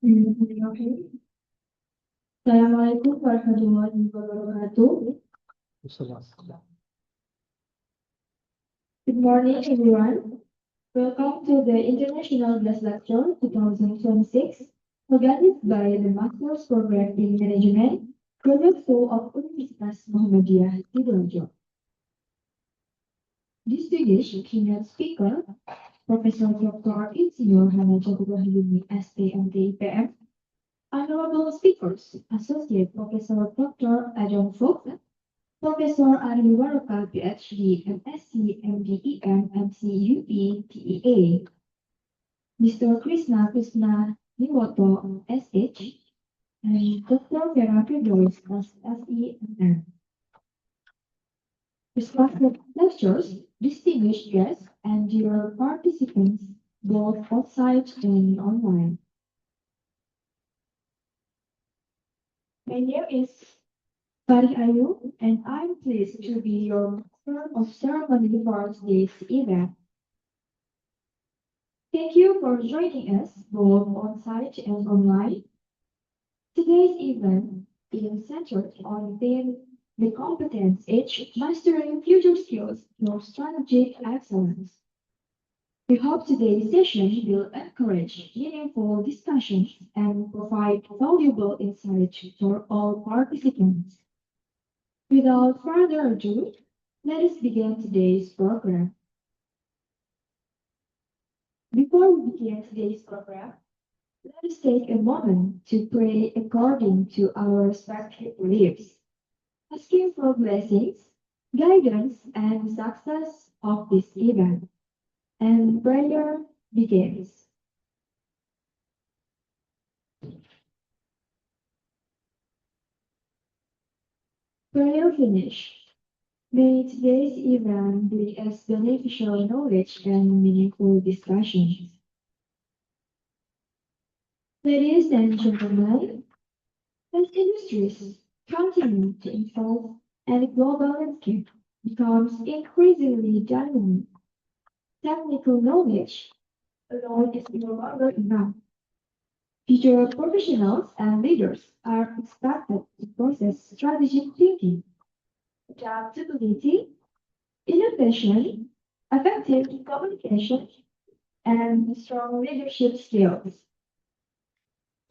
Bismillahirrahmanirrahim. Assalamualaikum warahmatullahi wabarakatuh. Good morning, everyone. Welcome to the International Guest Lecture 2026, organized by the Master's Program in Management, Graduate School of Universitas Muhammadiyah Sidoarjo. Distinguished keynote speaker, Professor Dr. Insinyur Hamid Yumi, SPMT, PM. Honorable speakers, Associate Professor Dr. Adam Fogg, Professor Ari Waroka, PhD, MSc, MDEM, MCUE, TEA, Mr. Krishna Niwoto, SH, and Dr. Vera Firdaus, SEMM. Respected lecturers, distinguished guests, and dear participants, both outside and online. My name is Farih Ayu, and I'm pleased to be your master of ceremony for today's event. Thank you for joining us both on-site and online. Today's event is centered on the competence edge, mastering future skills for strategic excellence. We hope today's session will encourage meaningful discussions and provide valuable insights for all participants. Without further ado, let us begin today's program. Before we begin today's program, let us take a moment to pray according to our respective beliefs, asking for blessings, guidance, and success of this event. And prayer begins. Prayer finished. May today's event bring us beneficial knowledge and meaningful discussions. Ladies and gentlemen, as industries continue to evolve and the global landscape becomes increasingly dynamic, technical knowledge alone is no longer enough. Future professionals and leaders are expected to possess strategic thinking, adaptability, innovation, effective communication, and strong leadership skills.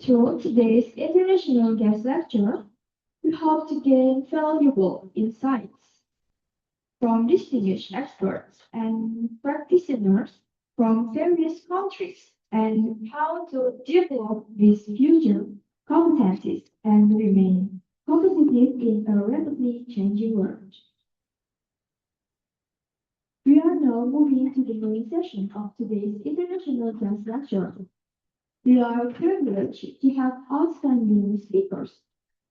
Through today's international guest lecture, we hope to gain valuable insights from distinguished experts and practitioners from various countries and how to develop these future competencies and remain competitive in a rapidly changing world. We are now moving to the main session of today's international guest lecture. We are privileged to have outstanding speakers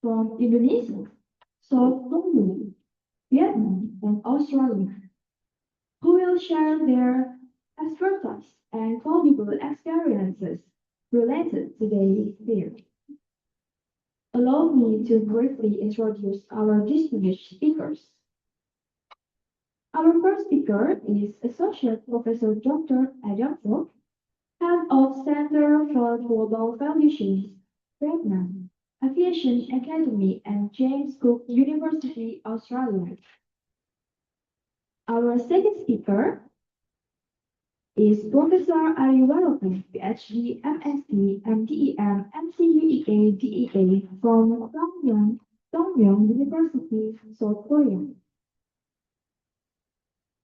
from Indonesia, South Korea, Vietnam, and Australia, who will share their expertise and valuable experiences related to today's field. Allow me to briefly introduce our distinguished speakers. Our first speaker is Associate Professor Dr. Adam Fogg, Head of Center for Global Value Chains, Vietnam, Aviation Academy, and James Cook University, Australia. Our second speaker is Professor Ari Waroka, PhD, MSc, MDEM, MCUEA, DEA from Dongyong University, South Korea.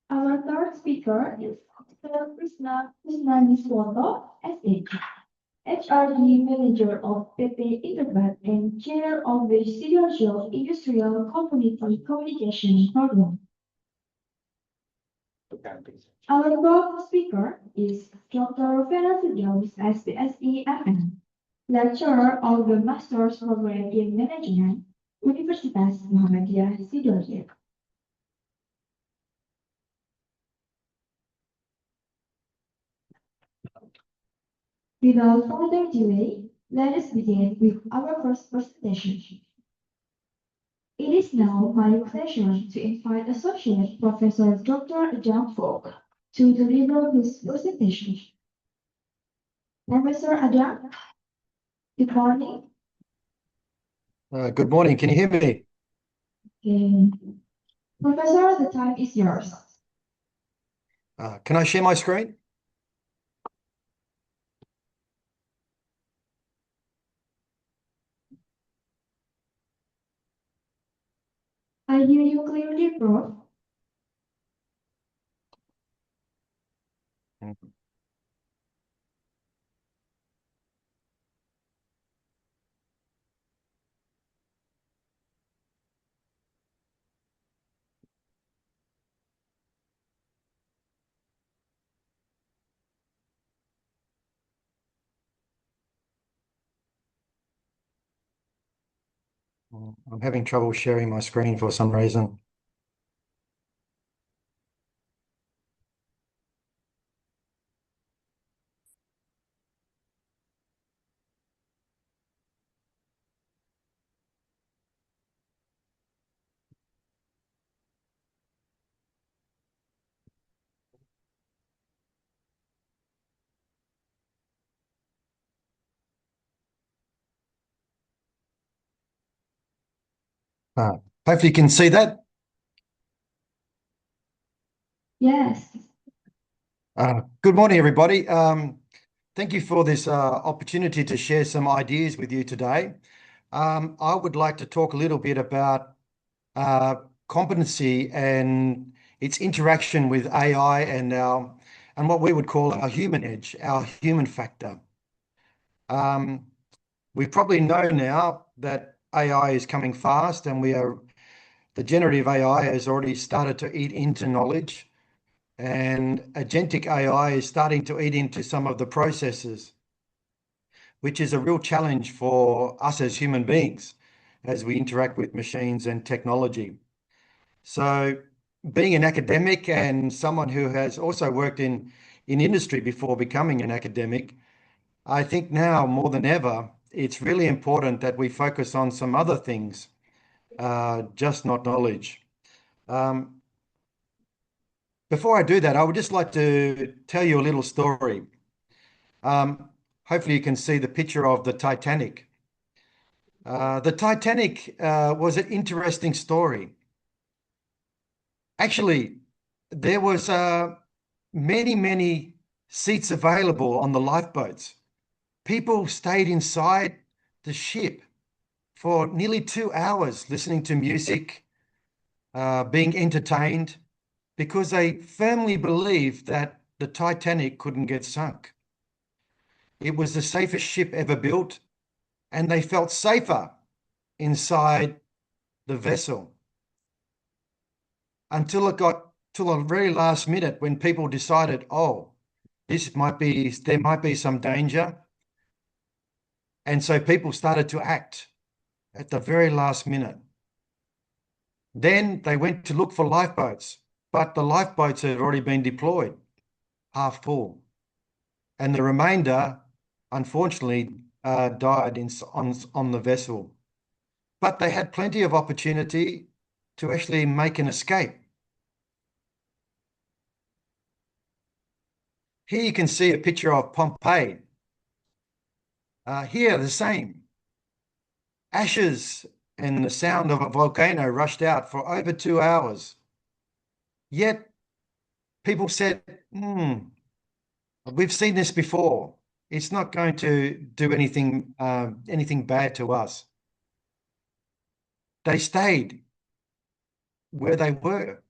Our third speaker is Dr. Krishna Niswato, SH, HRD Manager of PP Interbat and Chair of the Sidoarjo Industrial Community Communication Program. Our fourth speaker is Dr. Vera Firdaus, SPSE-FM, Lecturer of the Master's Program in Management, Universitas Muhammadiyah Sidoarjo. Without further delay, let us begin with our first presentation. It is now my pleasure to invite Associate Professor Dr. Adam Fogg to deliver his presentation. Professor Adam, Good morning. Good morning. Can you hear me? Okay. Professor, the time is yours. Can I share my screen? I hear you clearly, Prof. I'm having trouble sharing my screen for some reason. Hopefully you can see that. Yes. Good morning, everybody. Thank you for this opportunity to share some ideas with you today. I would like to talk a little bit about competency and its interaction with AI and what we would call our human edge, our human factor. We probably know now that AI is coming fast, and the generative AI has already started to eat into knowledge, and agentic AI is starting to eat into some of the processes, which is a real challenge for us as human beings as we interact with machines and technology. So being an academic and someone who has also worked in industry before becoming an academic, I think now more than ever, it's really important that we focus on some other things, just not knowledge. Before I do that, I would just like to tell you a little story. Hopefully you can see the picture of the Titanic. The Titanic was an interesting story. Actually, there was many seats available on the lifeboats. People stayed inside the ship for nearly 2 hours listening to music, being entertained, because they firmly believed that the Titanic couldn't get sunk. It was the safest ship ever built, and they felt safer inside the vessel until it got to the very last minute when people decided, oh, there might be some danger. And so people started to act at the very last minute. Then they went to look for lifeboats, but the lifeboats had already been deployed, half full. And the remainder, unfortunately, died on the vessel. But they had plenty of opportunity to actually make an escape. Here you can see a picture of Pompeii. Here, the same. Ashes and the sound of a volcano rushed out for over 2 hours. Yet people said, we've seen this before. It's not going to do anything bad to us. They stayed where they were,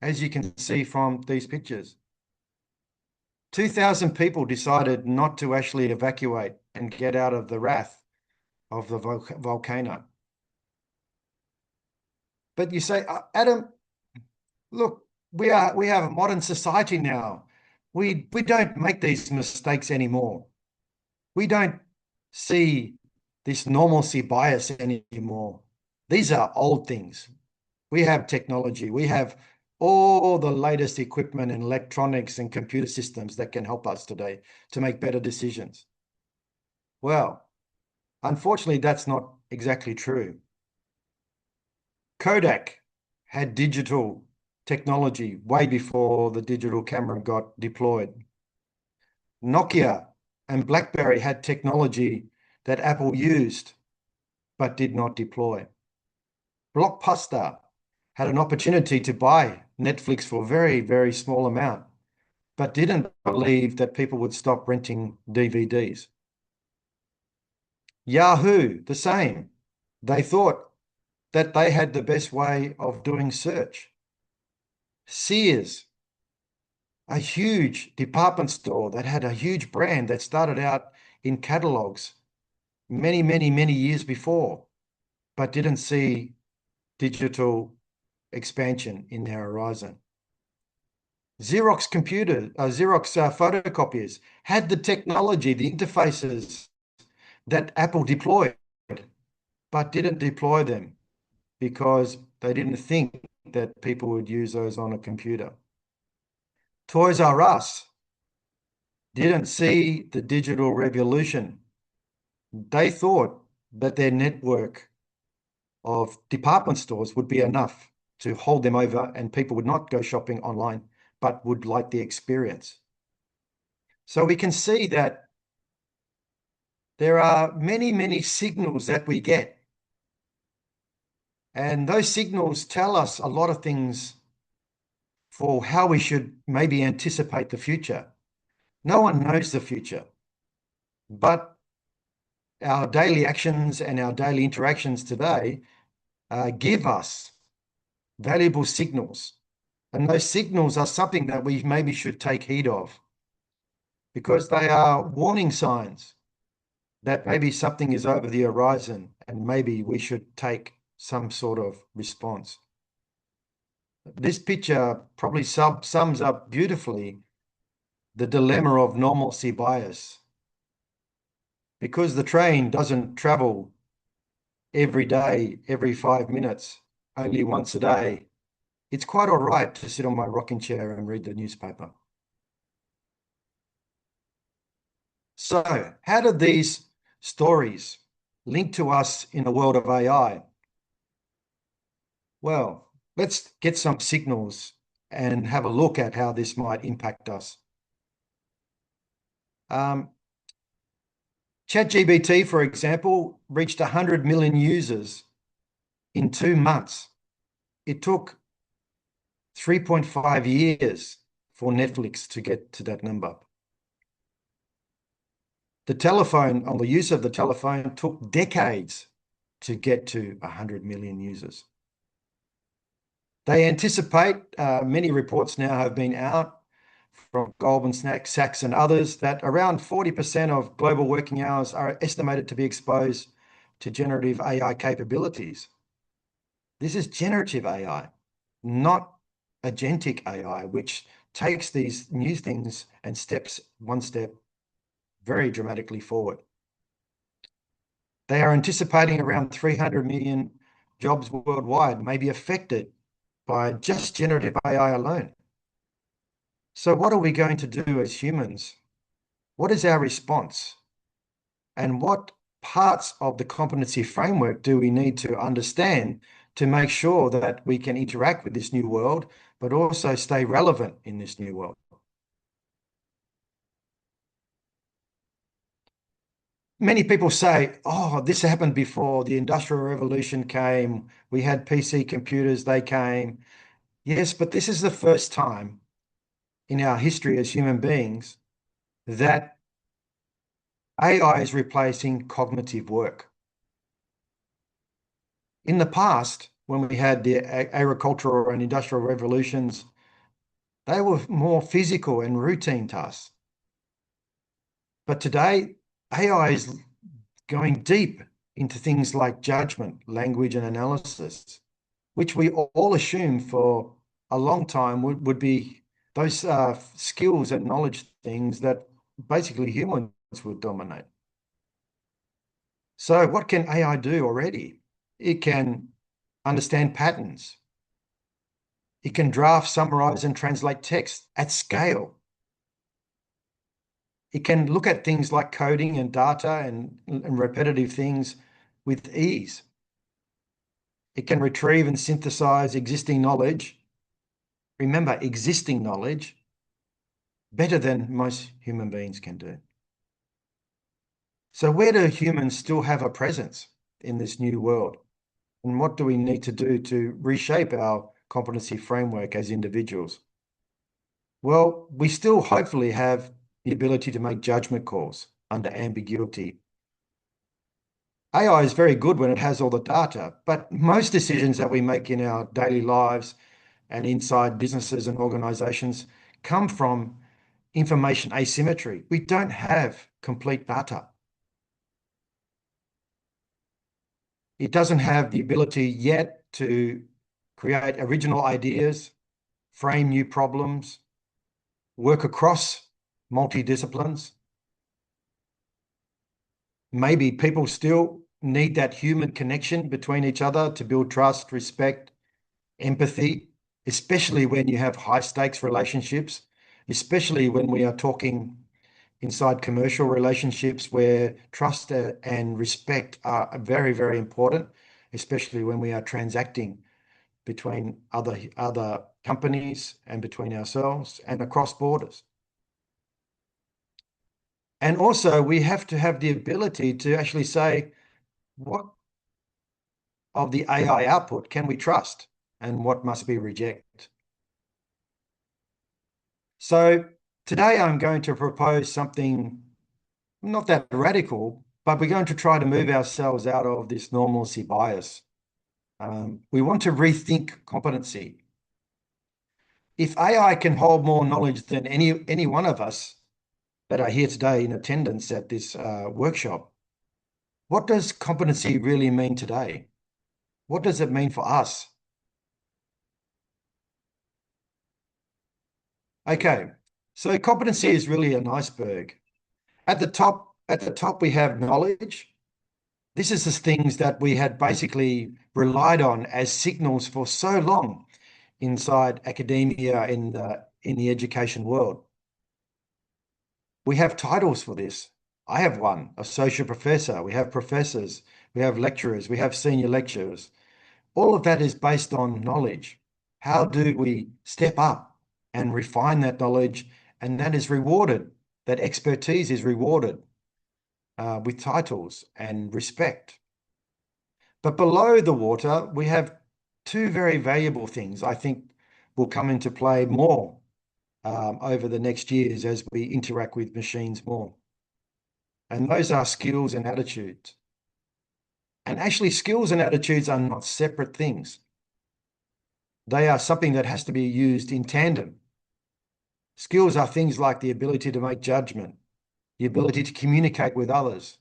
as you can see from these pictures. 2,000 people decided not to actually evacuate and get out of the wrath of the volcano. But you say, Adam, look, we have a modern society now. We don't make these mistakes anymore. We don't see this normalcy bias anymore. These are old things. We have technology. We have all the latest equipment and electronics and computer systems that can help us today to make better decisions. Well, unfortunately, that's not exactly true. Kodak had digital technology way before the digital camera got deployed. Nokia and BlackBerry had technology that Apple used but did not deploy. Blockbuster had an opportunity to buy Netflix for a very, very small amount, but didn't believe that people would stop renting DVDs. Yahoo, the same. They thought that they had the best way of doing search. Sears, a huge department store that had a huge brand that started out in catalogs many, many, many years before, but didn't see digital expansion in their horizon. Xerox photocopiers had the technology, the interfaces that Apple deployed, but didn't deploy them because they didn't think that people would use those on a computer. Toys R Us didn't see the digital revolution. They thought that their network of department stores would be enough to hold them over and people would not go shopping online, but would like the experience. So we can see that there are many, many signals that we get. And those signals tell us a lot of things for how we should maybe anticipate the future. No one knows the future, but our daily actions and our daily interactions today give us valuable signals. And those signals are something that we maybe should take heed of because they are warning signs that maybe something is over the horizon and maybe we should take some sort of response. This picture probably sums up beautifully the dilemma of normalcy bias. Because the train doesn't travel every day, every 5 minutes, only once a day, it's quite all right to sit on my rocking chair and read the newspaper. So how do these stories link to us in the world of AI? Well, let's get some signals and have a look at how this might impact us. ChatGPT, for example, reached 100 million users in 2 months. It took 3.5 years for Netflix to get to that number. The telephone, or the use of the telephone, took decades to get to 100 million users. They anticipate, many reports now have been out from Goldman Sachs and others, that around 40% of global working hours are estimated to be exposed to generative AI capabilities. This is generative AI, not agentic AI, which takes these new things and steps one step very dramatically forward. They are anticipating around 300 million jobs worldwide may be affected by just generative AI alone. So what are we going to do as humans? What is our response? And what parts of the competency framework do we need to understand to make sure that we can interact with this new world, but also stay relevant in this new world? Many people say, oh, this happened before the Industrial Revolution came. We had PC computers, they came. Yes, but this is the first time in our history as human beings that AI is replacing cognitive work. In the past, when we had the agricultural and industrial revolutions, they were more physical and routine tasks. But today, AI is going deep into things like judgment, language, and analysis, which we all assume for a long time would be those skills and knowledge things that basically humans would dominate. So what can AI do already? It can understand patterns. It can draft, summarize, and translate text at scale. It can look at things like coding and data and repetitive things with ease. It can retrieve and synthesize existing knowledge. Remember, existing knowledge better than most human beings can do. So where do humans still have a presence in this new world? And what do we need to do to reshape our competency framework as individuals? Well, we still hopefully have the ability to make judgment calls under ambiguity. AI is very good when it has all the data, but most decisions that we make in our daily lives and inside businesses and organizations come from information asymmetry. We don't have complete data. It doesn't have the ability yet to create original ideas, frame new problems, work across multidisciplines. Maybe people still need that human connection between each other to build trust, respect, empathy, especially when you have high stakes relationships, especially when we are talking inside commercial relationships where trust and respect are very, very important, especially when we are transacting between other companies and between ourselves and across borders. And also, we have to have the ability to actually say, what of the AI output can we trust and what must we reject? So today I'm going to propose something not that radical, but we're going to try to move ourselves out of this normalcy bias. We want to rethink competency. If AI can hold more knowledge than any one of us that are here today in attendance at this workshop, what does competency really mean today? What does it mean for us? Okay, so competency is really an iceberg. At the top, we have knowledge. This is the things that we had basically relied on as signals for so long inside academia in the education world. We have titles for this. I have one, associate professor. We have professors, we have lecturers, we have senior lecturers. All of that is based on knowledge. How do we step up and refine that knowledge? And that is rewarded. That expertise is rewarded with titles and respect. But below the water, we have two very valuable things I think will come into play more over the next years as we interact with machines more. And those are skills and attitudes. And actually, skills and attitudes are not separate things. They are something that has to be used in tandem. Skills are things like the ability to make judgment, the ability to communicate with others,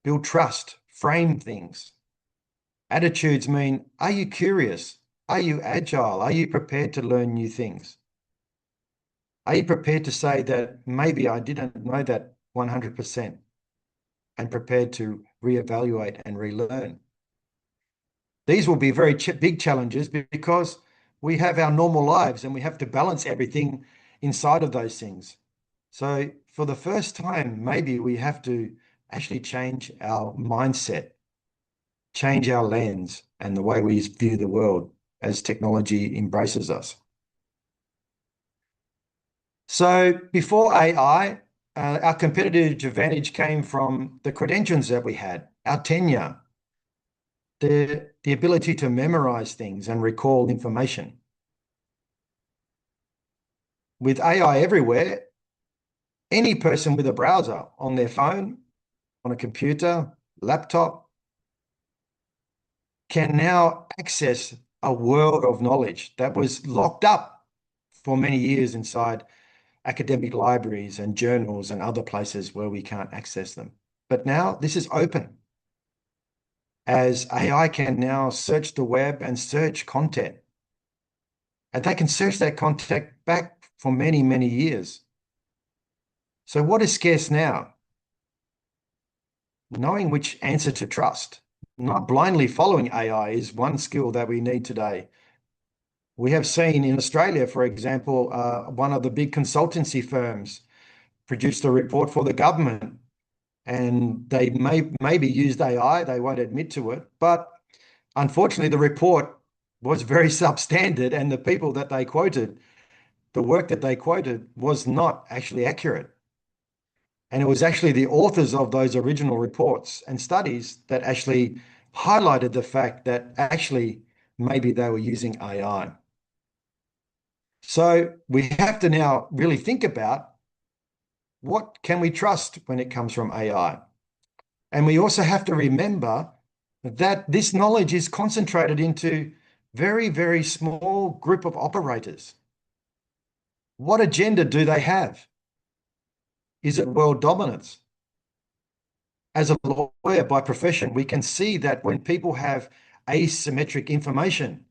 build trust, frame things. Attitudes mean, are you curious? Are you agile? Are you prepared to learn new things? Are you prepared to say that maybe I didn't know that 100% and prepared to reevaluate and relearn? These will be very big challenges because we have our normal lives and we have to balance everything inside of those things. So for the first time, maybe we have to actually change our mindset, change our lens and the way we view the world as technology embraces us. So before AI, our competitive advantage came from the credentials that we had, our tenure, the ability to memorize things and recall information. With AI everywhere, any person with a browser on their phone, on a computer, laptop, can now access a world of knowledge that was locked up for many years inside academic libraries and journals and other places where we can't access them. But now this is open, as AI can now search the web and search content. And they can search that content back for many, many years. So what is scarce now? Knowing which answer to trust, not blindly following AI, is one skill that we need today. We have seen in Australia, for example, one of the big consultancy firms produced a report for the government, and they maybe used AI, they won't admit to it, but unfortunately the report was very substandard, and the people that they quoted, the work that they quoted was not actually accurate. And it was actually the authors of those original reports and studies that actually highlighted the fact that actually maybe they were using AI. So we have to now really think about what can we trust when it comes from AI. And we also have to remember that this knowledge is concentrated into very, very small group of operators. What agenda do they have? Is it world dominance? As a lawyer by profession, we can see that when people have asymmetric information,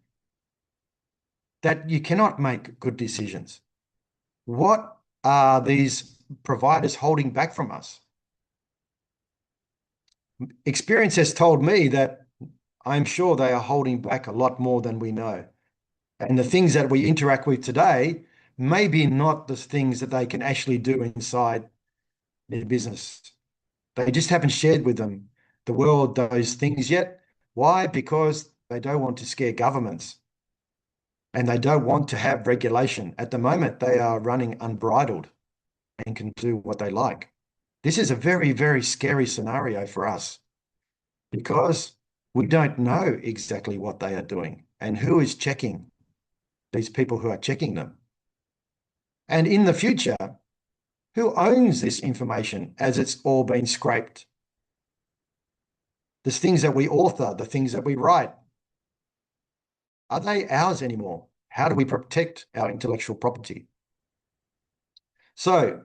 that you cannot make good decisions. What are these providers holding back from us? Experience has told me that I'm sure they are holding back a lot more than we know. And the things that we interact with today may be not the things that they can actually do inside their business. They just haven't shared with them the world those things yet. Why? Because they don't want to scare governments and they don't want to have regulation. At the moment, they are running unbridled and can do what they like. This is a very, very scary scenario for us because we don't know exactly what they are doing and who is checking these people who are checking them. And in the future, who owns this information as it's all been scraped? The things that we author, the things that we write, are they ours anymore? How do we protect our intellectual property? So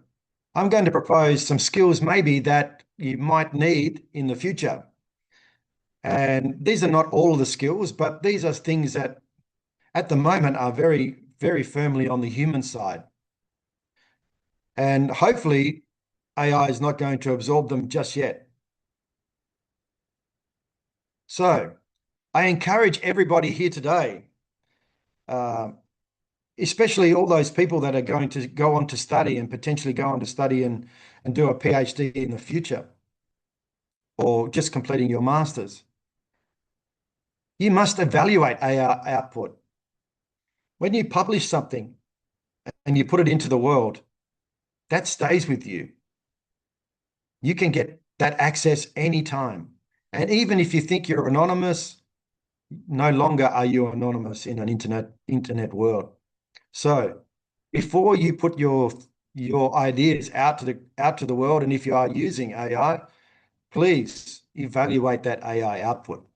I'm going to propose some skills maybe that you might need in the future. And these are not all of the skills, but these are things that at the moment are very, very firmly on the human side. And hopefully AI is not going to absorb them just yet. So I encourage everybody here today, especially all those people that are going to go on to study and potentially go on to study and do a PhD in the future, or just completing your master's. You must evaluate AI output. When you publish something and you put it into the world, that stays with you. You can get that access anytime. And even if you think you're anonymous, no longer are you anonymous in an internet world. So before you put your ideas out to the world, and if you are using AI, please evaluate that AI output.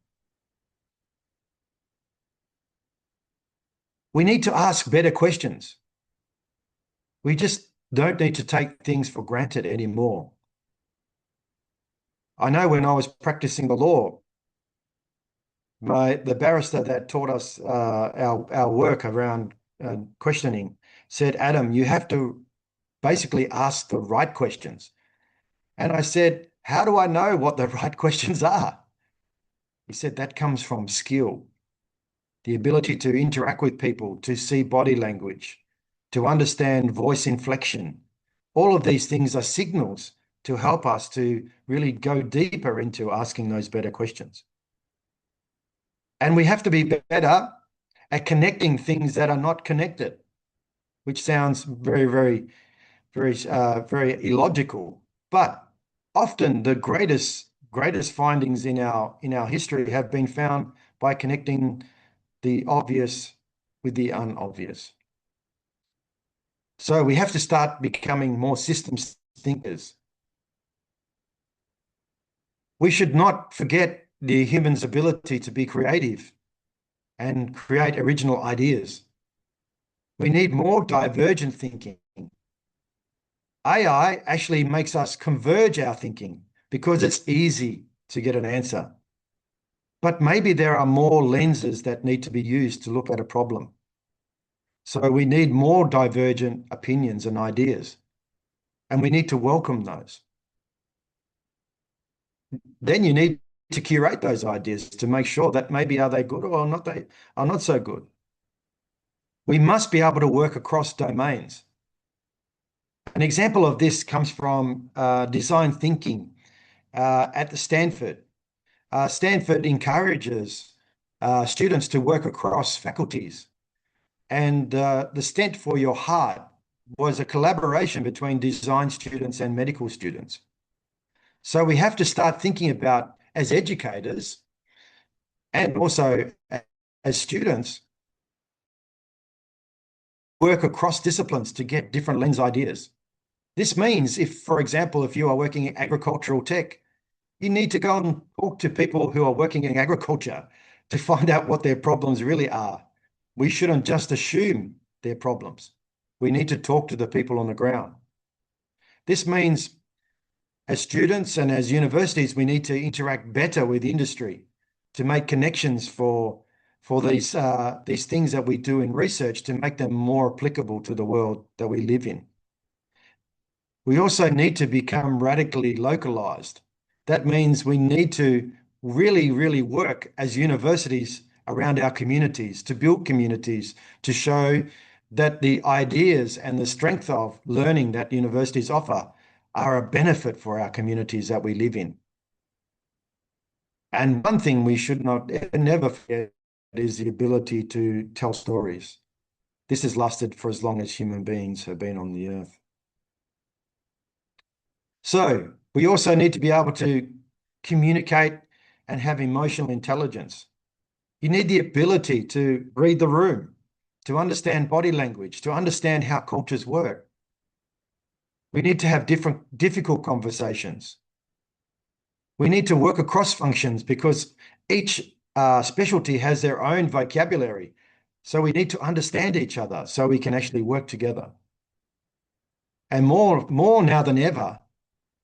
We need to ask better questions. We just don't need to take things for granted anymore. I know when I was practicing the law, the barrister that taught us our work around questioning said, Adam, you have to basically ask the right questions. And I said, how do I know what the right questions are? He said, that comes from skill, the ability to interact with people, to see body language, to understand voice inflection. All of these things are signals to help us to really go deeper into asking those better questions. And we have to be better at connecting things that are not connected, which sounds very, very, very illogical. But often the greatest findings in our history have been found by connecting the obvious with the unobvious. So we have to start becoming more systems thinkers. We should not forget the human's ability to be creative and create original ideas. We need more divergent thinking. AI actually makes us converge our thinking because it's easy to get an answer. But maybe there are more lenses that need to be used to look at a problem. So we need more divergent opinions and ideas, and we need to welcome those. Then you need to curate those ideas to make sure that maybe are they good or not, they are not so good. We must be able to work across domains. An example of this comes from design thinking at the Stanford. Stanford encourages students to work across faculties. And the stent for your heart was a collaboration between design students and medical students. So we have to start thinking about, as educators and also as students, work across disciplines to get different lens ideas. This means if, for example, if you are working in agricultural tech, you need to go and talk to people who are working in agriculture to find out what their problems really are. We shouldn't just assume their problems. We need to talk to the people on the ground. This means as students and as universities, we need to interact better with industry to make connections for these things that we do in research to make them more applicable to the world that we live in. We also need to become radically localized. That means we need to really, really work as universities around our communities, to build communities, to show that the ideas and the strength of learning that universities offer are a benefit for our communities that we live in. And one thing we should never forget is the ability to tell stories. This has lasted for as long as human beings have been on the earth. So we also need to be able to communicate and have emotional intelligence. You need the ability to read the room, to understand body language, to understand how cultures work. We need to have difficult conversations. We need to work across functions because each specialty has their own vocabulary. So we need to understand each other so we can actually work together. And more now than ever,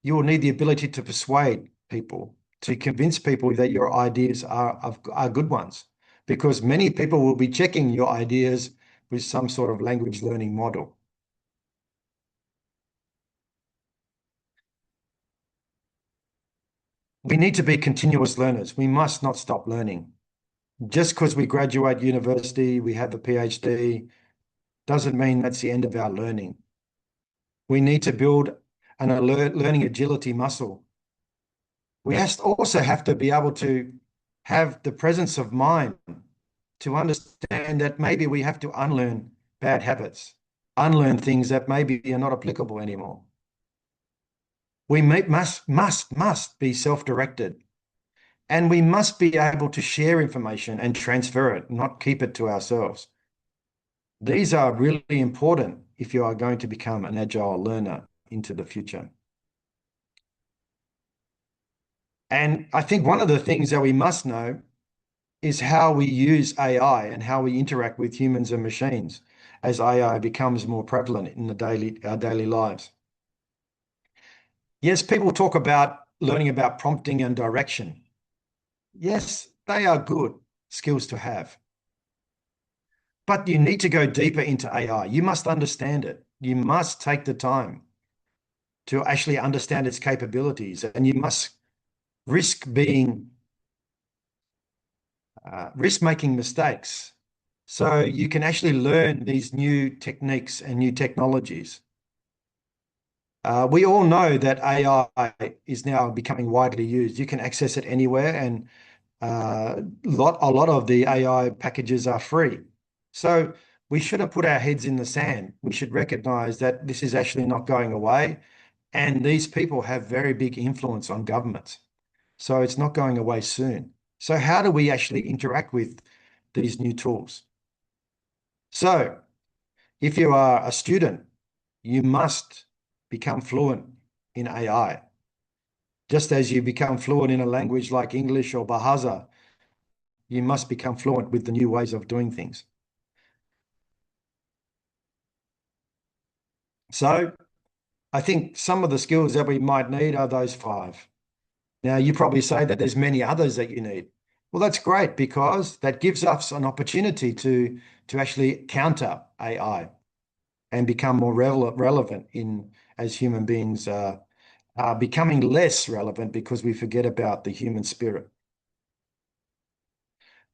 you will need the ability to persuade people, to convince people that your ideas are good ones, because many people will be checking your ideas with some sort of language learning model. We need to be continuous learners. We must not stop learning. Just because we graduate university, we have a PhD, doesn't mean that's the end of our learning. We need to build an learning agility muscle. We also have to be able to have the presence of mind to understand that maybe we have to unlearn bad habits, unlearn things that maybe are not applicable anymore. We must be self-directed, and we must be able to share information and transfer it, not keep it to ourselves. These are really important if you are going to become an agile learner into the future. And I think one of the things that we must know is how we use AI and how we interact with humans and machines as AI becomes more prevalent in our daily lives. Yes, people talk about learning about prompting and direction. Yes, they are good skills to have. But you need to go deeper into AI. You must understand it. You must take the time to actually understand its capabilities, and you must risk making mistakes so you can actually learn these new techniques and new technologies. We all know that AI is now becoming widely used. You can access it anywhere, and a lot of the AI packages are free. So we shouldn't put our heads in the sand. We should recognize that this is actually not going away, and these people have very big influence on governments. So it's not going away soon. So how do we actually interact with these new tools? So if you are a student, you must become fluent in AI. Just as you become fluent in a language like English or Bahasa, you must become fluent with the new ways of doing things. So I think some of the skills that we might need are those 5. Now, you probably say that there's many others that you need. Well, that's great because that gives us an opportunity to actually counter AI and become more relevant as human beings are becoming less relevant because we forget about the human spirit.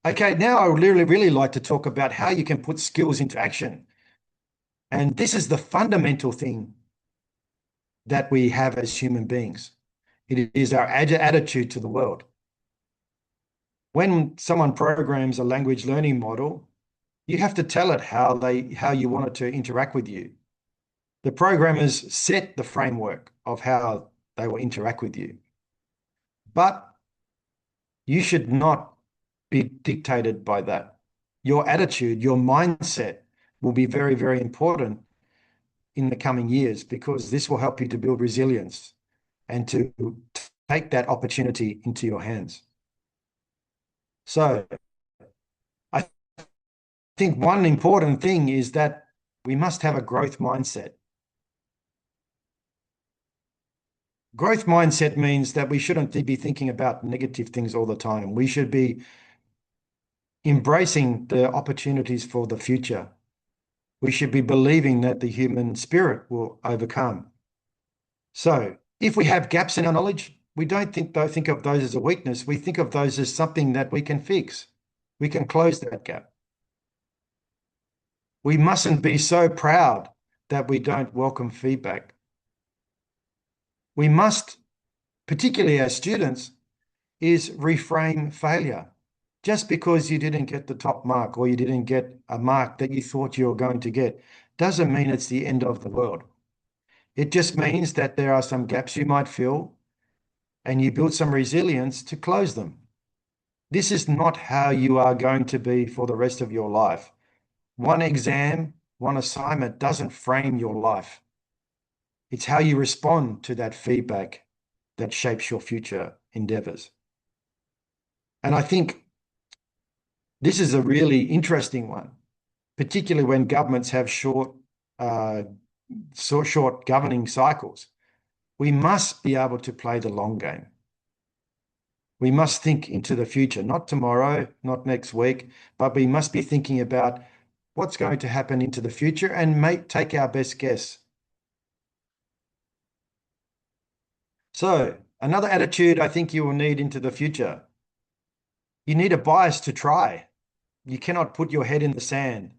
Okay, now I would really like to talk about how you can put skills into action. And this is the fundamental thing that we have as human beings. It is our attitude to the world. When someone programs a language learning model, you have to tell it how you want it to interact with you. The programmers set the framework of how they will interact with you. But you should not be dictated by that. Your attitude, your mindset will be very, very important in the coming years, because this will help you to build resilience and to take that opportunity into your hands. So I think one important thing is that we must have a growth mindset. Growth mindset means that we shouldn't be thinking about negative things all the time. We should be embracing the opportunities for the future. We should be believing that the human spirit will overcome. So if we have gaps in our knowledge, we don't think of those as a weakness. We think of those as something that we can fix. We can close that gap. We mustn't be so proud that we don't welcome feedback. We must, particularly as students, is reframe failure. Just because you didn't get the top mark or you didn't get a mark that you thought you were going to get doesn't mean it's the end of the world. It just means that there are some gaps you might fill and you build some resilience to close them. This is not how you are going to be for the rest of your life. One exam, one assignment doesn't frame your life. It's how you respond to that feedback that shapes your future endeavors. And I think this is a really interesting one, particularly when governments have short governing cycles. We must be able to play the long game. We must think into the future, not tomorrow, not next week, but we must be thinking about what's going to happen into the future and take our best guess. So another attitude I think you will need into the future. You need a bias to try. You cannot put your head in the sand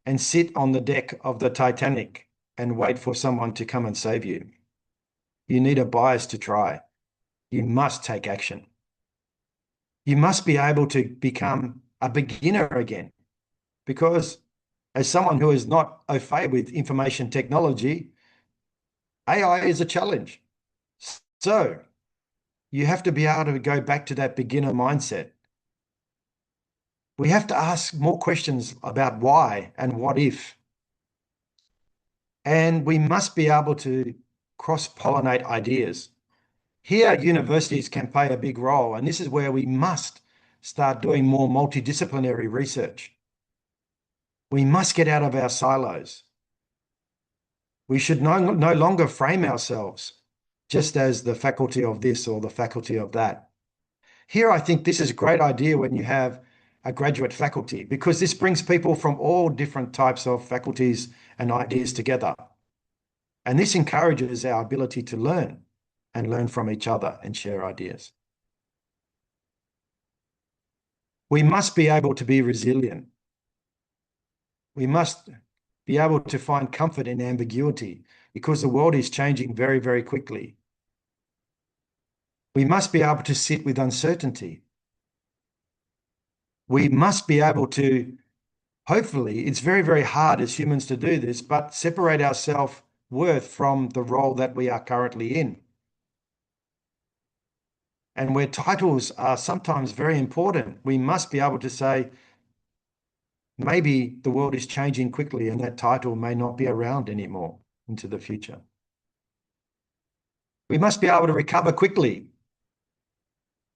and sit on the deck of the Titanic and wait for someone to come and save you. You need a bias to try. You must take action. You must be able to become a beginner again, because as someone who is not au fait with information technology, AI is a challenge. So you have to be able to go back to that beginner mindset. We have to ask more questions about why and what if. And we must be able to cross-pollinate ideas. Here, universities can play a big role, and this is where we must start doing more multidisciplinary research. We must get out of our silos. We should no longer frame ourselves just as the faculty of this or the faculty of that. Here, I think this is a great idea when you have a graduate faculty, because this brings people from all different types of faculties and ideas together. And this encourages our ability to learn and learn from each other and share ideas. We must be able to be resilient. We must be able to find comfort in ambiguity, because the world is changing very, very quickly. We must be able to sit with uncertainty. We must be able to, hopefully, it's very, very hard as humans to do this, but separate our self-worth from the role that we are currently in. And where titles are sometimes very important, we must be able to say, maybe the world is changing quickly and that title may not be around anymore into the future. We must be able to recover quickly.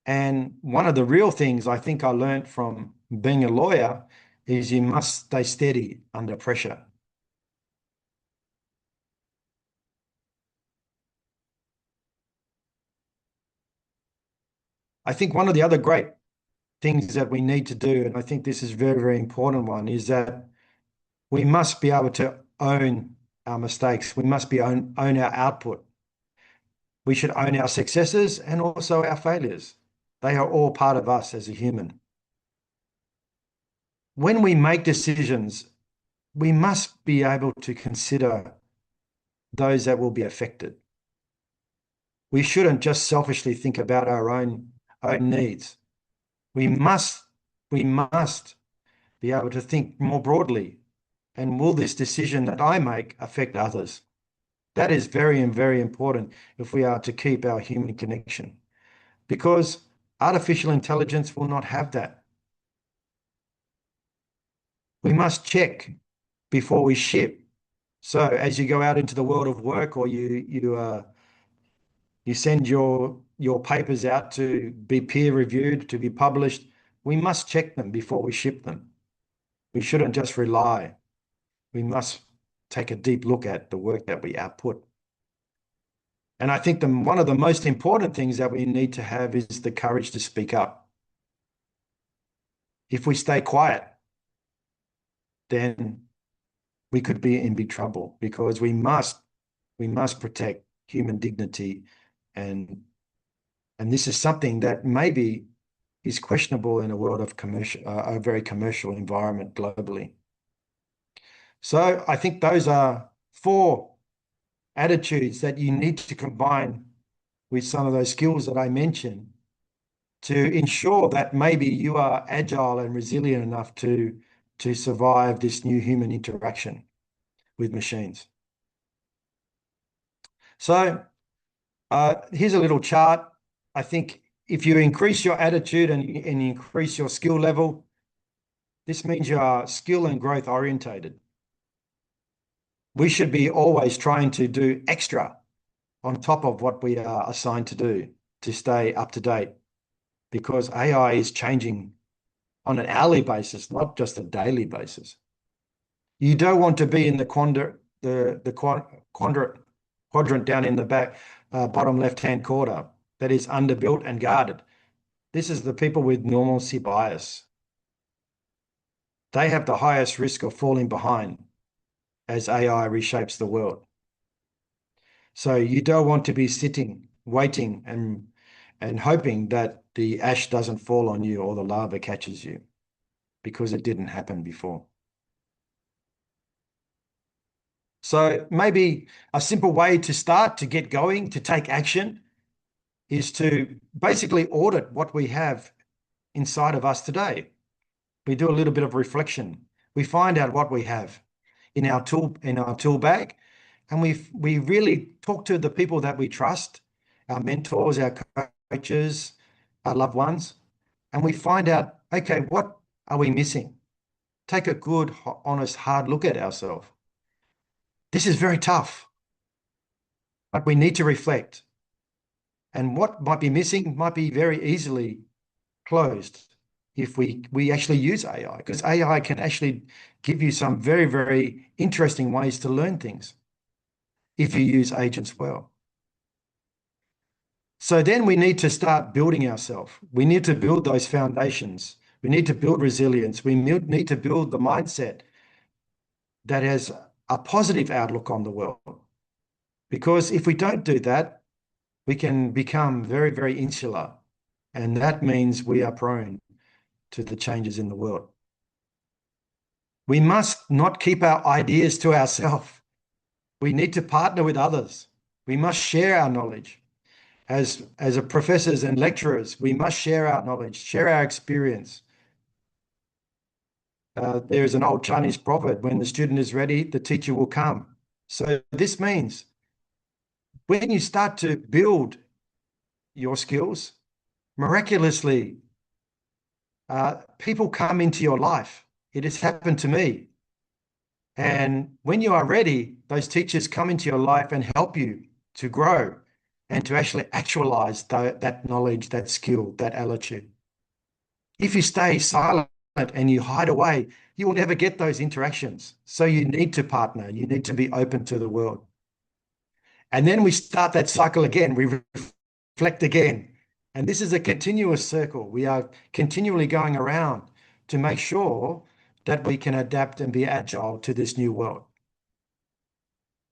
And one of the real things I think I learned from being a lawyer is you must stay steady under pressure. I think one of the other great things that we need to do, and I think this is a very, very important one, is that we must be able to own our mistakes. We must own our output. We should own our successes and also our failures. They are all part of us as a human. When we make decisions, we must be able to consider those that will be affected. We shouldn't just selfishly think about our own needs. We must be able to think more broadly And will this decision that I make affect others? That is very, very important if we are to keep our human connection, because artificial intelligence will not have that. We must check before we ship. So as you go out into the world of work, or you send your papers out to be peer reviewed, to be published, we must check them before we ship them. We shouldn't just rely. We must take a deep look at the work that we output. And I think one of the most important things that we need to have is the courage to speak up. If we stay quiet, then we could be in big trouble, because we must protect human dignity, and this is something that maybe is questionable in a world of a very commercial environment globally. So I think those are 4 attitudes that you need to combine with some of those skills that I mentioned to ensure that maybe you are agile and resilient enough to survive this new human interaction with machines. So here's a little chart. I think if you increase your attitude and increase your skill level, this means you are skill and growth orientated. We should be always trying to do extra on top of what we are assigned to do to stay up to date, because AI is changing on an hourly basis, not just a daily basis. You don't want to be in the quadrant down in the back, bottom left-hand corner, that is underbuilt and guarded. This is the people with normalcy bias. They have the highest risk of falling behind as AI reshapes the world. So you don't want to be sitting, waiting, and hoping that the ash doesn't fall on you or the lava catches you, because it didn't happen before. So maybe a simple way to start, to get going, to take action, is to basically audit what we have inside of us today. We do a little bit of reflection. We find out what we have in our tool bag, and we really talk to the people that we trust, our mentors, our coaches, our loved ones, and we find out, okay, what are we missing? Take a good, honest, hard look at ourselves. This is very tough, but we need to reflect. And what might be missing might be very easily closed if we actually use AI, because AI can actually give you some very, very interesting ways to learn things if you use agents well. So then we need to start building ourselves. We need to build those foundations. We need to build resilience. We need to build the mindset that has a positive outlook on the world. Because if we don't do that, we can become very, very insular. And that means we are prone to the changes in the world. We must not keep our ideas to ourselves. We need to partner with others. We must share our knowledge. As professors and lecturers, we must share our knowledge, share our experience. There's an old Chinese proverb: when the student is ready, the teacher will come. So this means when you start to build your skills, miraculously, people come into your life. It has happened to me. And when you are ready, those teachers come into your life and help you to grow and to actually actualize that knowledge, that skill, that attitude. If you stay silent and you hide away, you will never get those interactions. So you need to partner. You need to be open to the world. And then we start that cycle again. We reflect again. And this is a continuous circle. We are continually going around to make sure that we can adapt and be agile to this new world.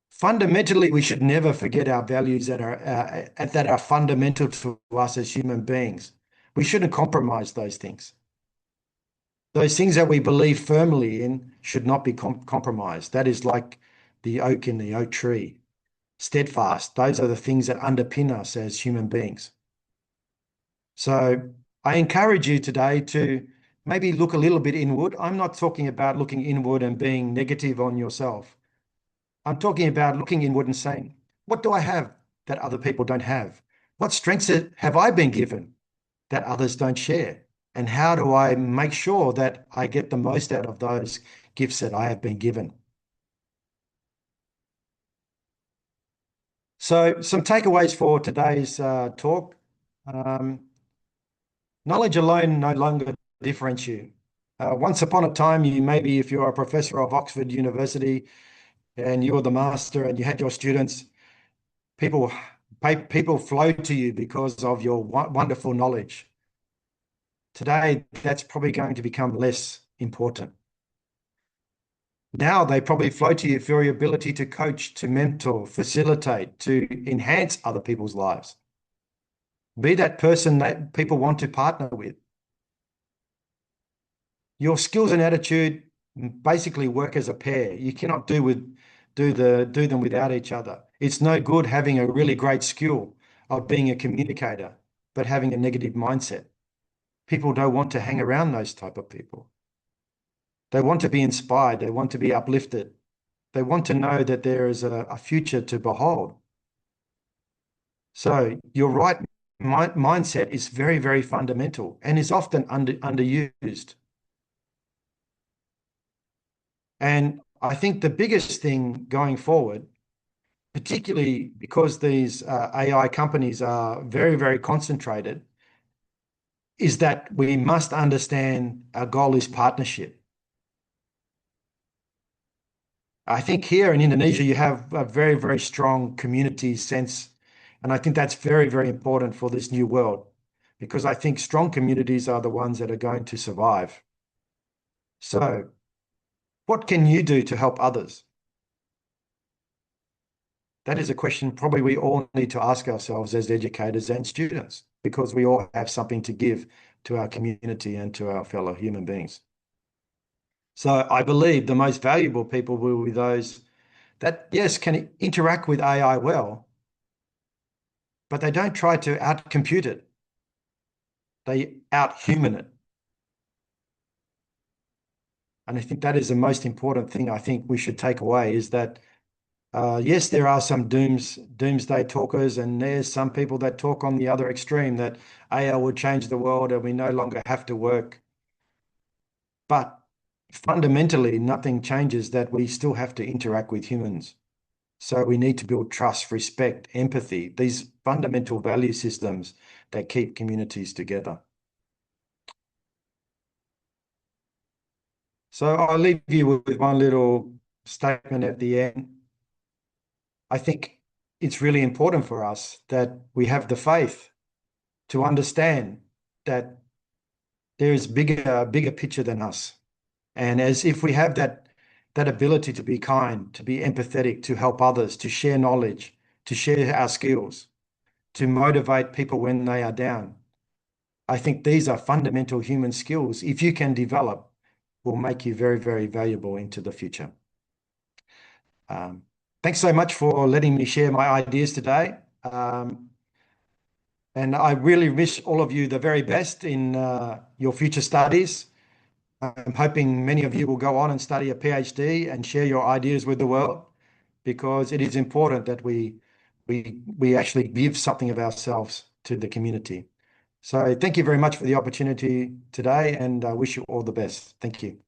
Fundamentally, we should never forget our values that are fundamental to us as human beings. We shouldn't compromise those things. Those things that we believe firmly in should not be compromised. That is like the oak in the oak tree. Steadfast. Those are the things that underpin us as human beings. So I encourage you today to maybe look a little bit inward. I'm not talking about looking inward and being negative on yourself. I'm talking about looking inward and saying, what do I have that other people don't have? What strengths have I been given that others don't share? And how do I make sure that I get the most out of those gifts that I have been given? So some takeaways for today's talk. Um, Knowledge alone no longer differentiates you. Once upon a time, maybe if you're a professor of Oxford University and you were the master and you had your students, people people flow to you because of your wonderful knowledge. Today, that's probably going to become less important. Now they probably flow to you for your ability to coach, to mentor, facilitate, to enhance other people's lives. Be that person that people want to partner with. Your skills and attitude basically work as a pair. You cannot do them without each other. It's no good having a really great skill of being a communicator, but having a negative mindset. People don't want to hang around those type of people. They want to be inspired. They want to be uplifted. They want to know that there is a future to behold. So your right mindset is very, very fundamental and is often underused. And I think the biggest thing going forward, particularly because these AI companies are very, very concentrated, is that we must understand our goal is partnership. I think here in Indonesia, you have a very, very strong community sense. And I think that's very, very important for this new world, because I think strong communities are the ones that are going to survive. So, what can you do to help others? That is a question probably we all need to ask ourselves as educators and students, because we all have something to give to our community and to our fellow human beings. So I believe the most valuable people will be those that, yes, can interact with AI well, but they don't try to outcompute it. They out-human it. And I think that is the most important thing I think we should take away is that yes, there are some doomsday talkers, and there's some people that talk on the other extreme that AI will change the world and we no longer have to work. But fundamentally, nothing changes that we still have to interact with humans. So we need to build trust, respect, empathy, these fundamental value systems that keep communities together. So I'll leave you with one little statement at the end. I think it's really important for us that we have the faith to understand that there is bigger picture than us. And as if we have that ability to be kind, to be empathetic, to help others, to share knowledge, to share our skills, to motivate people when they are down. I think these are fundamental human skills. If you can develop, will make you very, very valuable into the future. Thanks so much for letting me share my ideas today. And I really wish all of you the very best in your future studies. I'm hoping many of you will go on and study a PhD and share your ideas with the world, because it is important that we actually give something of ourselves to the community. So thank you very much for the opportunity today, and I wish you all the best. Thank you.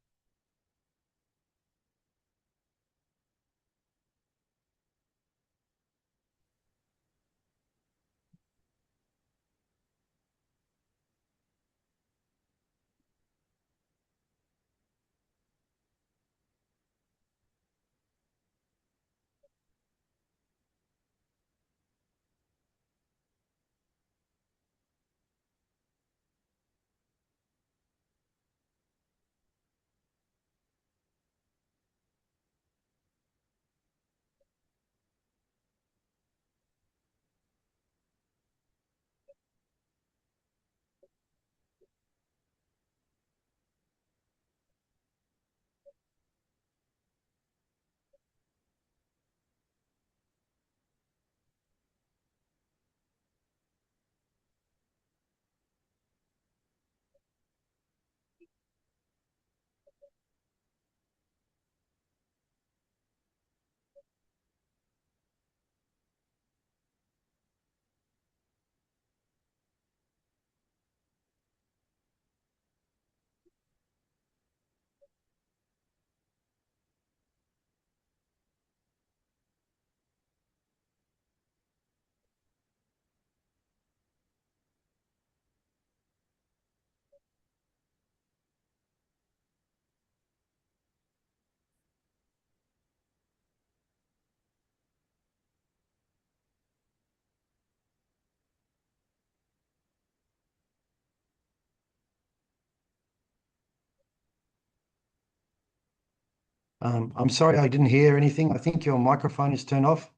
I'm sorry, I didn't hear anything. I think your microphone is turned off.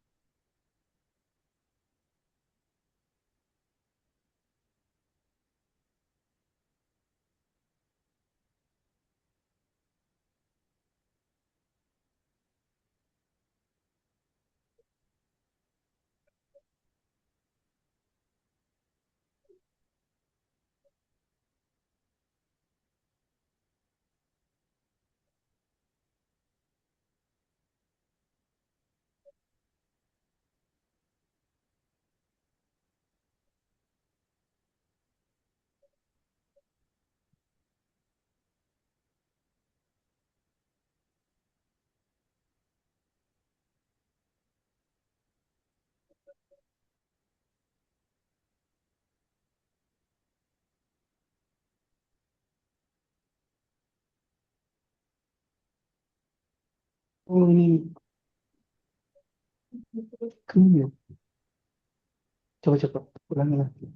coba ulangi lagi.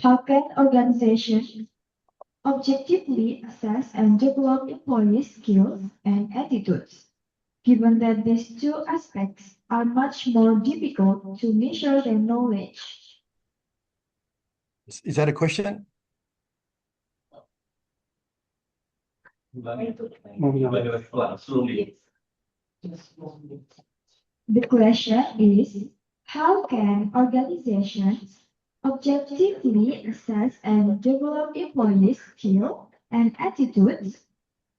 How can organizations objectively assess and develop employee skills and attitudes, given that these two aspects are much more difficult to measure than knowledge? Is that a question? The question is, how can organizations objectively assess and develop employee skills and attitudes,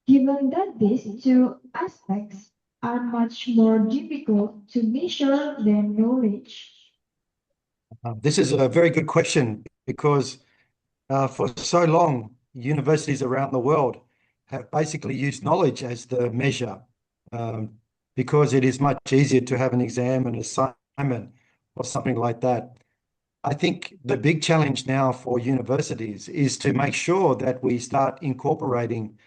given that these two aspects are much more difficult to measure than knowledge? This is a very good question because for so long, universities around the world have basically used knowledge as the measure because it is much easier to have an exam, an assignment, or something like that. I think the big challenge now for universities is to make sure that we start incorporating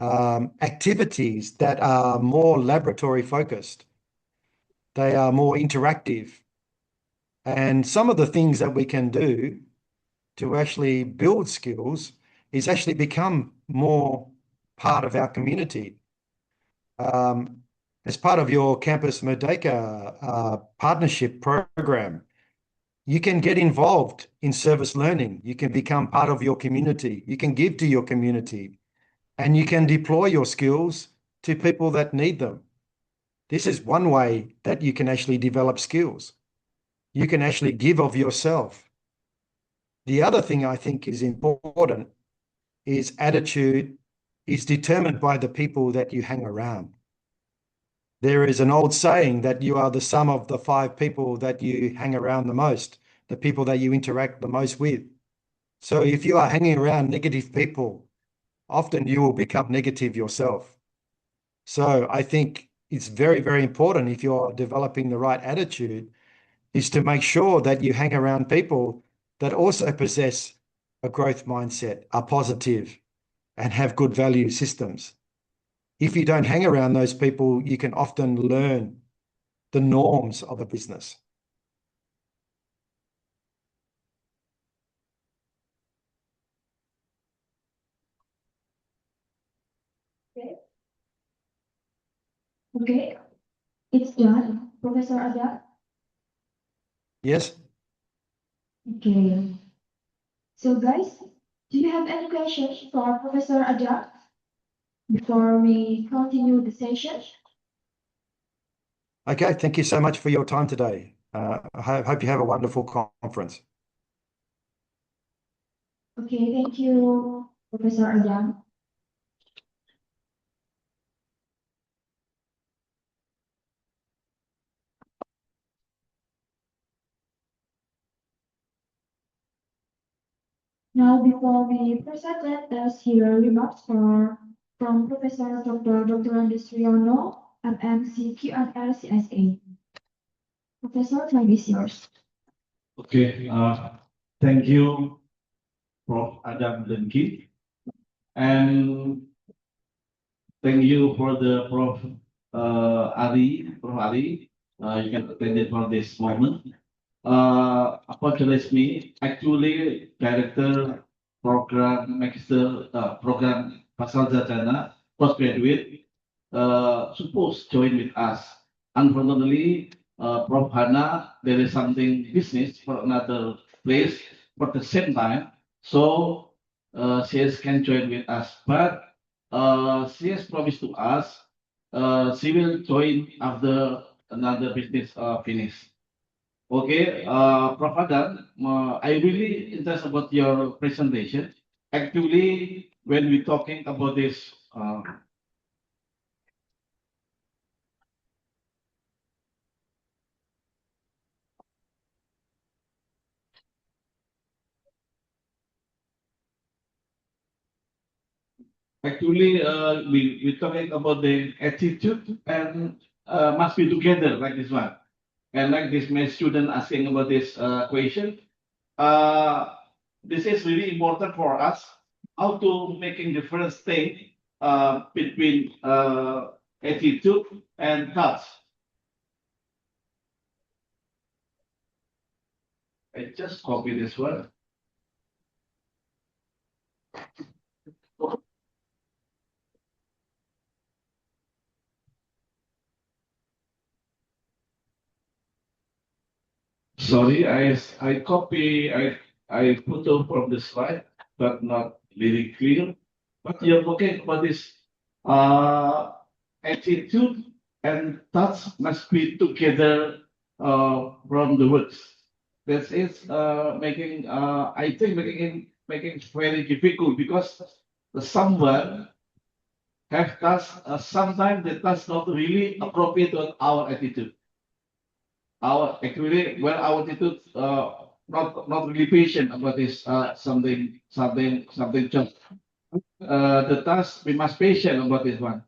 activities that are more laboratory focused. They are more interactive. And some of the things that we can do to actually build skills is actually become more part of our community. As part of your Campus Merdeka partnership program, you can get involved in service learning. You can become part of your community. You can give to your community, and you can deploy your skills to people that need them. This is one way that you can actually develop skills. You can actually give of yourself. The other thing I think is important is attitude is determined by the people that you hang around. There is an old saying that you are the sum of the 5 people that you hang around the most, the people that you interact the most with. So if you are hanging around negative people, often you will become negative yourself. So I think it's very, very important if you're developing the right attitude is to make sure that you hang around people that also possess a growth mindset, are positive, and have good value systems. If you don't hang around those people, you can often learn the norms of a business. Okay, it's done, Professor Ada. Yes? Okay. So guys, do you have any questions for Professor Ada before we continue the session? Okay, thank you so much for your time today. I hope you have a wonderful conference. Okay, thank you, Professor Ada. Now, before we proceed, let us hear remarks from Professor Dr. Andes Riono, MMC QNR CSA. Professor, time is yours. Okay, thank you, Prof. Adam Lenki, and thank you for the Prof. Prof. Ali. You can attend it for this moment. Apologize me. Actually, Director program Magister program Pasal Sarjana postgraduate supposed to join with us. Unfortunately, Prof. Hana, there is something business for another place for the same time. So she can join with us. But she has promised to us she will join after another business finish. Okay, Prof. Adam, I really interested about your presentation. Actually, when we talking about this, actually, we talking about the attitude and must be together like this one. And like this, my student asking about this question. This is really important for us. How to making difference thing between attitude and thoughts. I just copy this one. Sorry, I copy, I put up from the slide, but not very clear. But you're talking about this attitude and thoughts must be together from the words. That is making I think making it very difficult because the someone have thoughts sometimes the thoughts not really appropriate to our attitude. Our actually well our attitude not really patient about this something job. The task we must patient about this one.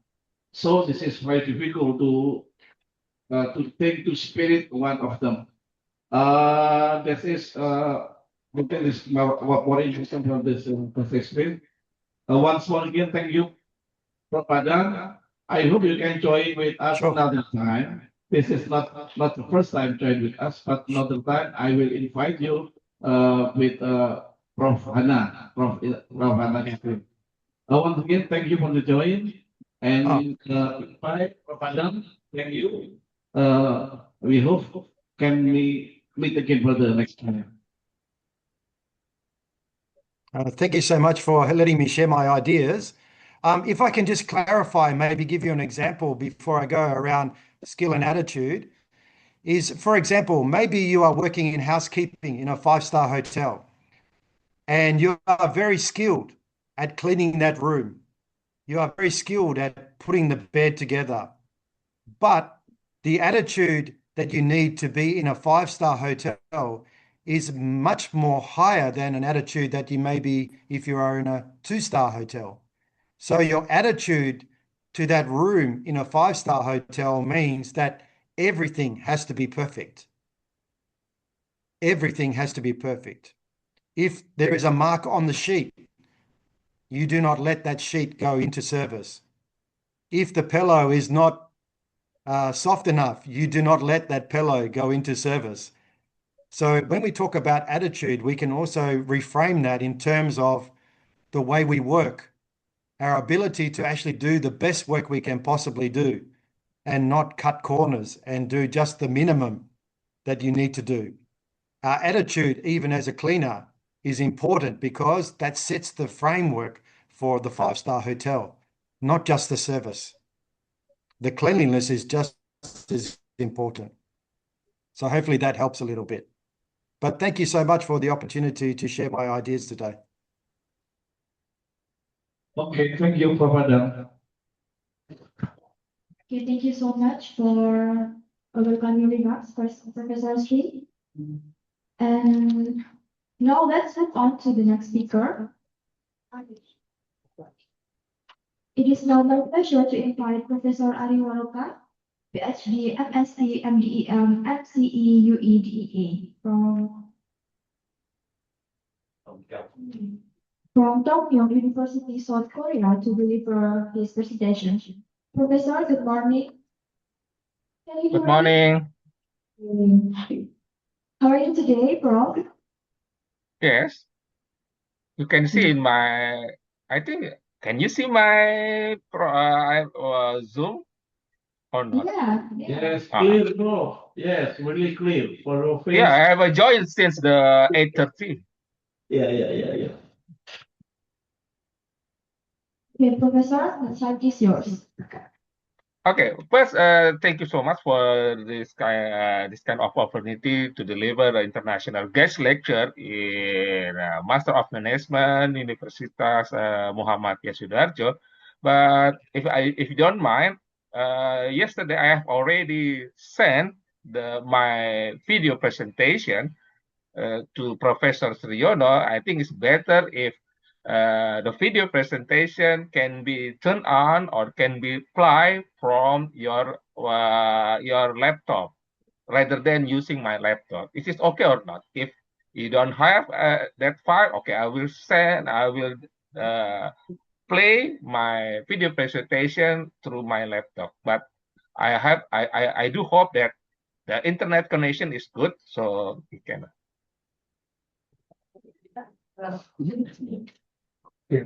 So this is very difficult to take to spirit one of them. This is I think this more interesting from this experience. Once more again, thank you, Prof. Padang. I hope you can join with us Sure. another time. This is not the first time join with us, but another time I will invite you with Prof. Hana, Prof. Hana. Once again, thank you for the join and goodbye, Prof. Padang. Thank you. We hope can we meet again for the next time. Thank you so much for letting me share my ideas. If I can just clarify, maybe give you an example before I go around skill and attitude, is, for example, maybe you are working in housekeeping in a 5-star hotel and you are very skilled at cleaning that room. You are very skilled at putting the bed together. But the attitude that you need to be in a 5-star hotel is much more higher than an attitude that you may be if you are in a 2-star hotel. So your attitude to that room in a 5-star hotel means that everything has to be perfect. Everything has to be perfect. If there is a mark on the sheet, you do not let that sheet go into service. If the pillow is not soft enough, you do not let that pillow go into service. So when we talk about attitude, we can also reframe that in terms of the way we work, our ability to actually do the best work we can possibly do and not cut corners and do just the minimum that you need to do. Our attitude, even as a cleaner, is important because that sets the framework for the 5-star hotel, not just the service. The cleanliness is just as important. So hopefully that helps a little bit. But thank you so much for the opportunity to share my ideas today. Okay, thank you, Prof. Padang. Okay, thank you so much for welcoming remarks, Professor Sri. And now let's move on to the next speaker. It is now my pleasure to invite Professor Ari Waroka, PhD, MSc, MDEM, MCE, UEDEA from Tokyo University, South Korea, to deliver his presentation. Professor, good morning. Good morning. How are you today, Prof? Yes. You can see in my, I think, can you see my Zoom or not? Yeah. Yes, Ah. clear, bro. Yes, really clear for your face. Yeah, I have joined since the 8:30. Yeah. Okay, Professor, the site is yours. Okay, first, thank you so much for this kind of opportunity to deliver the international guest lecture in Master of Management, Universitas Muhammad Sidoarjo. But if you don't mind, yesterday I have already sent my video presentation to Professor Sriyono. I think it's better if the video presentation can be turned on or can be applied from your laptop rather than using my laptop. Is it okay or not? If you don't have that file, okay, I will play my video presentation through my laptop. But I do hope that the internet connection is good, so we can. Yes,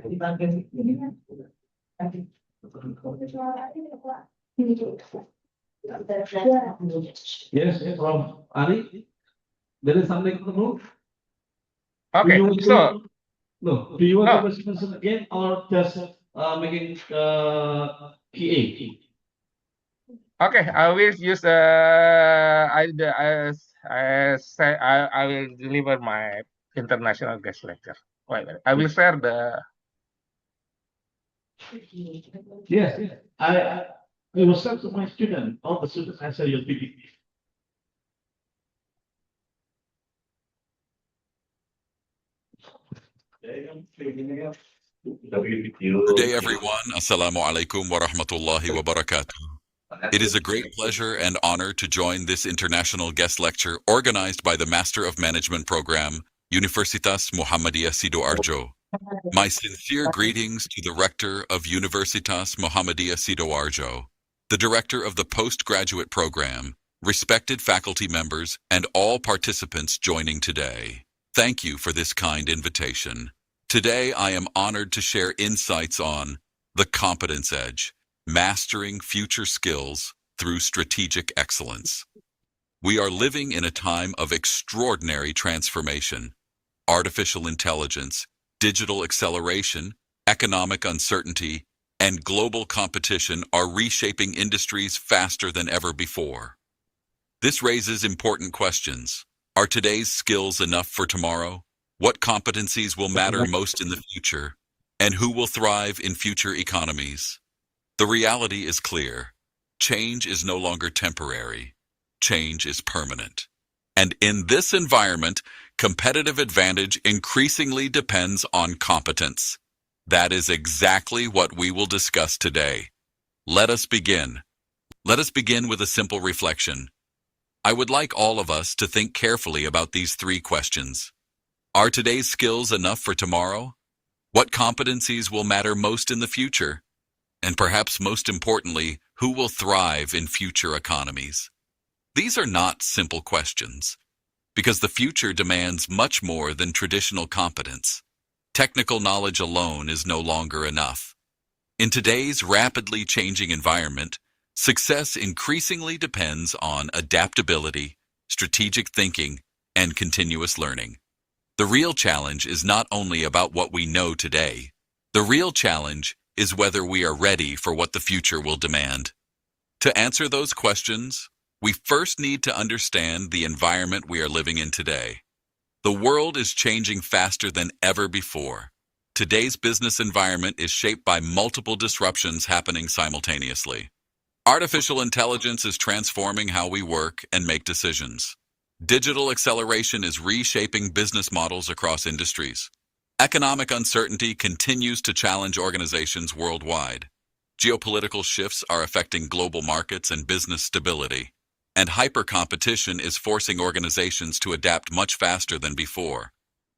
from Ari. There is something to know. Okay, so No. Do you want No. to presentation again or just making PA? okay, I will use I will deliver my international guest lecture. Wait, I will share the. Yes. I will send to my student. All the students answer your PPT. Good day, everyone. Assalamu alaikum wa rahmatullahi wa barakatuh. It is a great pleasure and honor to join this international guest lecture organized by the Master of Management program, Universitas Muhammadiyah Sidoarjo. My sincere greetings to the Rector of Universitas Muhammadiyah Sidoarjo, the Director of the Postgraduate Program, respected faculty members, and all participants joining today. Thank you for this kind invitation. Today, I am honored to share insights on the Competence Edge, mastering future skills through strategic excellence. We are living in a time of extraordinary transformation. Artificial intelligence, digital acceleration, economic uncertainty, and global competition are reshaping industries faster than ever before. This raises important questions. Are today's skills enough for tomorrow? What competencies will matter most in the future? And who will thrive in future economies? The reality is clear. Change is no longer temporary. Change is permanent. And in this environment, competitive advantage increasingly depends on competence. That is exactly what we will discuss today. Let us begin. Let us begin with a simple reflection. I would like all of us to think carefully about these three questions. Are today's skills enough for tomorrow? What competencies will matter most in the future? And perhaps most importantly, who will thrive in future economies? These are not simple questions, because the future demands much more than traditional competence. Technical knowledge alone is no longer enough. In today's rapidly changing environment, success increasingly depends on adaptability, strategic thinking, and continuous learning. The real challenge is not only about what we know today. The real challenge is whether we are ready for what the future will demand. To answer those questions, we first need to understand the environment we are living in today. The world is changing faster than ever before. Today's business environment is shaped by multiple disruptions happening simultaneously. Artificial intelligence is transforming how we work and make decisions. Digital acceleration is reshaping business models across industries. Economic uncertainty continues to challenge organizations worldwide. Geopolitical shifts are affecting global markets and business stability. And hyper-competition is forcing organizations to adapt much faster than before.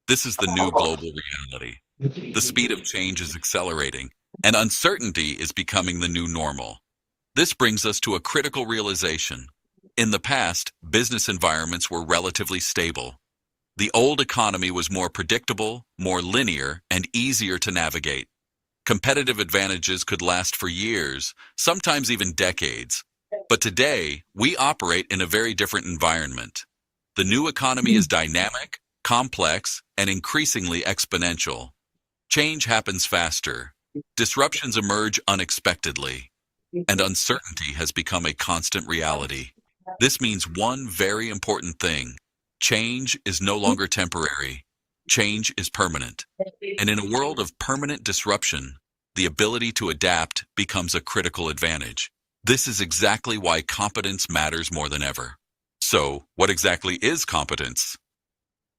This is the new global reality. The speed of change is accelerating, and uncertainty is becoming the new normal. This brings us to a critical realization. In the past, business environments were relatively stable. The old economy was more predictable, more linear, and easier to navigate. Competitive advantages could last for years, sometimes even decades. But today, we operate in a very different environment. The new economy is dynamic, complex, and increasingly exponential. Change happens faster. Disruptions emerge unexpectedly, and uncertainty has become a constant reality. This means one very important thing. Change is no longer temporary. Change is permanent. And in a world of permanent disruption, the ability to adapt becomes a critical advantage. This is exactly why competence matters more than ever. So, what exactly is competence?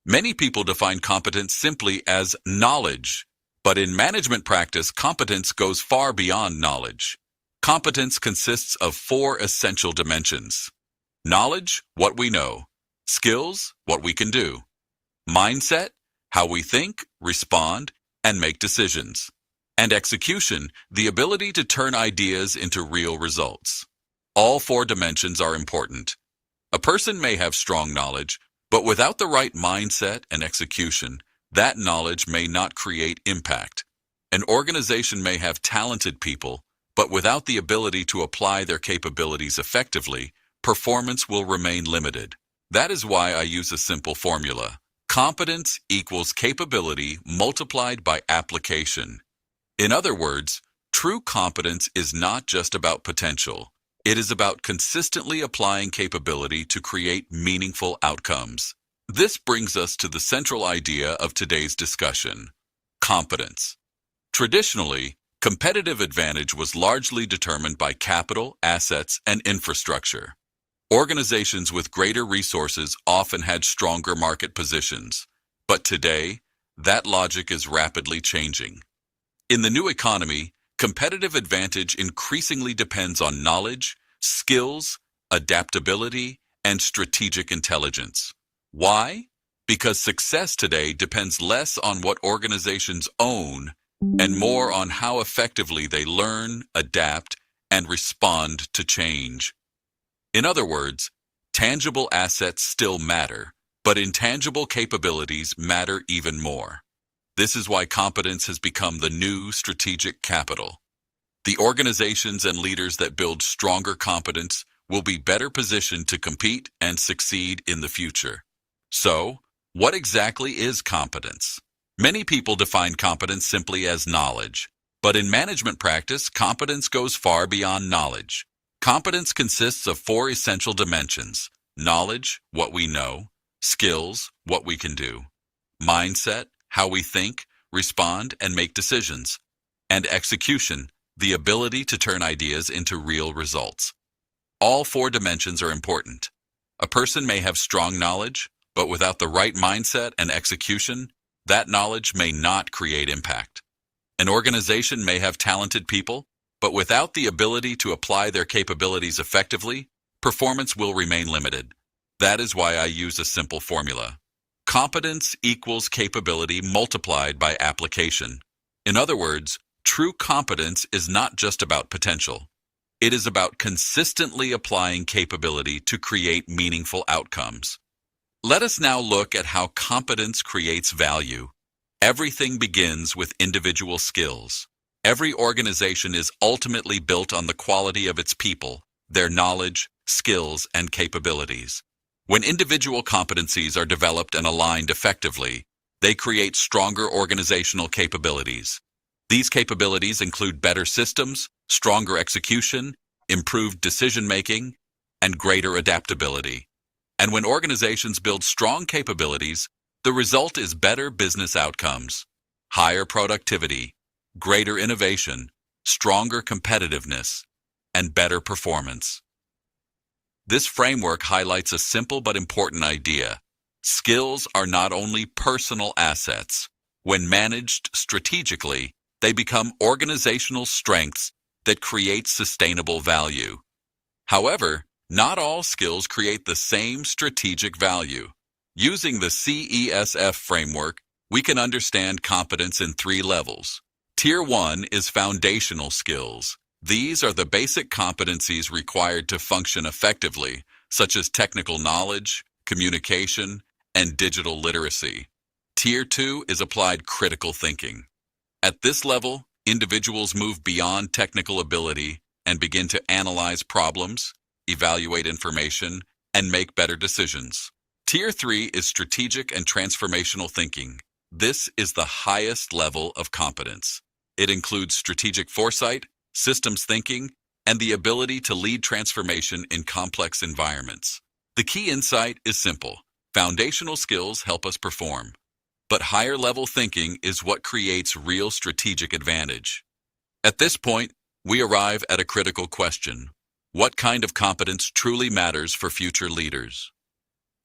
Many people define competence simply as knowledge, but in management practice, competence goes far beyond knowledge. Competence consists of 4 essential dimensions. Knowledge, what we know. Skills, what we can do. Mindset, how we think, respond, and make decisions. And execution, the ability to turn ideas into real results. All 4 dimensions are important. A person may have strong knowledge, but without the right mindset and execution, that knowledge may not create impact. An organization may have talented people, but without the ability to apply their capabilities effectively, performance will remain limited. That is why I use a simple formula. Competence equals capability multiplied by application. In other words, true competence is not just about potential. It is about consistently applying capability to create meaningful outcomes. This brings us to the central idea of today's discussion: competence. Traditionally, competitive advantage was largely determined by capital, assets, and infrastructure. Organizations with greater resources often had stronger market positions, but today, that logic is rapidly changing. In the new economy, competitive advantage increasingly depends on knowledge, skills, adaptability, and strategic intelligence. Why? Because success today depends less on what organizations own and more on how effectively they learn, adapt, and respond to change. In other words, tangible assets still matter, but intangible capabilities matter even more. This is why competence has become the new strategic capital. The organizations and leaders that build stronger competence will be better positioned to compete and succeed in the future. So, what exactly is competence? Many people define competence simply as knowledge, but in management practice, competence goes far beyond knowledge. Competence consists of 4 essential dimensions: knowledge, what we know; skills, what we can do; mindset, how we think, respond, and make decisions; and execution, the ability to turn ideas into real results. All 4 dimensions are important. A person may have strong knowledge, but without the right mindset and execution, that knowledge may not create impact. An organization may have talented people, but without the ability to apply their capabilities effectively, performance will remain limited. That is why I use a simple formula. Competence equals capability multiplied by application. In other words, true competence is not just about potential. It is about consistently applying capability to create meaningful outcomes. Let us now look at how competence creates value. Everything begins with individual skills. Every organization is ultimately built on the quality of its people, their knowledge, skills, and capabilities. When individual competencies are developed and aligned effectively, they create stronger organizational capabilities. These capabilities include better systems, stronger execution, improved decision-making, and greater adaptability. And when organizations build strong capabilities, the result is better business outcomes, higher productivity, greater innovation, stronger competitiveness, and better performance. This framework highlights a simple but important idea. Skills are not only personal assets. When managed strategically, they become organizational strengths that create sustainable value. However, not all skills create the same strategic value. Using the CESF framework, we can understand competence in 3 levels. Tier 1 is foundational skills. These are the basic competencies required to function effectively, such as technical knowledge, communication, and digital literacy. Tier 2 is applied critical thinking. At this level, individuals move beyond technical ability and begin to analyze problems, evaluate information, and make better decisions. Tier 3 is strategic and transformational thinking. This is the highest level of competence. It includes strategic foresight, systems thinking, and the ability to lead transformation in complex environments. The key insight is simple. Foundational skills help us perform, but higher level thinking is what creates real strategic advantage. At this point, we arrive at a critical question. What kind of competence truly matters for future leaders?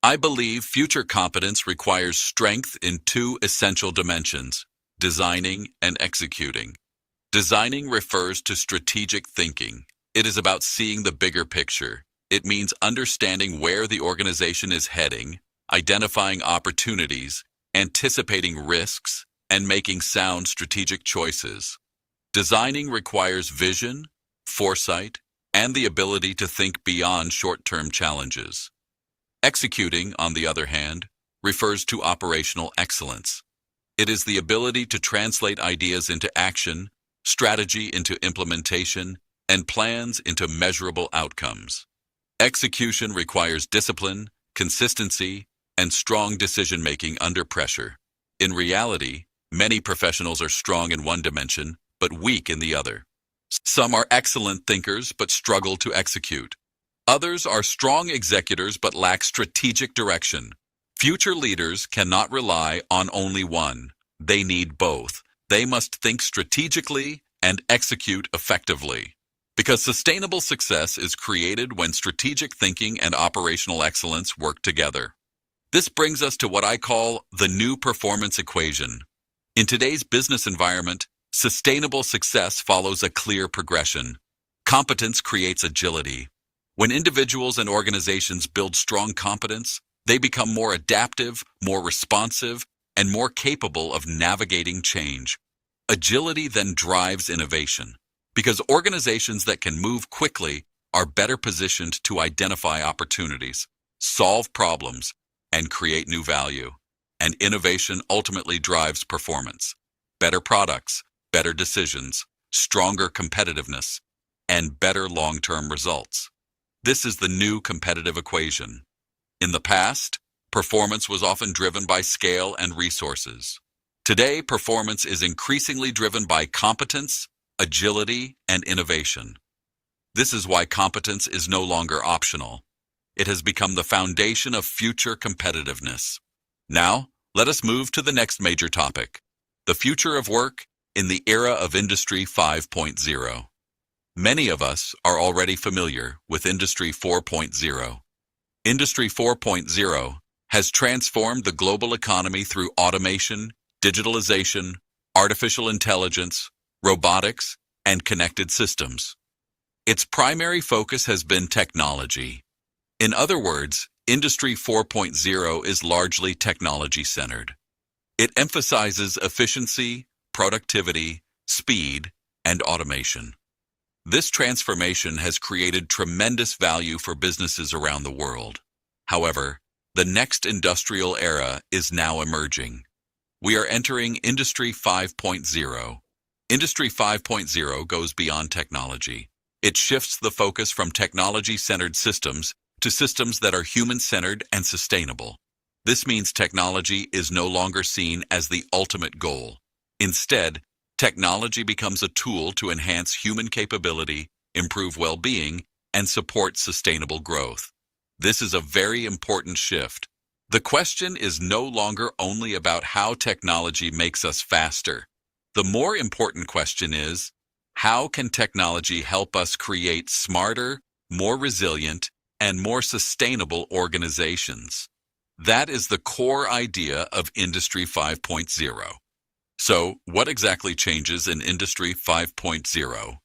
I believe future competence requires strength in two essential dimensions: designing and executing. Designing refers to strategic thinking. It is about seeing the bigger picture. It means understanding where the organization is heading, identifying opportunities, anticipating risks, and making sound strategic choices. Designing requires vision, foresight, and the ability to think beyond short-term challenges. Executing, on the other hand, refers to operational excellence. It is the ability to translate ideas into action, strategy into implementation, and plans into measurable outcomes. Execution requires discipline, consistency, and strong decision-making under pressure. In reality, many professionals are strong in one dimension, but weak in the other. Some are excellent thinkers but struggle to execute. Others are strong executors but lack strategic direction. Future leaders cannot rely on only one. They need both. They must think strategically and execute effectively. Because sustainable success is created when strategic thinking and operational excellence work together. This brings us to what I call the new performance equation. In today's business environment, sustainable success follows a clear progression. Competence creates agility. When individuals and organizations build strong competence, they become more adaptive, more responsive, and more capable of navigating change. Agility then drives innovation, because organizations that can move quickly are better positioned to identify opportunities, solve problems, and create new value. And innovation ultimately drives performance, better products, better decisions, stronger competitiveness, and better long-term results. This is the new competitive equation. In the past, performance was often driven by scale and resources. Today, performance is increasingly driven by competence, agility, and innovation. This is why competence is no longer optional. It has become the foundation of future competitiveness. Now, let us move to the next major topic, the future of work in the era of Industry 5.0. Many of us are already familiar with Industry 4.0. Industry 4.0 has transformed the global economy through automation, digitalization, artificial intelligence, robotics, and connected systems. Its primary focus has been technology. In other words, Industry 4.0 is largely technology-centered. It emphasizes efficiency, productivity, speed, and automation. This transformation has created tremendous value for businesses around the world. However, the next industrial era is now emerging. We are entering Industry 5.0. Industry 5.0 goes beyond technology. It shifts the focus from technology-centered systems to systems that are human-centered and sustainable. This means technology is no longer seen as the ultimate goal. Instead, technology becomes a tool to enhance human capability, improve well-being, and support sustainable growth. This is a very important shift. The question is no longer only about how technology makes us faster. The more important question is, how can technology help us create smarter, more resilient, and more sustainable organizations? That is the core idea of Industry 5.0. So, what exactly changes in Industry 5.0?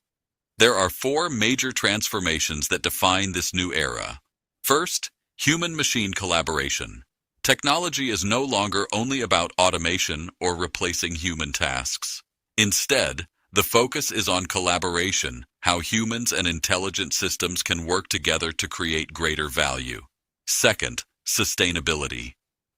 There are four major transformations that define this new era. First, human-machine collaboration. Technology is no longer only about automation or replacing human tasks. Instead, the focus is on collaboration, how humans and intelligent systems can work together to create greater value. Second, sustainability.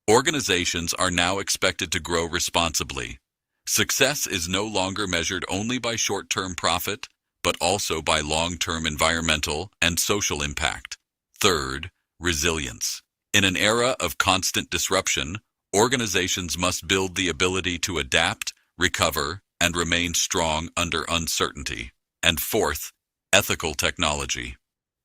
Organizations are now expected to grow responsibly. Success is no longer measured only by short-term profit, but also by long-term environmental and social impact. Third, resilience. In an era of constant disruption, organizations must build the ability to adapt, recover, and remain strong under uncertainty. And fourth, ethical technology.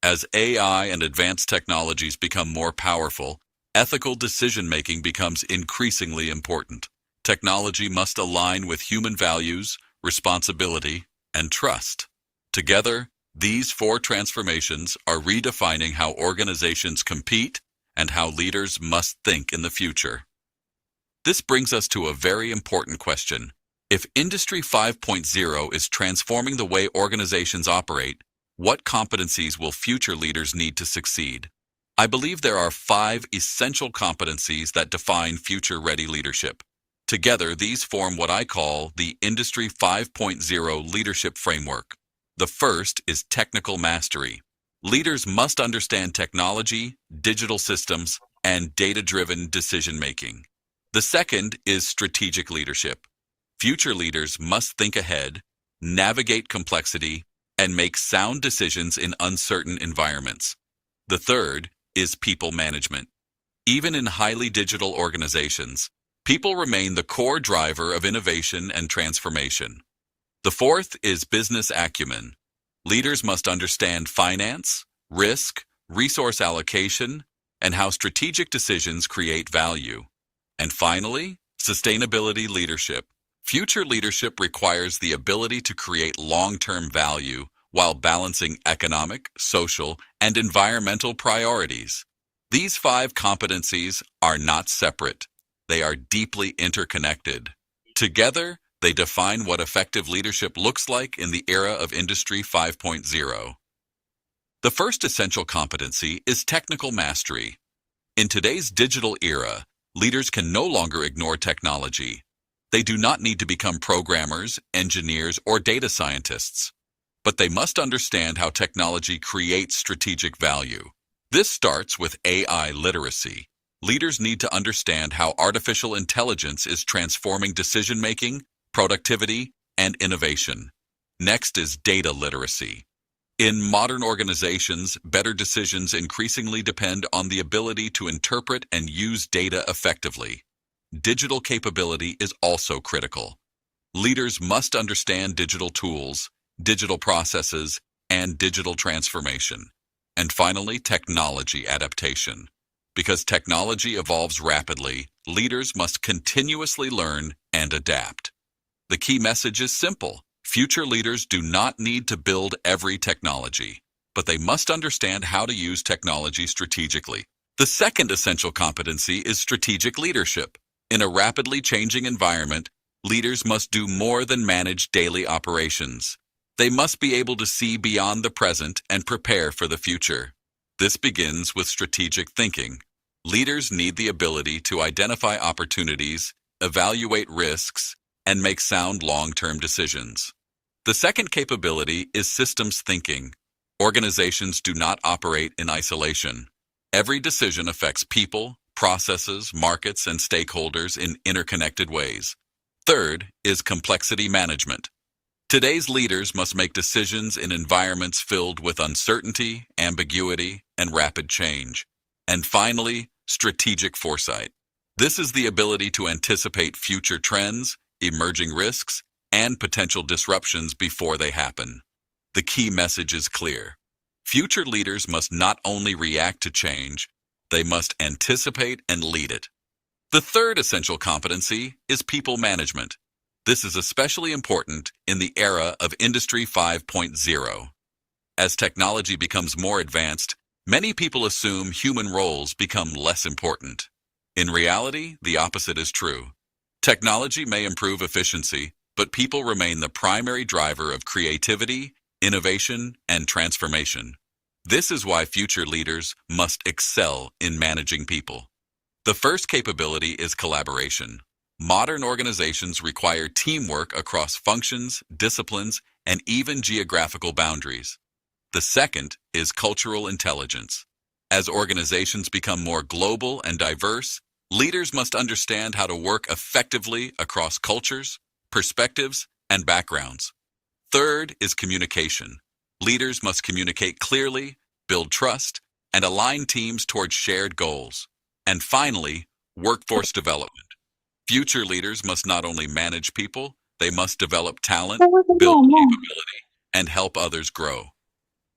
As AI and advanced technologies become more powerful, ethical decision-making becomes increasingly important. Technology must align with human values, responsibility, and trust. Together, these four transformations are redefining how organizations compete and how leaders must think in the future. This brings us to a very important question. If Industry 5.0 is transforming the way organizations operate, what competencies will future leaders need to succeed? I believe there are 5 essential competencies that define future-ready leadership. Together, these form what I call the Industry 5.0 leadership framework. The first is technical mastery. Leaders must understand technology, digital systems, and data-driven decision-making. The second is strategic leadership. Future leaders must think ahead, navigate complexity, and make sound decisions in uncertain environments. The third is people management. Even in highly digital organizations, people remain the core driver of innovation and transformation. The fourth is business acumen. Leaders must understand finance, risk, resource allocation, and how strategic decisions create value. And finally, sustainability leadership. Future leadership requires the ability to create long-term value while balancing economic, social, and environmental priorities. These 5 competencies are not separate. They are deeply interconnected. Together, they define what effective leadership looks like in the era of Industry 5.0. The first essential competency is technical mastery. In today's digital era, leaders can no longer ignore technology. They do not need to become programmers, engineers, or data scientists, but they must understand how technology creates strategic value. This starts with AI literacy. Leaders need to understand how artificial intelligence is transforming decision-making, productivity, and innovation. Next is data literacy. In modern organizations, better decisions increasingly depend on the ability to interpret and use data effectively. Digital capability is also critical. Leaders must understand digital tools, digital processes, and digital transformation. And finally, technology adaptation. Because technology evolves rapidly, leaders must continuously learn and adapt. The key message is simple. Future leaders do not need to build every technology, but they must understand how to use technology strategically. The second essential competency is strategic leadership. In a rapidly changing environment, leaders must do more than manage daily operations. They must be able to see beyond the present and prepare for the future. This begins with strategic thinking. Leaders need the ability to identify opportunities, evaluate risks, and make sound long-term decisions. The second capability is systems thinking. Organizations do not operate in isolation. Every decision affects people, processes, markets, and stakeholders in interconnected ways. Third is complexity management. Today's leaders must make decisions in environments filled with uncertainty, ambiguity, and rapid change. And finally, strategic foresight. This is the ability to anticipate future trends, emerging risks, and potential disruptions before they happen. The key message is clear. Future leaders must not only react to change, they must anticipate and lead it. The third essential competency is people management. This is especially important in the era of Industry 5.0. As technology becomes more advanced, many people assume human roles become less important. In reality, the opposite is true. Technology may improve efficiency, but people remain the primary driver of creativity, innovation, and transformation. This is why future leaders must excel in managing people. The first capability is collaboration. Modern organizations require teamwork across functions, disciplines, and even geographical boundaries. The second is cultural intelligence. As organizations become more global and diverse, Leaders must understand how to work effectively across cultures, perspectives, and backgrounds. Third is communication. Leaders must communicate clearly, build trust, and align teams towards shared goals. And finally, workforce development. Future leaders must not only manage people, they must develop talent, build capability, and help others grow.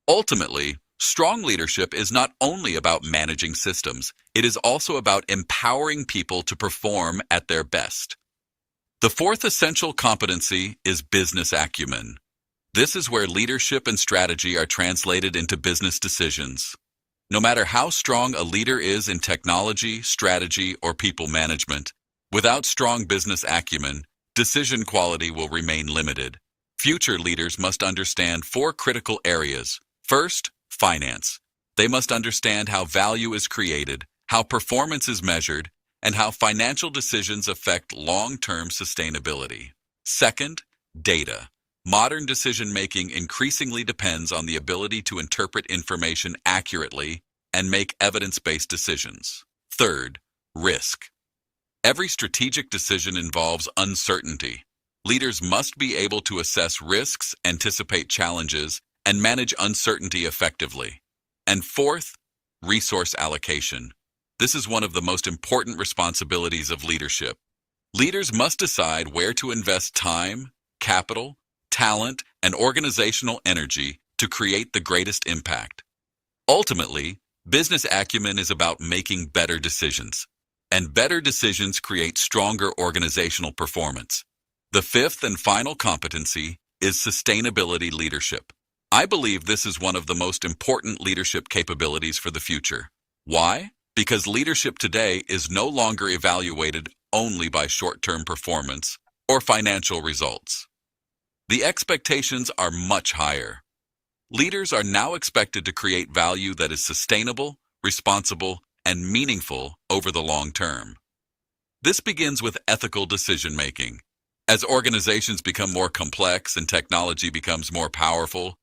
Ultimately, strong leadership is not only about managing systems, it is also about empowering people to perform at their best. The fourth essential competency is business acumen. This is where leadership and strategy are translated into business decisions. No matter how strong a leader is in technology, strategy, or people management, without strong business acumen, decision quality will remain limited. Future leaders must understand 4 critical areas. First, finance. They must understand how value is created, how performance is measured, and how financial decisions affect long-term sustainability. Second, data. Modern decision-making increasingly depends on the ability to interpret information accurately and make evidence-based decisions. Third, risk. Every strategic decision involves uncertainty. Leaders must be able to assess risks, anticipate challenges, and manage uncertainty effectively. And fourth, resource allocation. This is one of the most important responsibilities of leadership. Leaders must decide where to invest time, capital, talent, and organizational energy to create the greatest impact. Ultimately, business acumen is about making better decisions, and better decisions create stronger organizational performance. The fifth and final competency is sustainability leadership. I believe this is one of the most important leadership capabilities for the future. Why? Because leadership today is no longer evaluated only by short-term performance or financial results. The expectations are much higher. Leaders are now expected to create value that is sustainable, responsible, and meaningful over the long term. This begins with ethical decision-making. As organizations become more complex and technology becomes more powerful,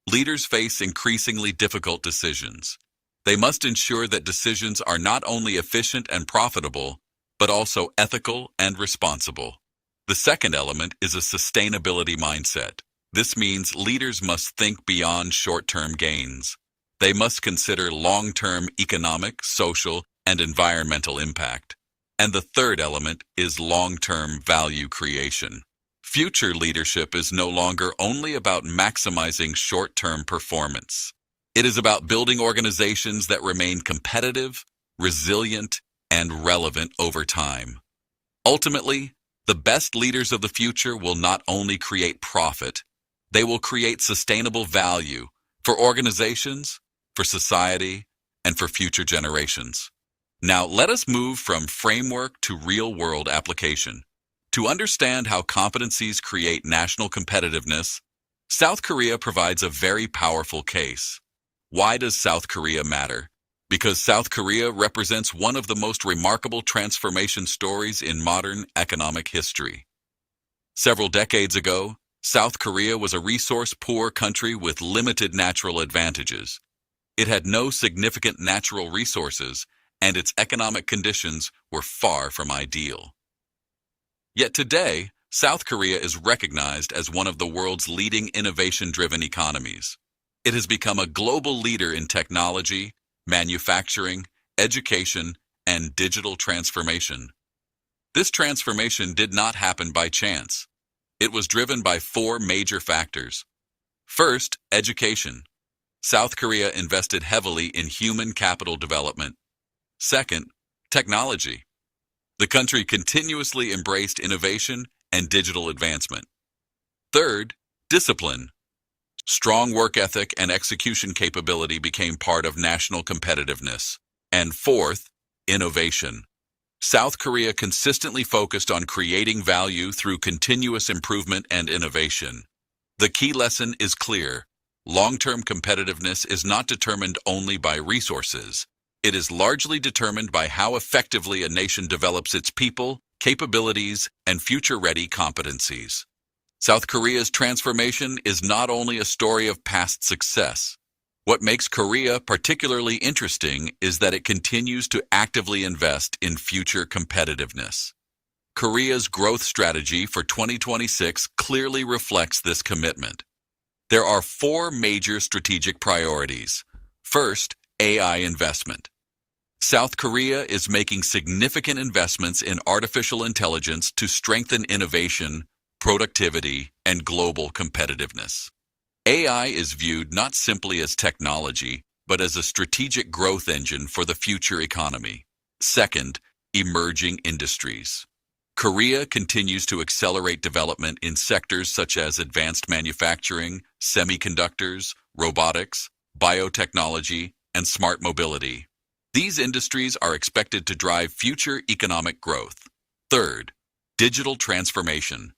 leaders face increasingly difficult decisions. They must ensure that decisions are not only efficient and profitable, but also ethical and responsible. The second element is a sustainability mindset. This means leaders must think beyond short-term gains. They must consider long-term economic, social, and environmental impact. And the third element is long-term value creation. Future leadership is no longer only about maximizing short-term performance. It is about building organizations that remain competitive, resilient, and relevant over time. Ultimately, the best leaders of the future will not only create profit, they will create sustainable value for organizations, for society, and for future generations. Now, let us move from framework to real-world application. To understand how competencies create national competitiveness, South Korea provides a very powerful case. Why does South Korea matter? Because South Korea represents one of the most remarkable transformation stories in modern economic history. Several decades ago, South Korea was a resource-poor country with limited natural advantages. It had no significant natural resources, and its economic conditions were far from ideal. Yet today, South Korea is recognized as one of the world's leading innovation-driven economies. It has become a global leader in technology, manufacturing, education, and digital transformation. This transformation did not happen by chance. It was driven by 4 major factors. First, education. South Korea invested heavily in human capital development. Second, technology. The country continuously embraced innovation and digital advancement. Third, discipline. Strong work ethic and execution capability became part of national competitiveness. And fourth, innovation. South Korea consistently focused on creating value through continuous improvement and innovation. The key lesson is clear. Long-term competitiveness is not determined only by resources. It is largely determined by how effectively a nation develops its people, capabilities, and future-ready competencies. South Korea's transformation is not only a story of past success. What makes Korea particularly interesting is that it continues to actively invest in future competitiveness. Korea's growth strategy for 2026 clearly reflects this commitment. There are 4 major strategic priorities. First, AI investment. South Korea is making significant investments in artificial intelligence to strengthen innovation, productivity, and global competitiveness. AI is viewed not simply as technology, but as a strategic growth engine for the future economy. Second, emerging industries. Korea continues to accelerate development in sectors such as advanced manufacturing, semiconductors, robotics, biotechnology, and smart mobility. These industries are expected to drive future economic growth. Third, digital transformation.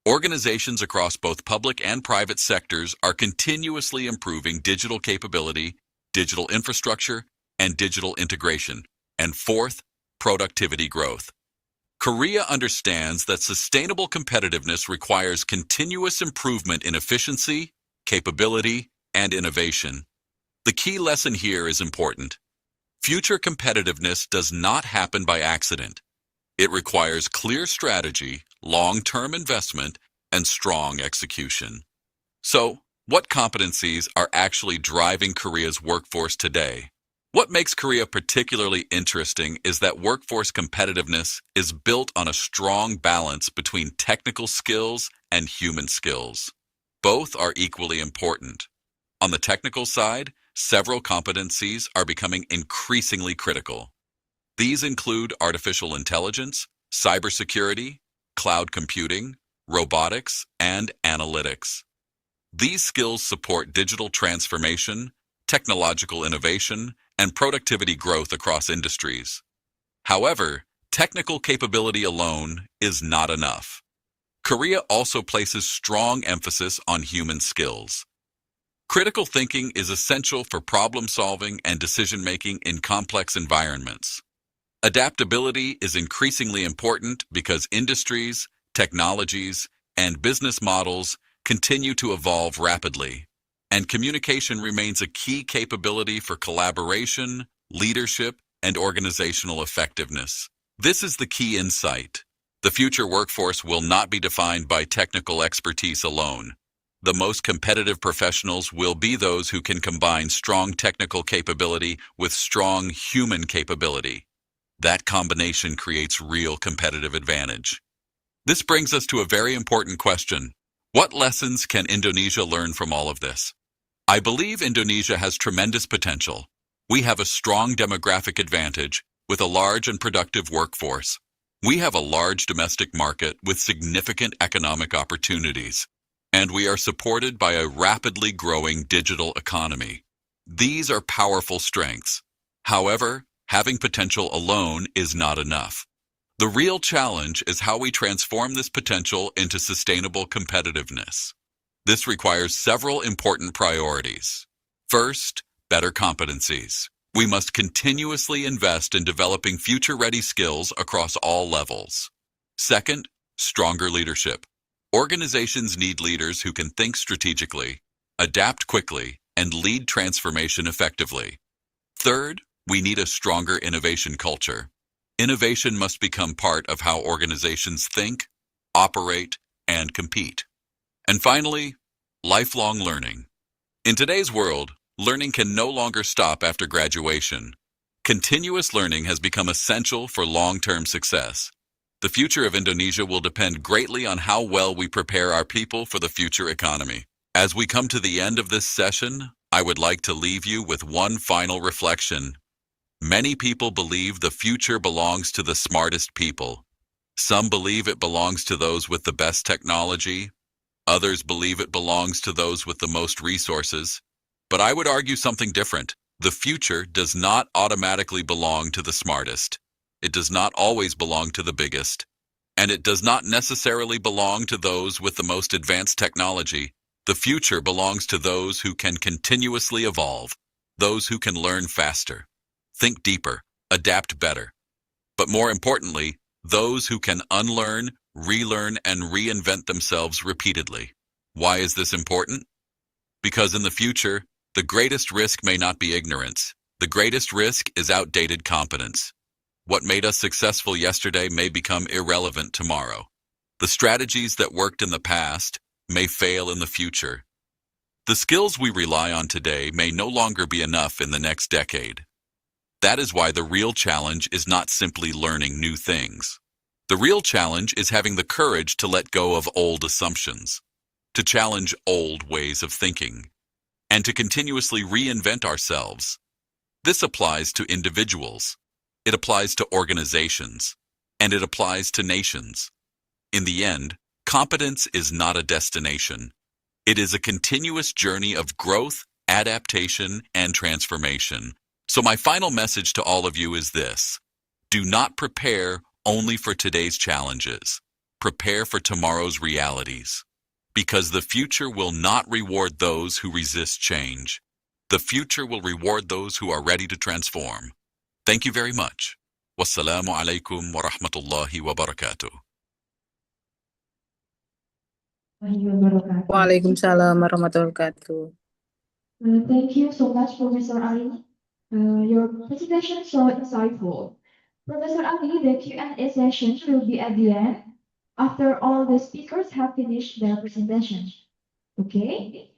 Organizations across both public and private sectors are continuously improving digital capability, digital infrastructure, and digital integration. And fourth, productivity growth. Korea understands that sustainable competitiveness requires continuous improvement in efficiency, capability, and innovation. The key lesson here is important. Future competitiveness does not happen by accident. It requires clear strategy, long-term investment, and strong execution. So, what competencies are actually driving Korea's workforce today? What makes Korea particularly interesting is that workforce competitiveness is built on a strong balance between technical skills and human skills. Both are equally important. On the technical side, several competencies are becoming increasingly critical. These include artificial intelligence, cybersecurity, cloud computing, robotics, and analytics. These skills support digital transformation, technological innovation, and productivity growth across industries. However, technical capability alone is not enough. Korea also places strong emphasis on human skills. Critical thinking is essential for problem-solving and decision-making in complex environments. Adaptability is increasingly important because industries, technologies, and business models continue to evolve rapidly, and communication remains a key capability for collaboration, leadership, and organizational effectiveness. This is the key insight. The future workforce will not be defined by technical expertise alone. The most competitive professionals will be those who can combine strong technical capability with strong human capability. That combination creates real competitive advantage. This brings us to a very important question. What lessons can Indonesia learn from all of this? I believe Indonesia has tremendous potential. We have a strong demographic advantage with a large and productive workforce. We have a large domestic market with significant economic opportunities, and we are supported by a rapidly growing digital economy. These are powerful strengths. However, having potential alone is not enough. The real challenge is how we transform this potential into sustainable competitiveness. This requires several important priorities. First, better competencies. We must continuously invest in developing future-ready skills across all levels. Second, stronger leadership. Organizations need leaders who can think strategically, adapt quickly, and lead transformation effectively. Third, we need a stronger innovation culture. Innovation must become part of how organizations think, operate, and compete. And finally, lifelong learning. In today's world, learning can no longer stop after graduation. Continuous learning has become essential for long-term success. The future of Indonesia will depend greatly on how well we prepare our people for the future economy. As we come to the end of this session, I would like to leave you with one final reflection. Many people believe the future belongs to the smartest people. Some believe it belongs to those with the best technology. Others believe it belongs to those with the most resources. But I would argue something different. The future does not automatically belong to the smartest. It does not always belong to the biggest. And it does not necessarily belong to those with the most advanced technology. The future belongs to those who can continuously evolve, those who can learn faster, think deeper, adapt better. But more importantly, those who can unlearn, relearn, and reinvent themselves repeatedly. Why is this important? Because in the future, The greatest risk may not be ignorance. The greatest risk is outdated competence. What made us successful yesterday may become irrelevant tomorrow. The strategies that worked in the past may fail in the future. The skills we rely on today may no longer be enough in the next decade. That is why the real challenge is not simply learning new things. The real challenge is having the courage to let go of old assumptions, to challenge old ways of thinking, and to continuously reinvent ourselves. This applies to individuals, it applies to organizations, and it applies to nations. In the end, competence is not a destination. It is a continuous journey of growth, adaptation, and transformation. So my final message to all of you is this: do not prepare only for today's challenges. Prepare for tomorrow's realities. Because the future will not reward those who resist change. The future will reward those who are ready to transform. Thank you very much. Wassalamu alaikum wa rahmatullahi wa barakatuh. Waalaikumsalam warahmatullahi wabarakatuh. Thank you so much, Professor Ali. Your presentation is so insightful. Professor Ali, the Q&A session will be at the end after all the speakers have finished their presentation. Okay?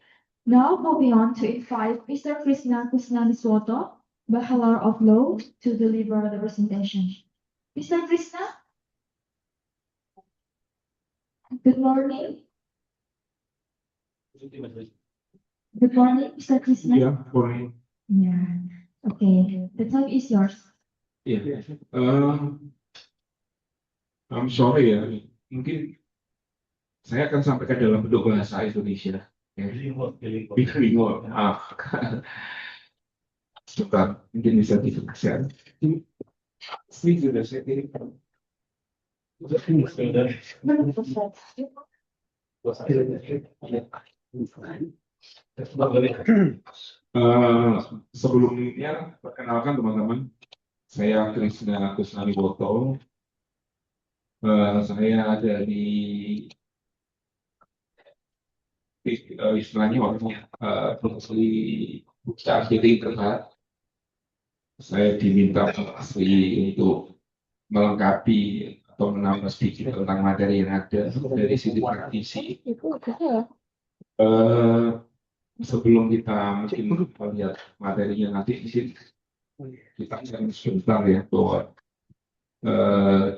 Now moving on to invite Mr. Krishna Kusnaniswato, Bachelor of Law, to deliver the presentation. Mr. Krishna? Good morning. Good morning, Mr. Krishna. Yeah, morning. Yeah. Okay, the time is yours. Yeah. I'm sorry ya, mungkin saya akan sampaikan dalam bentuk bahasa Indonesia. Bilingual. Sebentar, mungkin bisa dijelaskan. Ini sudah saya kirimkan. Sebelumnya, perkenalkan teman-teman, saya Krishna Kusnaniwoto. Saya dari istilahnya orangnya profesi arsitek internet. Saya diminta untuk melengkapi atau menambah sedikit tentang materi yang ada dari sisi praktisi. Sebelum kita mungkin melihat materinya nanti di sini, kita akan sebentar ya bahwa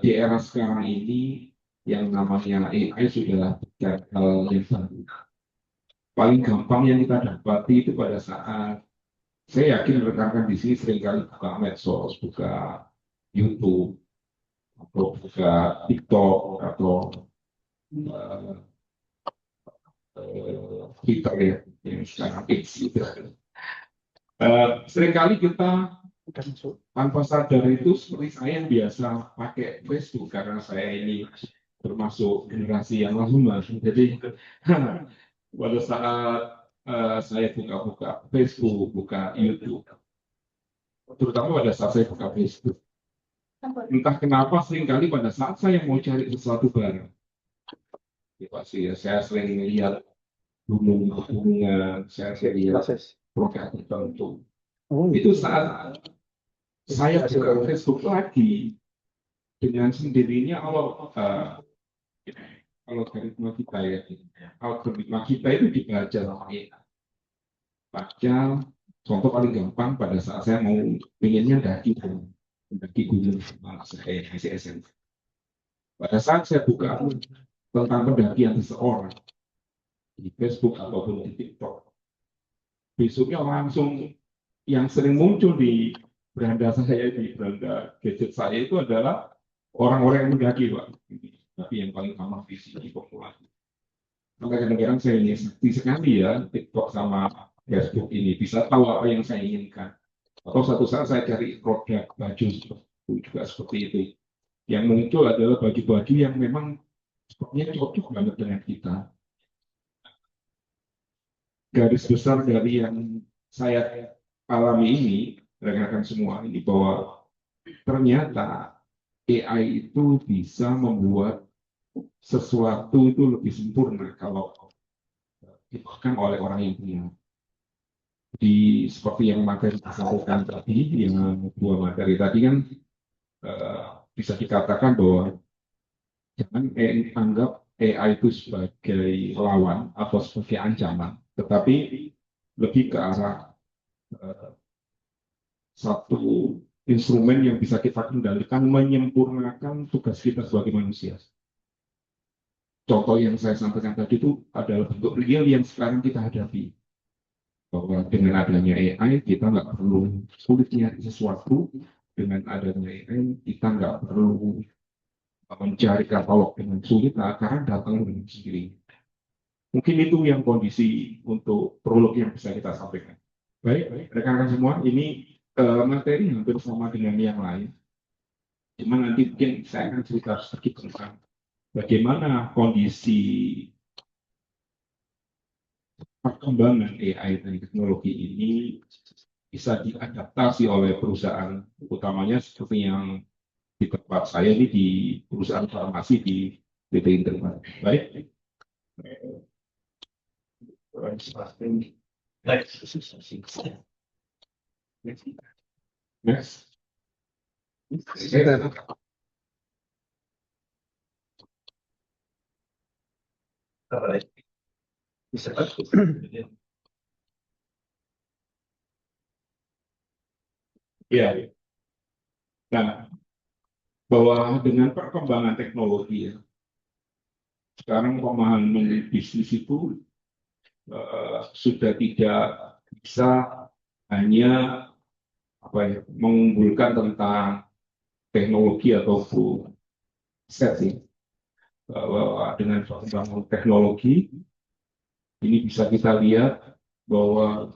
di era sekarang ini yang namanya AI sudah bukan hal yang baru. Paling gampang yang kita dapati itu pada saat saya yakin rekan-rekan di sini seringkali buka medsos, buka YouTube, atau buka TikTok atau Twitter ya, yang sekarang X gitu. Seringkali kita tanpa sadar itu seperti saya yang biasa pakai Facebook karena saya ini termasuk generasi yang lama. Jadi pada saat saya buka Facebook, buka YouTube, terutama pada saat saya buka Facebook, entah kenapa seringkali pada saat saya mau cari sesuatu barang, pasti ya saya sering melihat hubungan, saya sering lihat produk tertentu. Itu saat saya buka Facebook lagi, dengan sendirinya algoritma kita ya, algoritma kita itu dibaca sama AI. Baca, contoh paling gampang pada saat saya mau pengennya mendaki gunung sama saya masih SMP. Pada saat saya buka tentang pendakian seseorang di Facebook ataupun di TikTok, besoknya langsung yang sering muncul di beranda saya, di beranda gadget saya itu adalah orang-orang yang mendaki, Pak. Tapi yang paling gampang di sini populasi. Maka kadang-kadang saya ini sakti sekali ya TikTok sama Facebook ini, bisa tahu apa yang saya inginkan. Atau satu saat saya cari produk baju juga seperti itu. Yang muncul adalah baju-baju yang memang sepertinya cocok banget dengan kita. Garis besar dari yang saya alami ini, rekan-rekan semua ini, bahwa ternyata AI itu bisa membuat sesuatu itu lebih sempurna kalau dilakukan oleh orang yang punya. seperti yang materi disampaikan tadi, yang dua materi tadi kan bisa dikatakan bahwa jangan anggap AI itu sebagai lawan atau sebagai ancaman, tetapi lebih ke arah satu instrumen yang bisa kita kendalikan, menyempurnakan tugas kita sebagai manusia. Contoh yang saya sampaikan tadi itu adalah bentuk real yang sekarang kita hadapi. Bahwa dengan adanya AI, kita nggak perlu sulit nyari sesuatu. Dengan adanya AI, kita nggak perlu mencari katalog dengan sulit, karena datang dengan sendiri. Mungkin itu yang kondisi untuk prolog yang bisa kita sampaikan. Baik, rekan-rekan semua, ini materi hampir sama dengan yang lain. Cuma nanti mungkin saya akan cerita sedikit tentang bagaimana kondisi perkembangan AI dan teknologi ini bisa diadaptasi oleh perusahaan, utamanya seperti yang di tempat saya ini di perusahaan farmasi di PT Intermart. Baik. Next. Ya. Nah, bahwa dengan perkembangan teknologi ya, sekarang pemahaman bisnis itu sudah tidak bisa hanya mengunggulkan tentang teknologi atau setting. Bahwa dengan perkembangan teknologi ini bisa kita lihat bahwa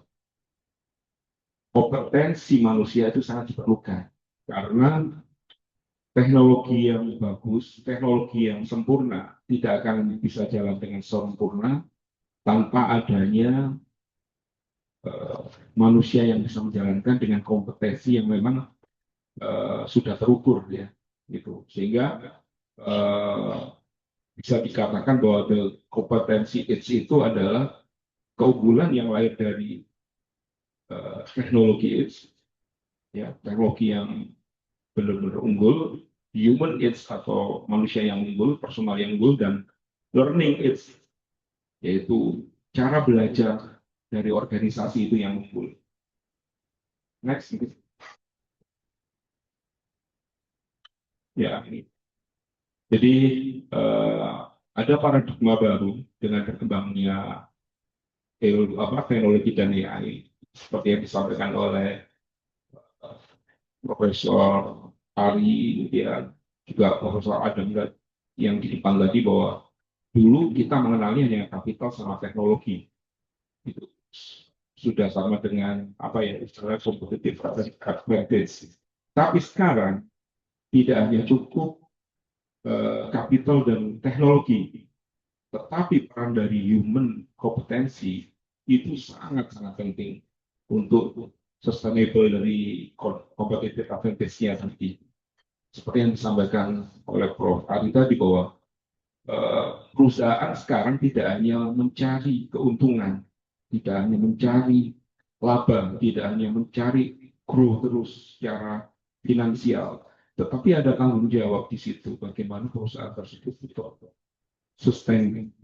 kompetensi manusia itu sangat diperlukan karena teknologi yang bagus, teknologi yang sempurna tidak akan bisa jalan dengan sempurna tanpa adanya manusia yang bisa menjalankan dengan kompetensi yang memang sudah terukur ya, gitu. Sehingga bisa dikatakan bahwa kompetensi itu adalah keunggulan yang lahir dari teknologi ya, teknologi yang benar-benar unggul, human age atau manusia yang unggul, personal yang unggul, dan learning age, yaitu cara belajar dari organisasi itu yang unggul. Next. Ya, ini. Jadi ada paradigma baru dengan berkembangnya teknologi dan AI, seperti yang disampaikan oleh Profesor Ari, ya, juga Profesor Adam yang di depan tadi, bahwa dulu kita mengenali hanya kapital sama teknologi, itu sudah sama dengan istilah competitive advantage. Tapi sekarang tidak hanya cukup kapital dan teknologi, tetapi peran dari human kompetensi itu sangat-sangat penting untuk sustainable dari competitive advantage-nya nanti. Seperti yang disampaikan oleh Prof. Ari tadi, bahwa perusahaan sekarang tidak hanya mencari keuntungan, tidak hanya mencari laba, tidak hanya mencari growth terus secara finansial, tetapi ada tanggung jawab di situ bagaimana perusahaan tersebut sustain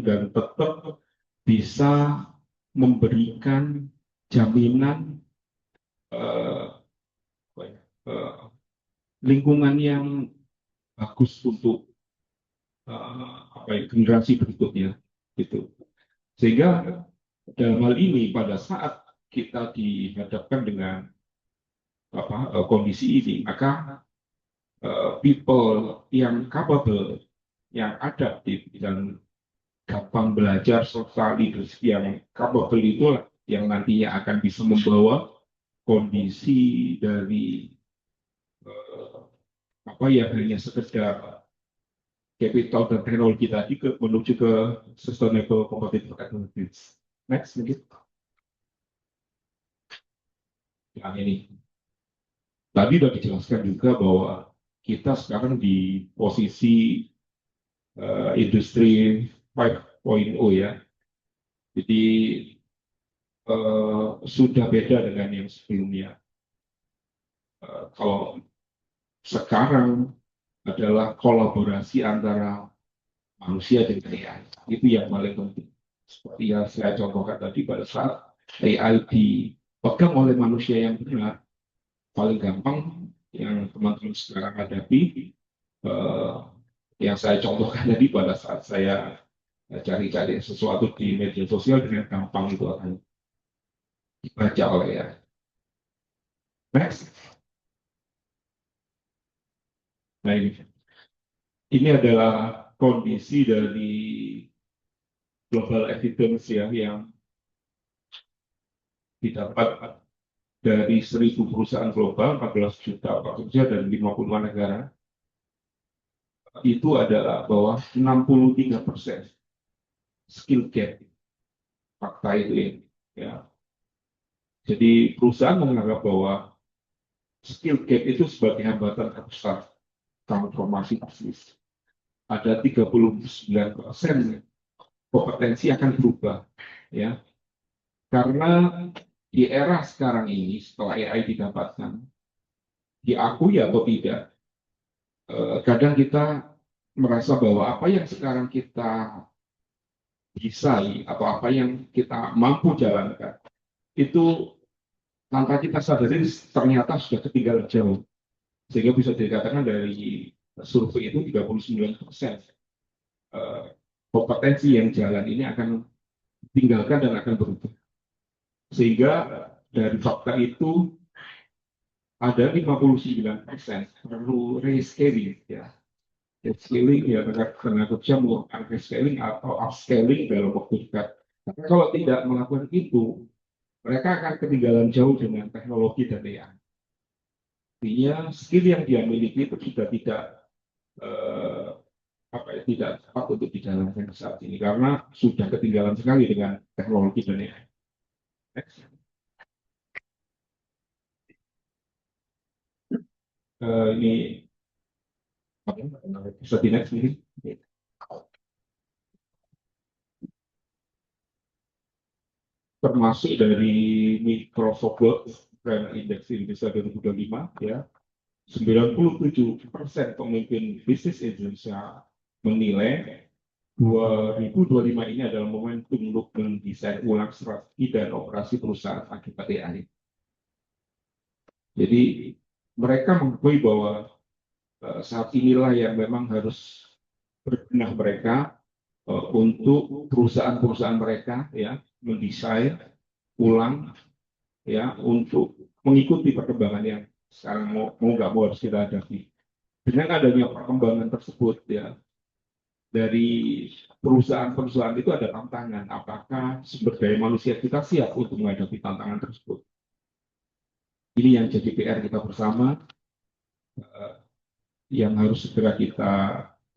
dan tetap bisa memberikan jaminan lingkungan yang bagus untuk generasi berikutnya, gitu. Sehingga dalam hal ini pada saat kita dihadapkan dengan kondisi ini, maka people yang capable, yang adaptif dan gampang belajar serta leadership yang capable itulah yang nantinya akan bisa membawa kondisi dari hanya sekedar capital dan teknologi tadi menuju ke sustainable competitive advantage. Next, mungkin. Yang ini. Tadi sudah dijelaskan juga bahwa kita sekarang di posisi industri 5.0 ya. Jadi sudah beda dengan yang sebelumnya. Kalau sekarang adalah kolaborasi antara manusia dengan AI. Itu yang paling penting. Seperti yang saya contohkan tadi, pada saat AI dipegang oleh manusia yang benar, paling gampang yang teman-teman sekarang hadapi, yang saya contohkan tadi pada saat saya cari-cari sesuatu di media sosial dengan gampang itu akan dibaca oleh AI. Next. Nah, ini adalah kondisi dari global evidence ya, yang didapat dari 1.000 perusahaan global, 14 juta pekerja dan 50 negara. Itu adalah bahwa 63% skill gap. Fakta itu ya. Jadi perusahaan menganggap bahwa skill gap itu sebagai hambatan terbesar transformasi bisnis. Ada 39% kompetensi akan berubah, ya. Karena di era sekarang ini setelah AI didapatkan, diakui atau tidak, kadang kita merasa bahwa apa yang sekarang kita bisa atau apa yang kita mampu jalankan itu tanpa kita sadari ternyata sudah ketinggalan jauh, sehingga bisa dikatakan dari survei itu 39% kompetensi yang jalan ini akan tinggalkan dan akan berubah. Sehingga dari fakta itu ada 59% perlu rescaling, ya. Rescaling ya, tenaga kerja melakukan rescaling atau upscaling dalam waktu dekat. Tapi kalau tidak melakukan itu, mereka akan ketinggalan jauh dengan teknologi dan AI. Artinya skill yang dia miliki itu sudah tidak tidak tepat untuk dijalankan saat ini karena sudah ketinggalan sekali dengan teknologi dan AI. Next. Ini bisa di next ini. Termasuk dari Microsoft World Brand Index Indonesia 2025, ya, 97% pemimpin bisnis Indonesia menilai 2025 ini adalah momentum untuk mendesain ulang strategi dan operasi perusahaan akibat AI. Jadi mereka mengakui bahwa saat inilah yang memang harus berbenah mereka untuk perusahaan-perusahaan mereka, ya, mendesain ulang, ya, untuk mengikuti perkembangan yang sekarang mau nggak mau harus kita hadapi. Dengan adanya perkembangan tersebut, ya, dari perusahaan-perusahaan itu ada tantangan. Apakah sumber daya manusia kita siap untuk menghadapi tantangan tersebut? Ini yang jadi PR kita bersama, yang harus segera kita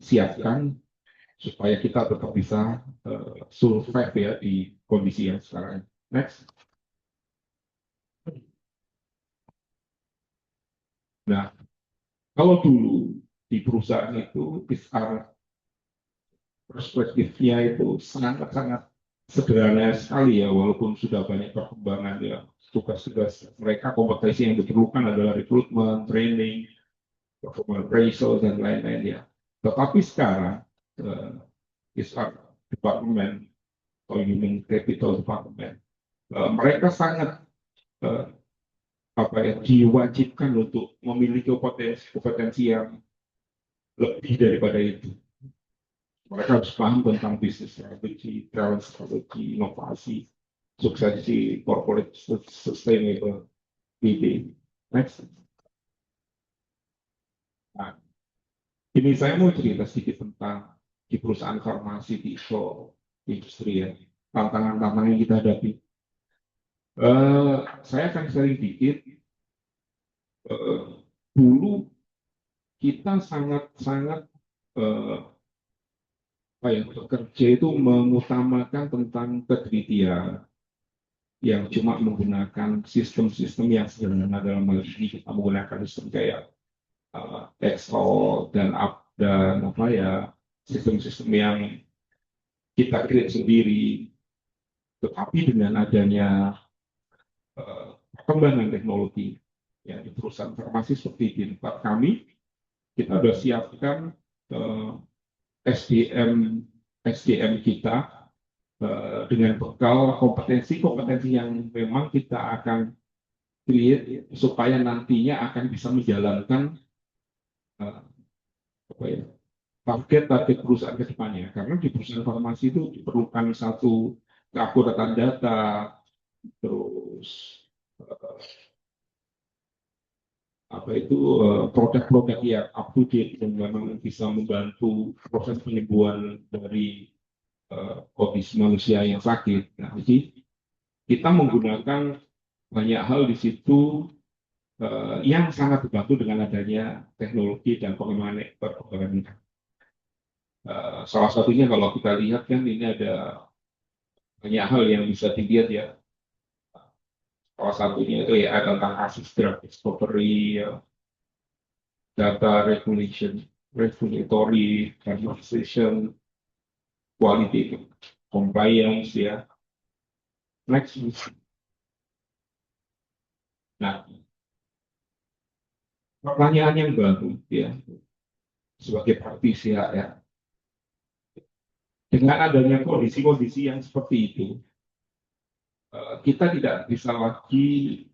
siapkan supaya kita tetap bisa survive ya di kondisi yang sekarang. Next. Nah, kalau dulu di perusahaan itu perspektifnya itu sangat-sangat sederhana sekali ya, walaupun sudah banyak perkembangan ya. Tugas-tugas mereka, kompetensi yang diperlukan adalah rekrutmen, training, performance appraisal dan lain-lain ya. Tetapi sekarang HR department atau human capital department, mereka sangat diwajibkan untuk memiliki kompetensi yang lebih daripada itu. Mereka harus paham tentang bisnis strategi, talent strategi, inovasi, suksesi, corporate sustainable leading. Next. Nah, ini saya mau cerita sedikit tentang di perusahaan farmasi di industri ya, tantangan-tantangan yang kita hadapi. Saya akan sharing dikit. Dulu kita sangat-sangat bekerja itu mengutamakan tentang ketelitian yang cuma menggunakan sistem-sistem yang sederhana. Dalam hal ini kita menggunakan sistem kayak Excel dan sistem-sistem yang kita create sendiri. Tetapi dengan adanya perkembangan teknologi, ya di perusahaan farmasi seperti di tempat kami, kita sudah siapkan SDM SDM kita dengan bekal kompetensi-kompetensi yang memang kita akan create supaya nantinya akan bisa menjalankan apa ya, target-target perusahaan ke depannya. Karena di perusahaan farmasi itu diperlukan satu keakuratan data, terus produk-produk yang up to date dan memang bisa membantu proses penyembuhan dari kondisi manusia yang sakit. Nah, jadi kita menggunakan banyak hal di situ yang sangat dibantu dengan adanya teknologi dan perkembangan. Salah satunya kalau kita lihat kan ini ada banyak hal yang bisa dilihat ya. Salah satunya itu ya tentang ASIS drug discovery, data regulation, regulatory harmonization, quality compliance ya. Next. Nah, pertanyaan yang baru ya sebagai praktisi ya. Dengan adanya kondisi-kondisi yang seperti itu, kita tidak bisa lagi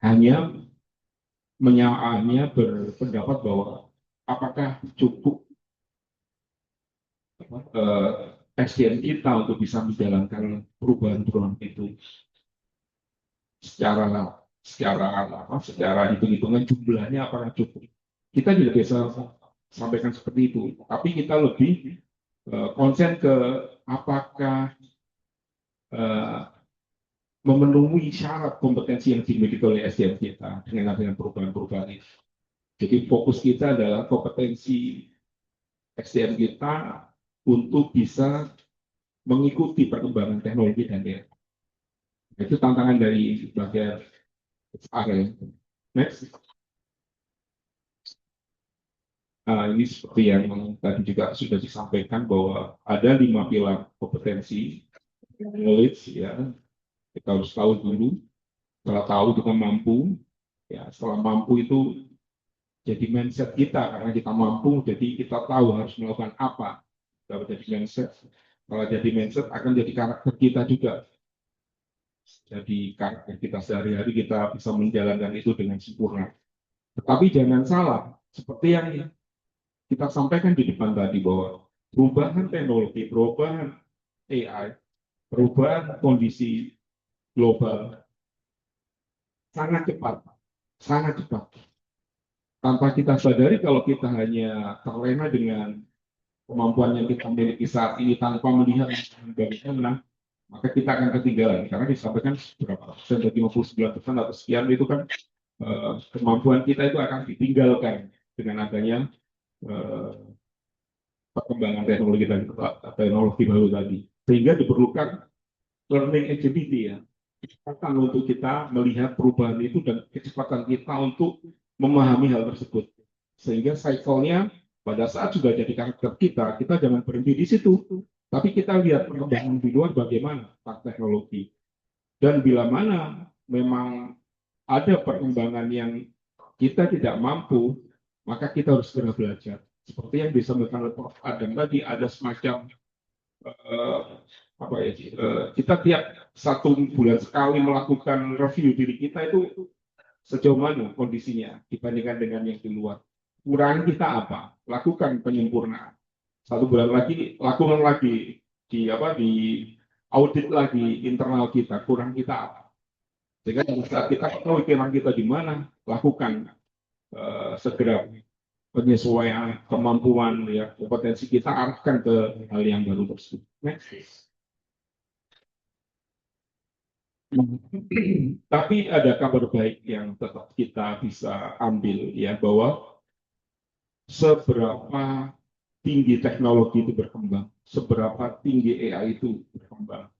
hanya berpendapat bahwa apakah cukup SDM kita untuk bisa menjalankan perubahan-perubahan itu secara hitung-hitungan jumlahnya apakah cukup. Kita tidak bisa sampaikan seperti itu, tapi kita lebih konsen ke apakah memenuhi syarat kompetensi yang dimiliki oleh SDM kita dengan perubahan-perubahan itu. Jadi fokus kita adalah kompetensi SDM kita untuk bisa mengikuti perkembangan teknologi dan data. Itu tantangan dari bagian area. Next. Ini seperti yang tadi juga sudah disampaikan bahwa ada 5 pilar kompetensi, knowledge ya. Kita harus tahu dulu. Setelah tahu kita mampu, ya setelah mampu itu jadi mindset kita karena kita mampu, jadi kita tahu harus melakukan apa. Kalau jadi mindset, akan jadi karakter kita juga. Jadi karakter kita sehari-hari kita bisa menjalankan itu dengan sempurna. Tetapi jangan salah, seperti yang kita sampaikan di depan tadi bahwa perubahan teknologi, perubahan AI, perubahan kondisi global sangat cepat. Tanpa kita sadari kalau kita hanya terlena dengan kemampuan yang kita miliki saat ini tanpa melihat bagaimana, maka kita akan ketinggalan. Karena disampaikan berapa persen, 59% atau sekian itu kan kemampuan kita itu akan ditinggalkan dengan adanya perkembangan teknologi baru tadi, sehingga diperlukan learning agility ya, kecepatan untuk kita melihat perubahan itu dan kecepatan kita untuk memahami hal tersebut, sehingga cycle-nya pada saat sudah jadi karakter kita jangan berhenti di situ, tapi kita lihat perkembangan di luar bagaimana teknologi, dan bila mana memang ada perkembangan yang kita tidak mampu, maka kita harus segera belajar. Seperti yang disampaikan oleh Prof. Adam tadi, ada semacam kita tiap 1 bulan sekali melakukan review diri kita itu sejauh mana kondisinya dibandingkan dengan yang di luar. Kurang kita apa? Lakukan penyempurnaan. 1 bulan lagi lakukan lagi di audit lagi internal kita, kurang kita apa? Sehingga saat kita tahu kurang kita di mana, lakukan segera penyesuaian kemampuan ya, kompetensi kita arahkan ke hal yang baru tersebut. Next. Tapi ada kabar baik yang tetap kita bisa ambil ya, bahwa seberapa tinggi teknologi itu berkembang, seberapa tinggi AI itu berkembang,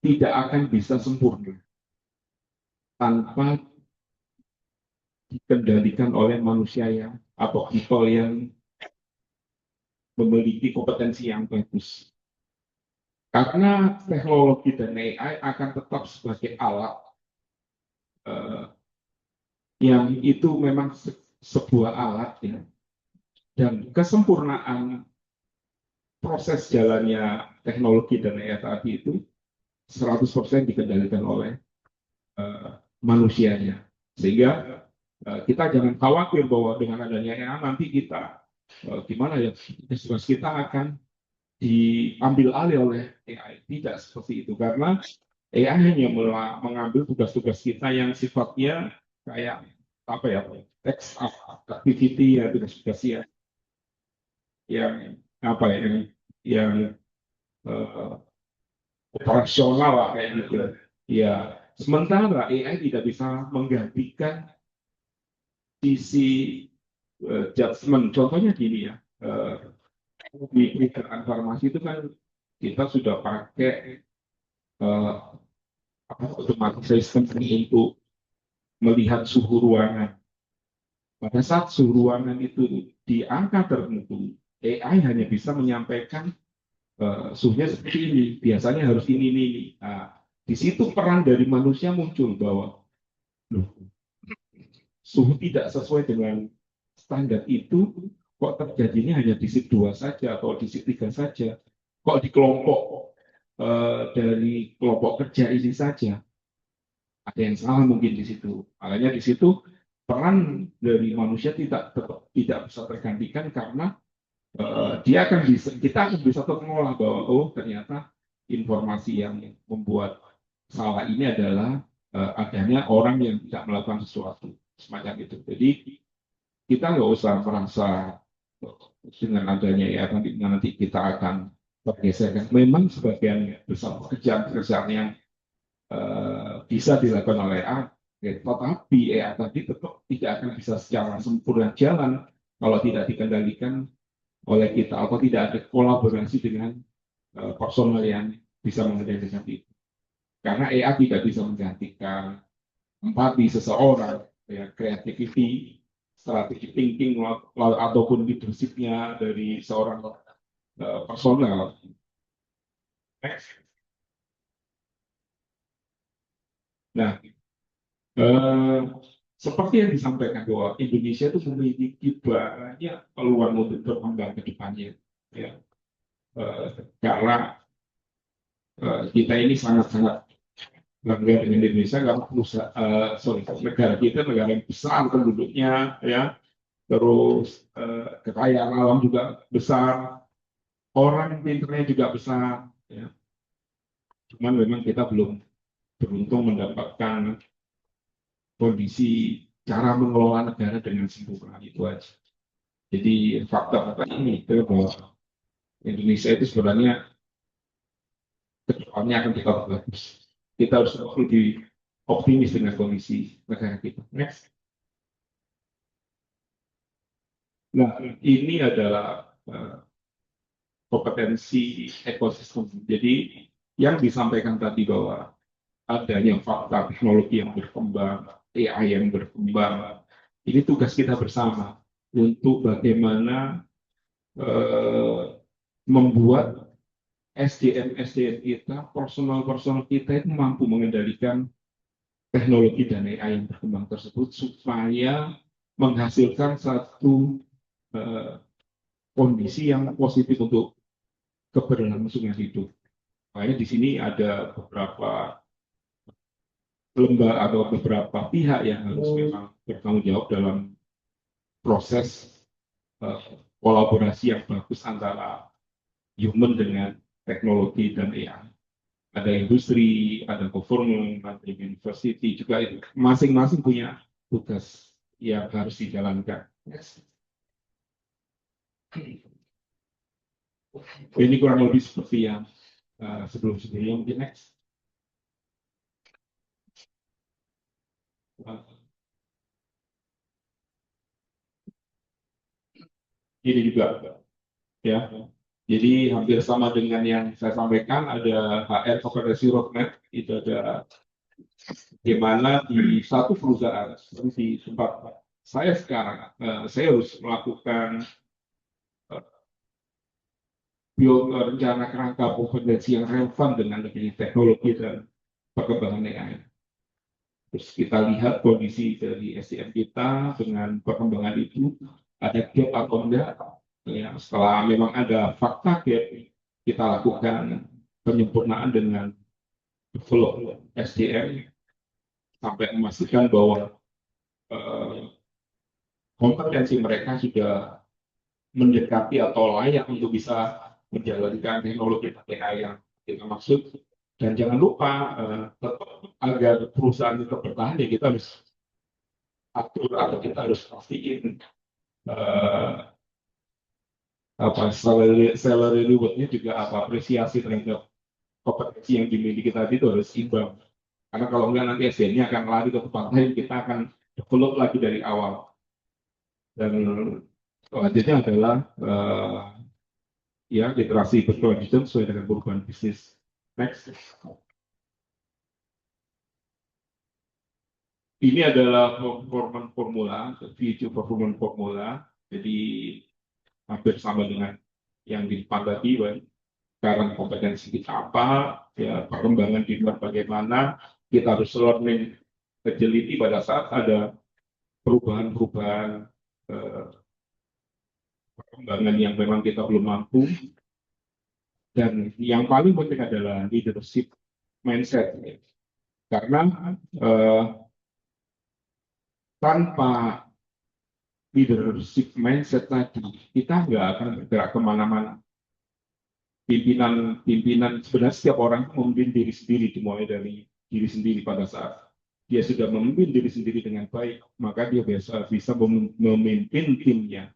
tidak akan bisa sempurna tanpa dikendalikan oleh manusia atau people yang memiliki kompetensi yang bagus. Karena teknologi dan AI akan tetap sebagai alat yang itu memang sebuah alat ya. Dan kesempurnaan proses jalannya teknologi dan AI tadi itu 100% dikendalikan oleh manusianya. Sehingga kita jangan khawatir bahwa dengan adanya AI nanti kita gimana ya, tugas kita akan diambil alih oleh AI. Tidak seperti itu, karena AI hanya mengambil tugas-tugas kita yang sifatnya kayak apa ya, text activity ya, tugas-tugas yang apa ya, yang operasional lah kayak gitu ya. Sementara AI tidak bisa menggantikan sisi judgement. Contohnya gini ya, di perusahaan farmasi itu kan kita sudah pakai otomatis sistem untuk melihat suhu ruangan. Pada saat suhu ruangan itu di angka tertentu, AI hanya bisa menyampaikan suhunya seperti ini, biasanya harus ini. Nah, di situ peran dari manusia muncul bahwa loh, suhu tidak sesuai dengan standar itu, kok terjadinya hanya di shift 2 saja atau di shift 3 saja, kok di kelompok dari kelompok kerja ini saja ada yang salah mungkin di situ. Makanya di situ peran dari manusia tidak bisa tergantikan, karena kita akan bisa mengolah bahwa oh ternyata informasi yang membuat salah ini adalah adanya orang yang tidak melakukan sesuatu semacam itu. Jadi kita nggak usah merasa dengan adanya ya nanti kita akan bergeser. Memang sebagian besar pekerjaan yang bisa dilakukan oleh AI, tetapi AI tadi tetap tidak akan bisa secara sempurna jalan kalau tidak dikendalikan oleh kita atau tidak ada kolaborasi dengan personal yang bisa mengendalikan itu. Karena AI tidak bisa menggantikan empati seseorang, ya, creativity, strategi thinking ataupun leadership-nya dari seorang personal. Next. Nah, seperti yang disampaikan bahwa Indonesia itu memiliki banyak peluang untuk berkembang ke depannya, ya. Karena kita ini sangat-sangat bangga dengan Indonesia, karena negara kita negara yang besar penduduknya, ya, terus kekayaan alam juga besar, orang pinternya juga besar, ya. Cuman memang kita belum beruntung mendapatkan kondisi cara mengelola negara dengan sempurna, itu aja. Jadi fakta-fakta ini itu bahwa Indonesia itu sebenarnya kedepannya akan tetap bagus. Kita harus lebih optimis dengan kondisi negara kita. Next. Nah, ini adalah kompetensi ekosistem. Jadi yang disampaikan tadi bahwa adanya fakta teknologi yang berkembang, AI yang berkembang, ini tugas kita bersama untuk bagaimana membuat SDM kita, personal kita itu mampu mengendalikan teknologi dan AI yang berkembang tersebut supaya menghasilkan satu kondisi yang positif untuk keberlangsungan hidup. Makanya di sini ada beberapa lembaga atau beberapa pihak yang harus memang bertanggung jawab dalam proses kolaborasi yang bagus antara human dengan teknologi dan AI. Ada industri, ada government, ada university juga, itu masing-masing punya tugas yang harus dijalankan. Yes. Ini kurang lebih seperti yang sebelum-sebelumnya. Mungkin next. Ini juga, ya. Jadi hampir sama dengan yang saya sampaikan, ada HR Competency Roadmap, itu ada gimana di satu perusahaan seperti di tempat saya sekarang, saya harus melakukan build rencana kerangka kompetensi yang relevan dengan teknologi dan perkembangan AI. Terus kita lihat kondisi dari SDM kita dengan perkembangan itu, ada gap atau enggak. Ya, setelah memang ada fakta gap, kita lakukan penyempurnaan dengan develop SDM sampai memastikan bahwa kompetensi mereka sudah mendekati atau layak untuk bisa menjalankan teknologi AI yang kita maksud. Dan jangan lupa tetap agar perusahaan tetap bertahan ya kita harus atur atau kita harus pastiin salary rewardnya juga apresiasi terhadap kompetensi yang dimiliki tadi itu harus imbang. Karena kalau enggak nanti SDM-nya akan lari ke tempat lain, kita akan develop lagi dari awal. Dan selanjutnya adalah ya literasi berkelanjutan sesuai dengan perubahan bisnis. Next. Ini adalah performance formula, future performance formula. Jadi hampir sama dengan yang di depan tadi, sekarang kompetensi kita apa, ya perkembangan di luar bagaimana, kita harus learning agility pada saat ada perubahan-perubahan perkembangan yang memang kita belum mampu. Dan yang paling penting adalah leadership mindset. Karena tanpa leadership mindset tadi, kita nggak akan bergerak kemana-mana. Pimpinan sebenarnya setiap orang memimpin diri sendiri, dimulai dari diri sendiri. Pada saat dia sudah memimpin diri sendiri dengan baik, maka dia bisa memimpin timnya.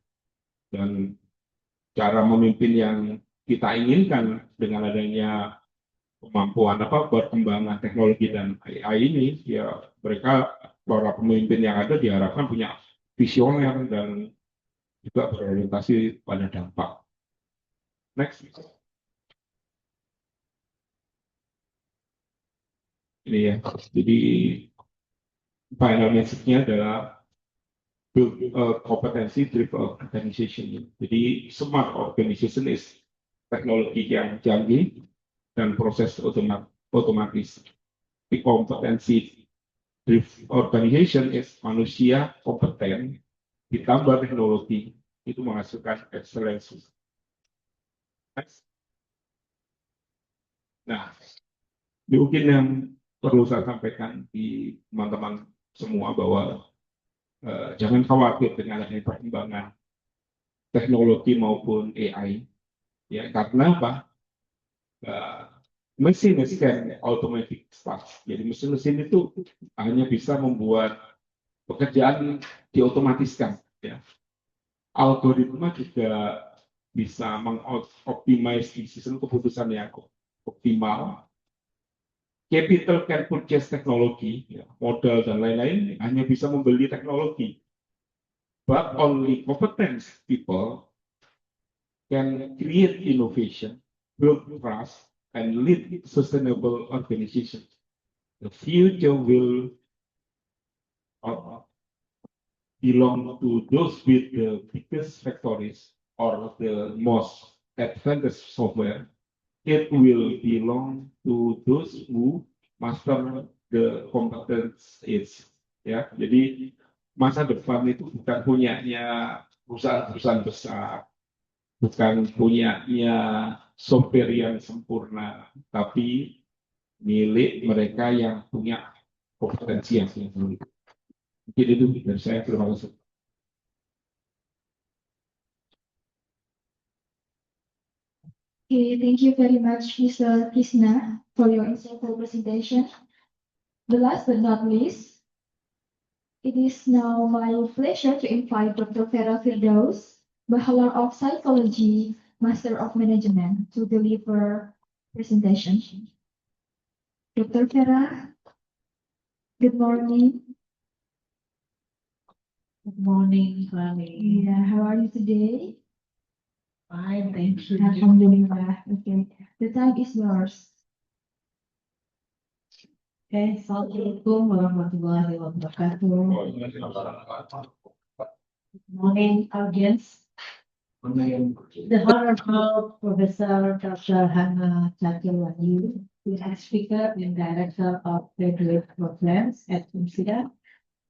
Dan cara memimpin yang kita inginkan dengan adanya kemampuan perkembangan teknologi dan AI ini, ya mereka para pemimpin yang ada diharapkan punya visioner dan juga berorientasi pada dampak. Next. Ini ya, jadi final message-nya adalah build competency driven organization. Jadi smart organization is teknologi yang canggih dan proses otomatis. Di kompetensi driven organization is manusia kompeten ditambah teknologi, itu menghasilkan excellence. Nah, mungkin yang perlu saya sampaikan di teman-teman semua bahwa jangan khawatir dengan adanya perkembangan teknologi maupun AI, ya karena apa? Mesin can automatic tasks. Jadi mesin-mesin itu hanya bisa membuat pekerjaan diotomatiskan. Ya. Algoritma juga bisa mengoptimize decision keputusan yang optimal. Capital can purchase teknologi, ya, modal dan lain-lain hanya bisa membeli teknologi. But only competent people can create innovation, build trust, and lead sustainable organizations. The future will belong to those with the biggest factories or the most advanced software. It will belong to those who master the competencies. Ya, jadi masa depan itu bukan punyanya perusahaan-perusahaan besar, bukan punyanya software yang sempurna, tapi milik mereka yang punya kompetensi yang tinggi. Mungkin itu dari saya. Terima kasih. Okay, thank you very much, Mr. Krishna, for your insightful presentation. The last but not least, it is now my pleasure to invite Dr. Vera Firdaus, Bachelor of Psychology, Master of Management, to deliver presentation. Dr. Vera, good morning. Good morning, Rani. Yeah, how are you today? Fine, thank you. Alhamdulillah. Okay, the time is yours. Okay, Assalamualaikum warahmatullahi wabarakatuh. Good morning, audience. The Honorable Professor Dr. Hana Chaturwadi, the head speaker and director of graduate programs at IMSIDA,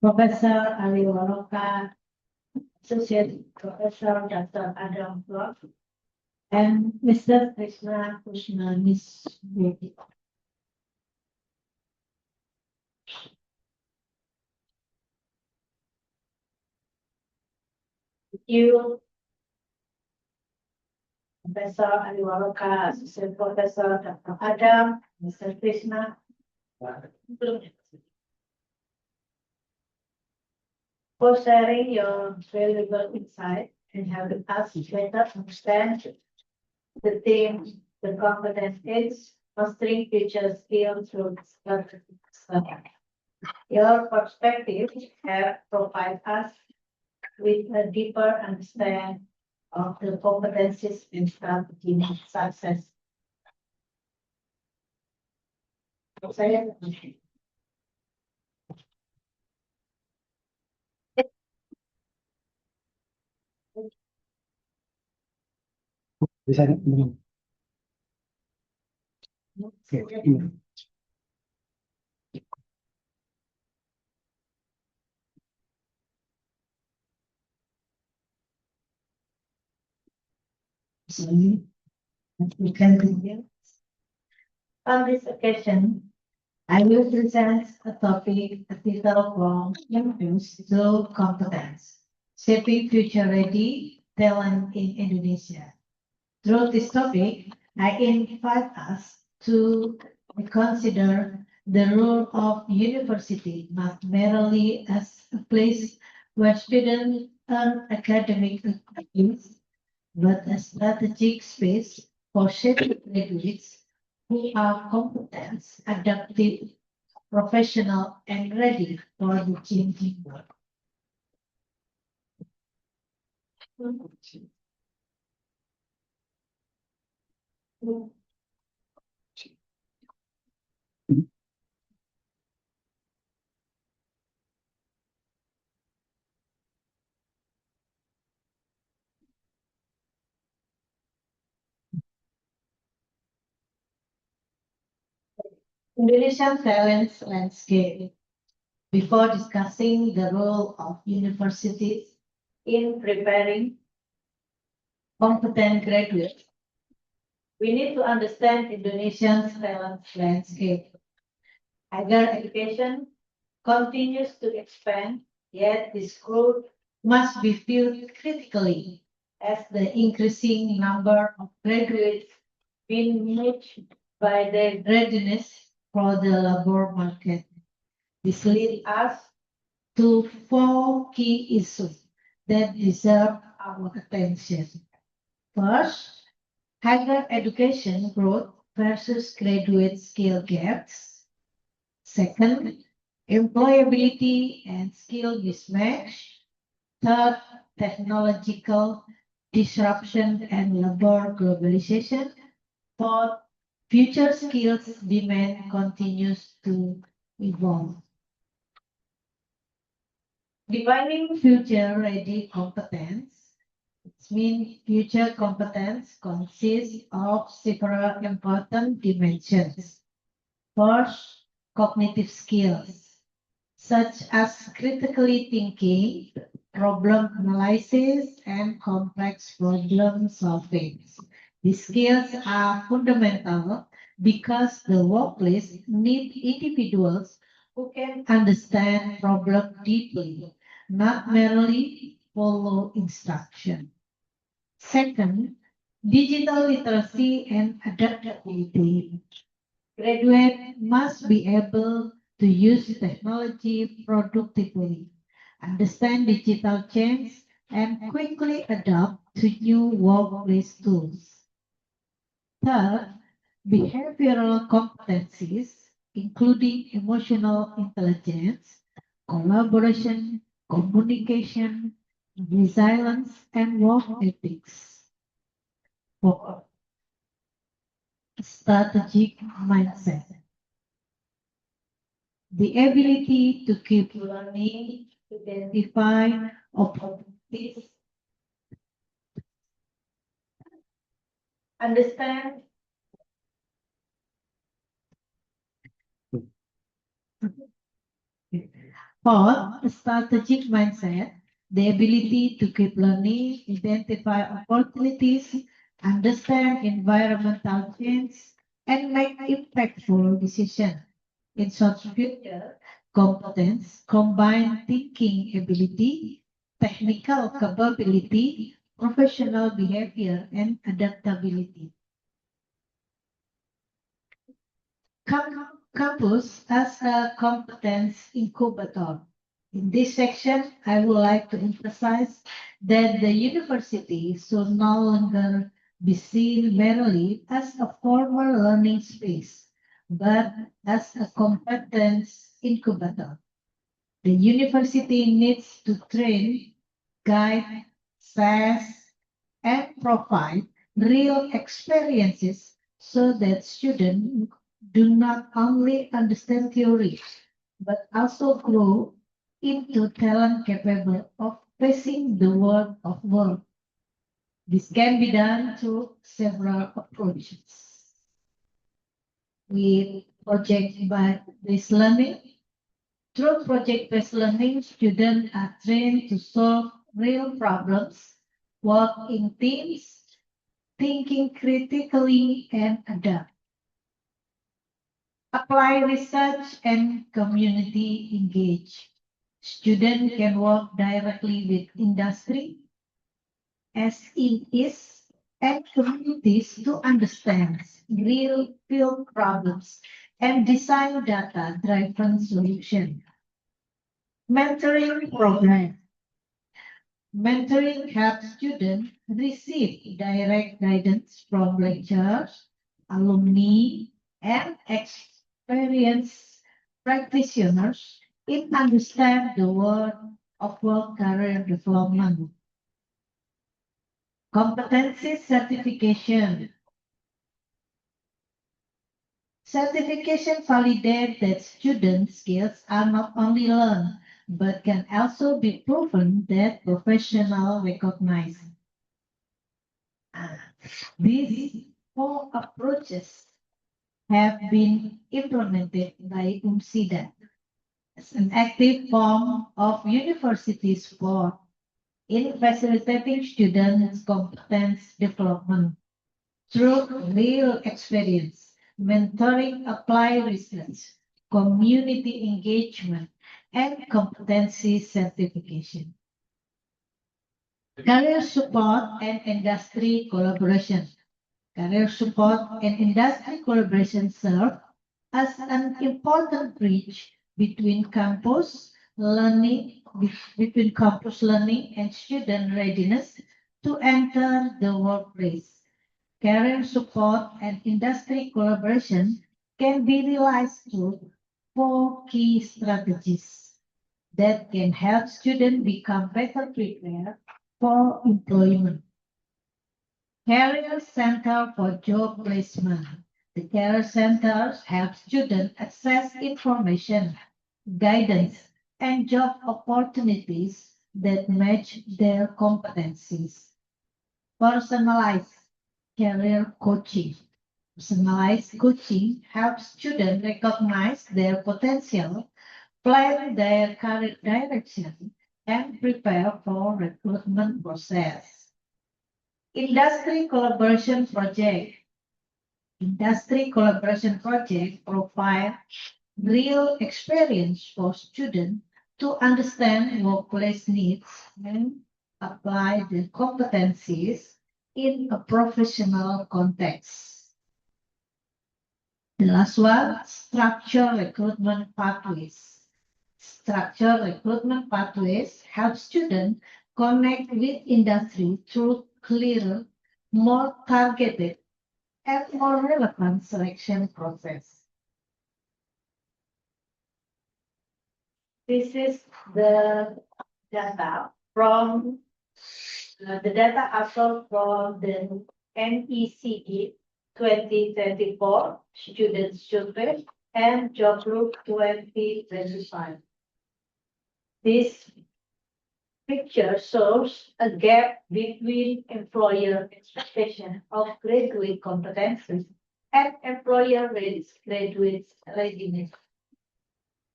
Professor Ali Waroka, Associate Professor Dr. Adam Block, and Mr. Krishna Kushnanish. You, Professor Ali Waroka, Associate Professor Dr. Adam, Mr. Krishna, for sharing your valuable insight and helping us better understand the theme, the competence is mastering future skills through discussion. Your perspective have provided us with a deeper understanding of the competencies and strategy of success. Saya Bisa ini. Oke, ini. we can begin. On this occasion, I will present a topic titled from Influence to Competence, Shaping Future Ready Talent in Indonesia. Through this topic, I invite us to consider the role of university not merely as a place where students earn academic degrees, but a strategic space for shaping graduates who are competent, adaptive, professional, and ready for the changing world. Indonesian talent landscape. Before discussing the role of universities in preparing competent graduates, we need to understand Indonesia's talent landscape. Higher education continues to expand, yet this growth must be viewed critically as the increasing number of graduates being matched by their readiness for the labor market. This leads us to 4 key issues that deserve our attention. First, higher education growth versus graduate skill gaps. Second, employability and skill mismatch. Third, technological disruption and labor globalization. Fourth, future skills demand continues to evolve. Defining future-ready competence, it means future competence consists of several important dimensions. First, cognitive skills, such as critically thinking, problem analysis, and complex problem solving. These skills are fundamental because the workplace needs individuals who can understand problems deeply, not merely follow instruction. Second, digital literacy and adaptability. Graduates must be able to use technology productively, understand digital change, and quickly adapt to new workplace tools. Third, behavioral competencies, including emotional intelligence, collaboration, communication, resilience, and work ethics. Fourth, strategic mindset. The ability to keep learning, identify opportunities, understand fourth, a strategic mindset, the ability to keep learning, identify opportunities, understand environmental change, and make impactful decisions. In short future, competence combine thinking ability, technical capability, professional behavior, and adaptability. Campus as a competence incubator. In this section, I would like to emphasize that the university should no longer be seen merely as a formal learning space, but as a competence incubator. The university needs to train, guide, assess, and provide real experiences so that students do not only understand theory, but also grow into talent capable of facing the world of work. This can be done through several approaches. With project-based learning, through project-based learning, students are trained to solve real problems, work in teams, thinking critically, and adapt. Apply research and community engage. Students can work directly with industry, SEs, and communities to understand real field problems and design data-driven solutions. Mentoring program. Mentoring helps students receive direct guidance from lecturers, alumni, and experienced practitioners in understand the world of work career development. Competency certification. Certification validates that student skills are not only learned, but can also be proven that professional recognize. These four approaches have been implemented by UMSIDA as an active form of university support in facilitating students' competence development through real experience, mentoring, applied research, community engagement, and competency certification. Career support and industry collaboration. Career support and industry collaboration serve as an important bridge between campus learning and student readiness to enter the workplace. Career support and industry collaboration can be realized through four key strategies that can help students become better prepared for employment. Career Center for Job Placement. The Career Centers help students access information, guidance, and job opportunities that match their competencies. Personalized career coaching. Personalized coaching helps students recognize their potential, plan their career direction, and prepare for recruitment process. Industry collaboration project. Industry collaboration project provide real experience for students to understand workplace needs and apply the competencies in a professional context. The last one, structured recruitment pathways. Structured recruitment pathways help students connect with industry through clearer, more targeted, and more relevant selection process. This is the data from the data also from the NECE 2024 Student Survey and Job Group 2025. This picture shows a gap between employer expectation of graduate competencies and employer graduate readiness.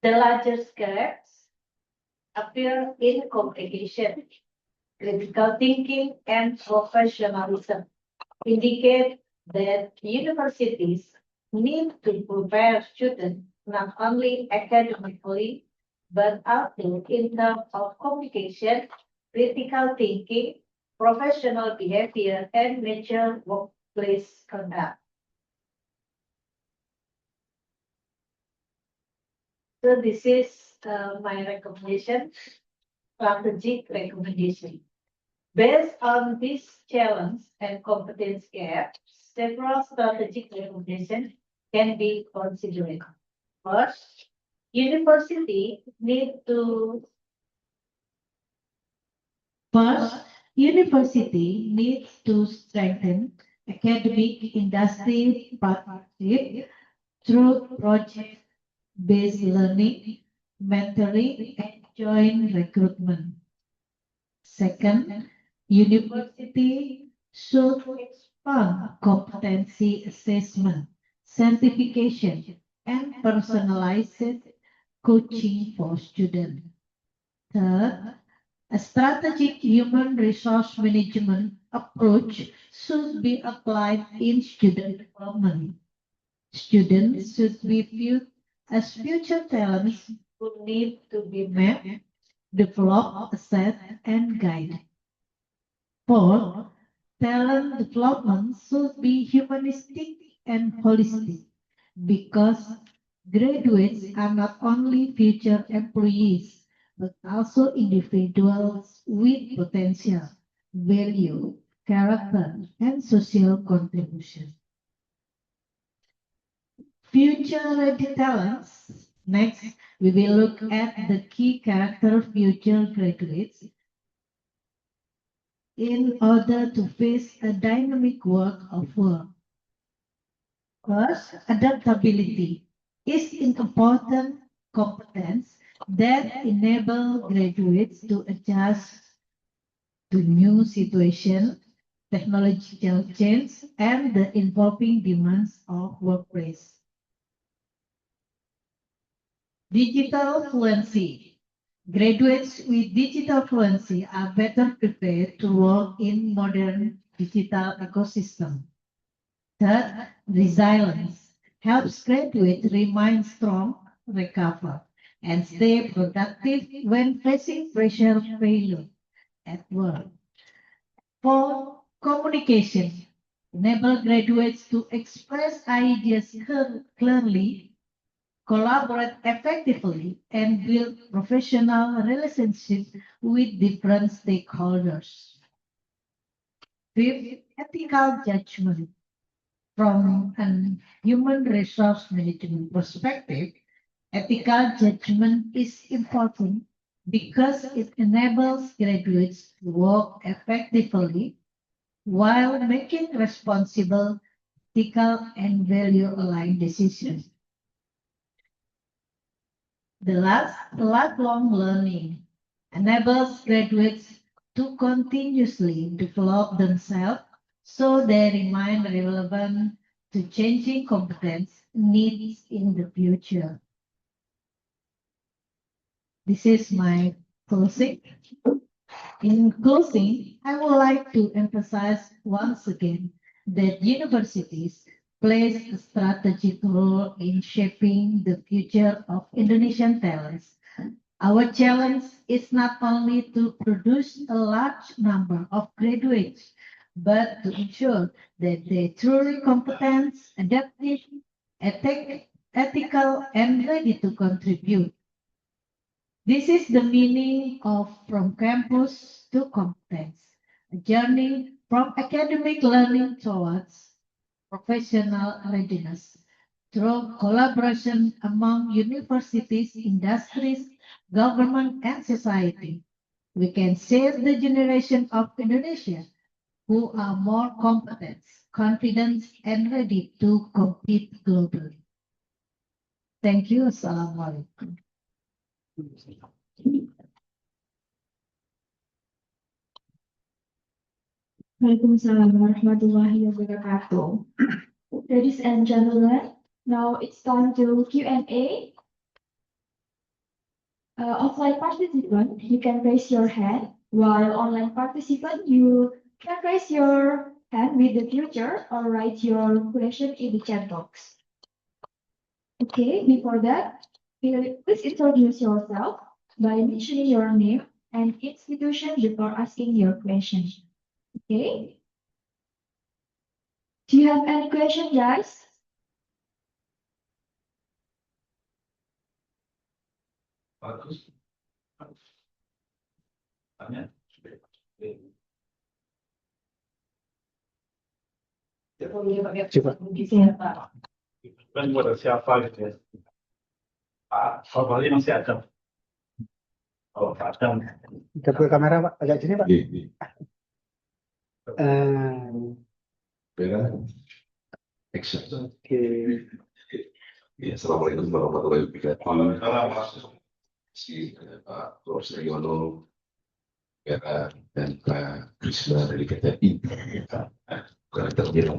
The largest gaps appear in communication, critical thinking, and professionalism, indicate that universities need to prepare students not only academically, but also in terms of communication, critical thinking, professional behavior, and mature workplace conduct. So this is my recommendation, strategic recommendation. Based on this challenge and competence gap, several strategic recommendations can be considered. First, university need to strengthen academic industry partnership through project-based learning, mentoring, and joint recruitment. Second, university should expand competency assessment, certification, and personalized coaching for students. Third, a strategic human resource management approach should be applied in student development. Students should be viewed as future talents who need to be mapped, developed, assessed, and guided. Fourth, talent development should be humanistic and holistic because graduates are not only future employees but also individuals with potential, value, character, and social contribution. Future ready talents. Next, we will look at the key character of future graduates in order to face a dynamic work of work. First, adaptability is an important competence that enable graduates to adjust to new situations, technological change, and the evolving demands of workplace. Digital fluency. Graduates with digital fluency are better prepared to work in modern digital ecosystem. Third, resilience helps graduates remain strong, recover, and stay productive when facing pressure failure at work. Fourth, communication enable graduates to express ideas clearly, collaborate effectively, and build professional relationships with different stakeholders. Fifth, ethical judgment. From a human resource management perspective, ethical judgment is important because it enables graduates to work effectively while making responsible, ethical, and value-aligned decisions. The lifelong learning enables graduates to continuously develop themselves so they remain relevant to changing competence needs in the future. This is my closing. In closing, I would like to emphasize once again that universities plays a strategic role in shaping the future of Indonesian talents. Our challenge is not only to produce a large number of graduates, but to ensure that they truly competent, adaptive, ethical, and ready to contribute. This is the meaning of From Campus to Competence, a journey from academic learning towards professional readiness through collaboration among universities, industries, government, and society. We can save the generation of Indonesia who are more competent, confident, and ready to compete globally. Thank you. Assalamualaikum. Waalaikumsalam warahmatullahi wabarakatuh. Ladies and gentlemen, now it's time to Q&A. Offline participant, you can raise your hand, while online participant, you can raise your hand with the future or write your question in the chat box. Okay, before that, please introduce yourself by mentioning your name and institution before asking your question. Okay? Do you have any question, guys? Bagus. Tanya. Coba. Kan buat siapa gitu ya? Pak, Pak masih ada. Oh, ada. Kita buka kamera, Pak. Agak sini, Pak. Beda. Action. Oke. Ya, Assalamualaikum warahmatullahi wabarakatuh. Pak Profesor Yono, dan Pak Krisna dari KTI. Karakternya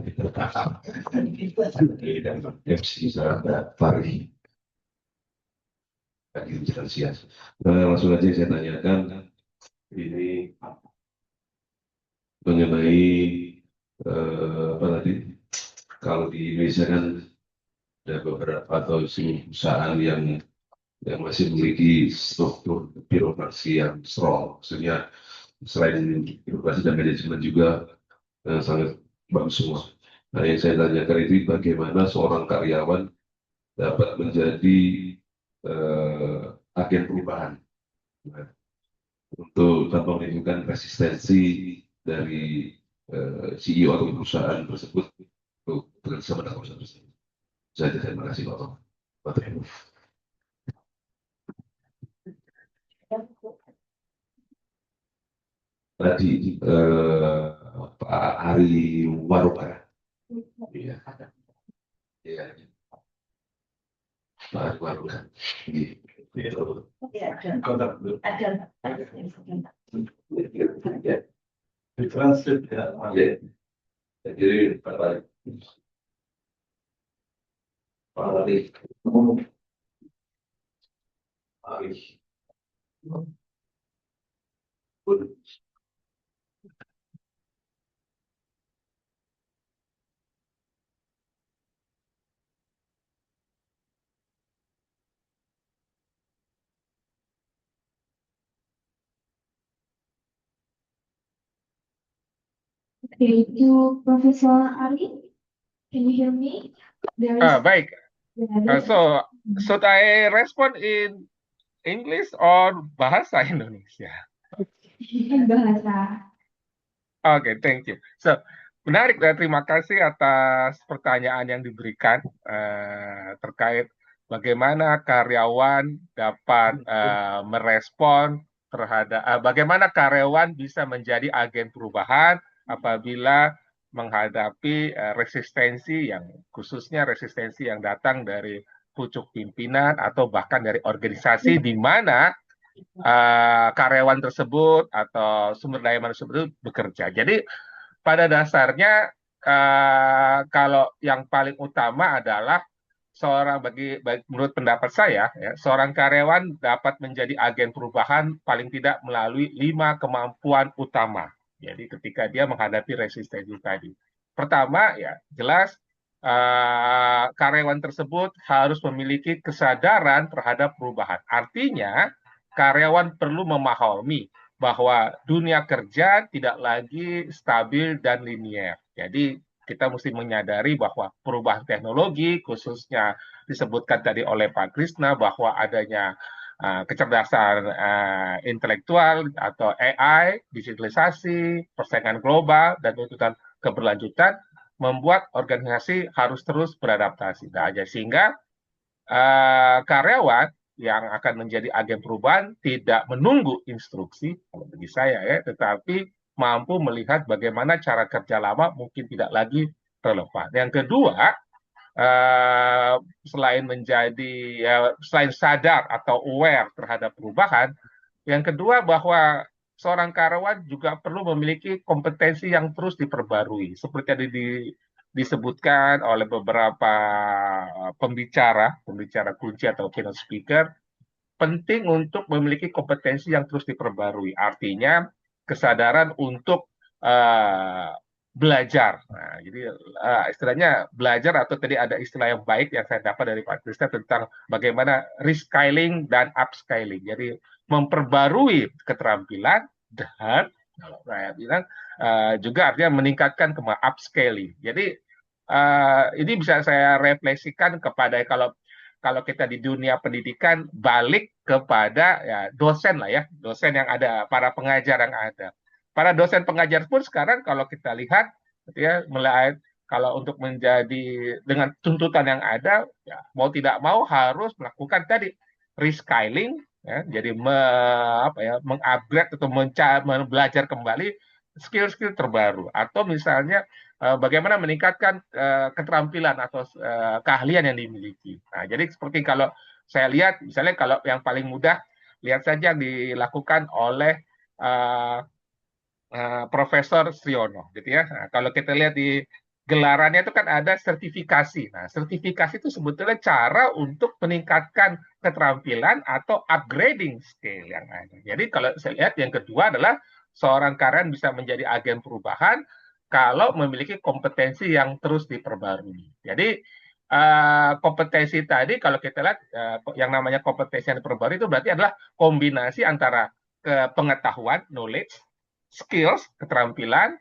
dan MC sahabat Fahri. Langsung aja saya tanyakan ini mengenai apa tadi? Kalau di Indonesia kan ada beberapa atau perusahaan yang masih memiliki struktur birokrasi yang strong, maksudnya selain birokrasi dan manajemen juga sangat bagus semua. Nah, yang saya tanyakan itu bagaimana seorang karyawan dapat menjadi agen perubahan untuk tanpa menunjukkan resistensi dari CEO atau perusahaan tersebut untuk bekerjasama dengan perusahaan tersebut. Saya terima kasih Bapak. Tadi Pak Ari Waruka. Iya. Iya. Pak Ari Waruka. Ditranslate ya. Jadi Pak Ari. Pak Ari. Okay, to Professor Ari, can you hear me? There is Baik. So, should I respond in English or bahasa Indonesia? bahasa. Oke, thank you. So, menarik ya, terima kasih atas pertanyaan yang diberikan terkait bagaimana karyawan dapat merespon terhadap bagaimana karyawan bisa menjadi agen perubahan apabila menghadapi resistensi yang khususnya resistensi yang datang dari pucuk pimpinan atau bahkan dari organisasi di mana karyawan tersebut atau sumber daya manusia tersebut bekerja. Jadi pada dasarnya kalau yang paling utama adalah seorang menurut pendapat saya ya, seorang karyawan dapat menjadi agen perubahan paling tidak melalui 5 kemampuan utama. Jadi ketika dia menghadapi resistensi tadi. Pertama ya jelas karyawan tersebut harus memiliki kesadaran terhadap perubahan. Artinya karyawan perlu memahami bahwa dunia kerja tidak lagi stabil dan linier. Jadi kita mesti menyadari bahwa perubahan teknologi, khususnya disebutkan tadi oleh Pak Krisna bahwa adanya kecerdasan intelektual atau AI, digitalisasi, persaingan global, dan tuntutan keberlanjutan membuat organisasi harus terus beradaptasi. Nah, sehingga karyawan yang akan menjadi agen perubahan tidak menunggu instruksi, kalau bagi saya ya, tetapi mampu melihat bagaimana cara kerja lama mungkin tidak lagi relevan. Yang kedua, selain selain sadar atau aware terhadap perubahan, yang kedua bahwa seorang karyawan juga perlu memiliki kompetensi yang terus diperbarui. Seperti yang disebutkan oleh beberapa pembicara kunci atau keynote speaker, penting untuk memiliki kompetensi yang terus diperbarui. Artinya kesadaran untuk belajar. Nah, jadi istilahnya belajar, atau tadi ada istilah yang baik yang saya dapat dari Pak Krista tentang bagaimana reskilling dan upskilling. Jadi memperbarui keterampilan dan kalau saya bilang juga artinya meningkatkan upscaling. Jadi ini bisa saya refleksikan kepada kalau kita di dunia pendidikan balik kepada ya dosen lah ya, dosen yang ada, para pengajar yang ada. Para dosen pengajar pun sekarang kalau kita lihat ya, kalau untuk menjadi dengan tuntutan yang ada, ya, mau tidak mau harus melakukan tadi reskilling, ya, jadi mengupgrade atau belajar kembali skill-skill terbaru, atau misalnya bagaimana meningkatkan keterampilan atau keahlian yang dimiliki. Nah, jadi seperti kalau saya lihat, misalnya kalau yang paling mudah, lihat saja dilakukan oleh Profesor Sriono, gitu ya. Nah, kalau kita lihat di gelarannya itu kan ada sertifikasi. Nah, sertifikasi itu sebetulnya cara untuk meningkatkan keterampilan atau upgrading skill yang ada. Jadi kalau saya lihat yang kedua adalah seorang karyawan bisa menjadi agen perubahan kalau memiliki kompetensi yang terus diperbarui. Jadi kompetensi tadi kalau kita lihat yang namanya kompetensi yang diperbarui itu berarti adalah kombinasi antara pengetahuan, knowledge, skills, keterampilan,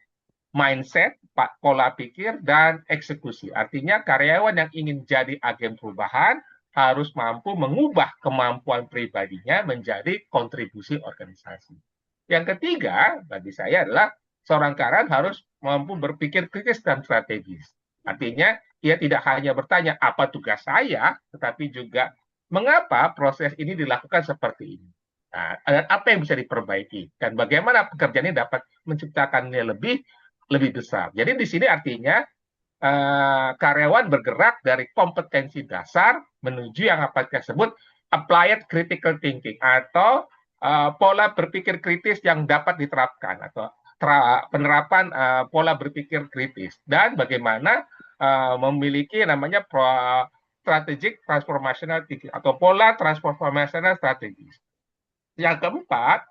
mindset, pola pikir, dan eksekusi. Artinya karyawan yang ingin jadi agen perubahan harus mampu mengubah kemampuan pribadinya menjadi kontribusi organisasi. Yang ketiga, bagi saya adalah seorang karyawan harus mampu berpikir kritis dan strategis. Artinya, ia tidak hanya bertanya apa tugas saya, tetapi juga mengapa proses ini dilakukan seperti ini. Nah, dan apa yang bisa diperbaiki dan bagaimana pekerjaan ini dapat menciptakan nilai lebih besar. Jadi di sini artinya karyawan bergerak dari kompetensi dasar menuju yang apa kita sebut applied critical thinking atau pola berpikir kritis yang dapat diterapkan atau penerapan pola berpikir kritis, dan bagaimana memiliki namanya strategic transformational thinking atau pola transformational strategis. Yang keempat,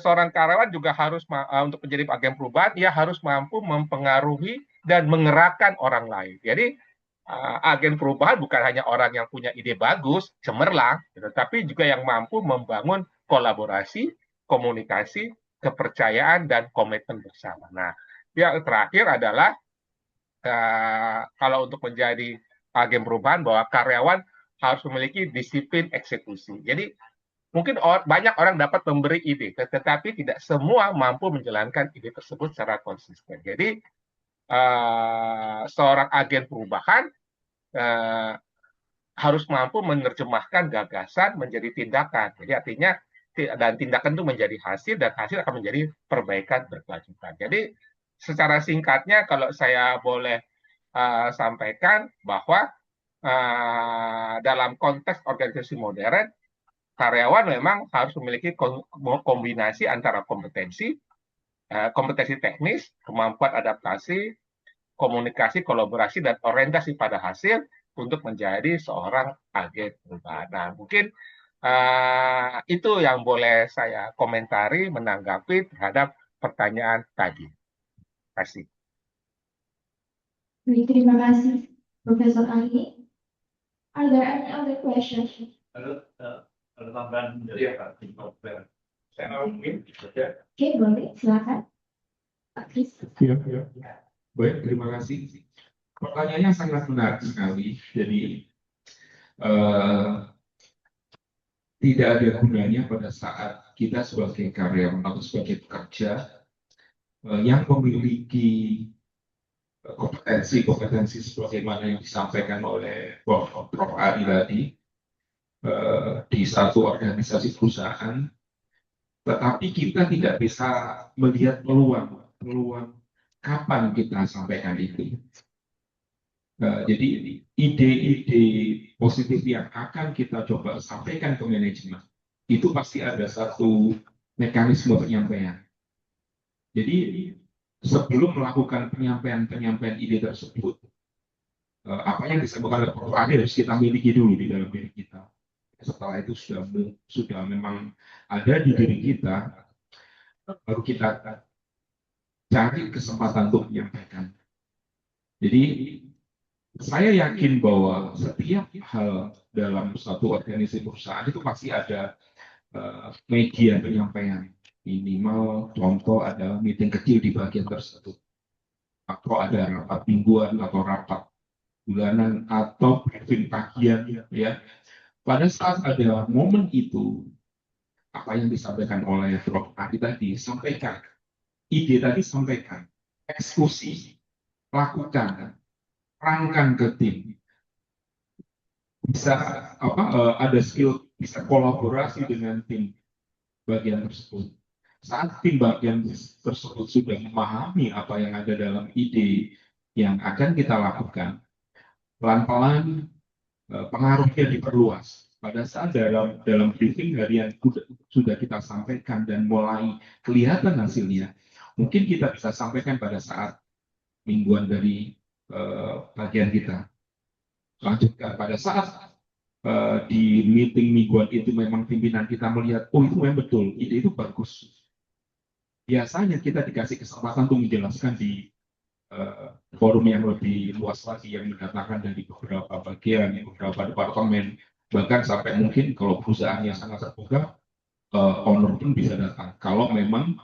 seorang karyawan juga harus untuk menjadi agen perubahan, ia harus mampu mempengaruhi dan mengerakkan orang lain. Jadi agen perubahan bukan hanya orang yang punya ide bagus, cemerlang, gitu, tapi juga yang mampu membangun kolaborasi, komunikasi, kepercayaan, dan komitmen bersama. Nah, yang terakhir adalah kalau untuk menjadi agen perubahan, bahwa karyawan harus memiliki disiplin eksekusi. Jadi mungkin banyak orang dapat memberi ide, tetapi tidak semua mampu menjalankan ide tersebut secara konsisten. Jadi seorang agen perubahan harus mampu menerjemahkan gagasan menjadi tindakan. Jadi artinya dan tindakan itu menjadi hasil, dan hasil akan menjadi perbaikan berkelanjutan. Jadi secara singkatnya kalau saya boleh sampaikan bahwa dalam konteks organisasi modern, karyawan memang harus memiliki kombinasi antara kompetensi teknis, kemampuan adaptasi, komunikasi, kolaborasi, dan orientasi pada hasil untuk menjadi seorang agen perubahan. Nah, mungkin itu yang boleh saya komentari menanggapi terhadap pertanyaan tadi. Terima kasih. Terima kasih, Profesor Ali. Are there any other questions? Ada tambahan dari Pak Dokter. Saya mungkin Oke, boleh, silakan. Pak Kris. Ya. Baik, terima kasih. Pertanyaannya sangat menarik sekali. Jadi tidak ada gunanya pada saat kita sebagai karyawan atau sebagai pekerja yang memiliki kompetensi sebagaimana yang disampaikan oleh Prof. Ari tadi di satu organisasi perusahaan, tetapi kita tidak bisa melihat peluang kapan kita sampaikan itu. Jadi ide-ide positif yang akan kita coba sampaikan ke manajemen itu pasti ada satu mekanisme penyampaian. Jadi sebelum melakukan penyampaian ide tersebut, apa yang disebutkan oleh Prof. Adi harus kita miliki dulu di dalam diri kita. Setelah itu sudah memang ada di diri kita, baru kita cari kesempatan untuk menyampaikan. Jadi saya yakin bahwa setiap hal dalam suatu organisasi perusahaan itu pasti ada media penyampaian. Minimal contoh adalah meeting kecil di bagian tersebut, atau ada rapat mingguan atau rapat bulanan atau briefing pagian, ya. Pada saat ada momen itu, apa yang disampaikan oleh Prof. Adi tadi, sampaikan. Ide tadi sampaikan. Eksekusi, lakukan, terangkan ke tim. Bisa ada skill, bisa kolaborasi dengan tim bagian tersebut. Saat tim bagian tersebut sudah memahami apa yang ada dalam ide yang akan kita lakukan, pelan-pelan pengaruhnya diperluas. Pada saat dalam briefing harian sudah kita sampaikan dan mulai kelihatan hasilnya, mungkin kita bisa sampaikan pada saat mingguan dari bagian kita. Lanjutkan pada saat di meeting mingguan itu memang pimpinan kita melihat, oh itu memang betul, ide itu bagus. Biasanya kita dikasih kesempatan untuk menjelaskan di forum yang lebih luas lagi, yang mendatangkan dari beberapa bagian, beberapa departemen, bahkan sampai mungkin kalau perusahaan yang sangat terbuka, owner pun bisa datang. Kalau memang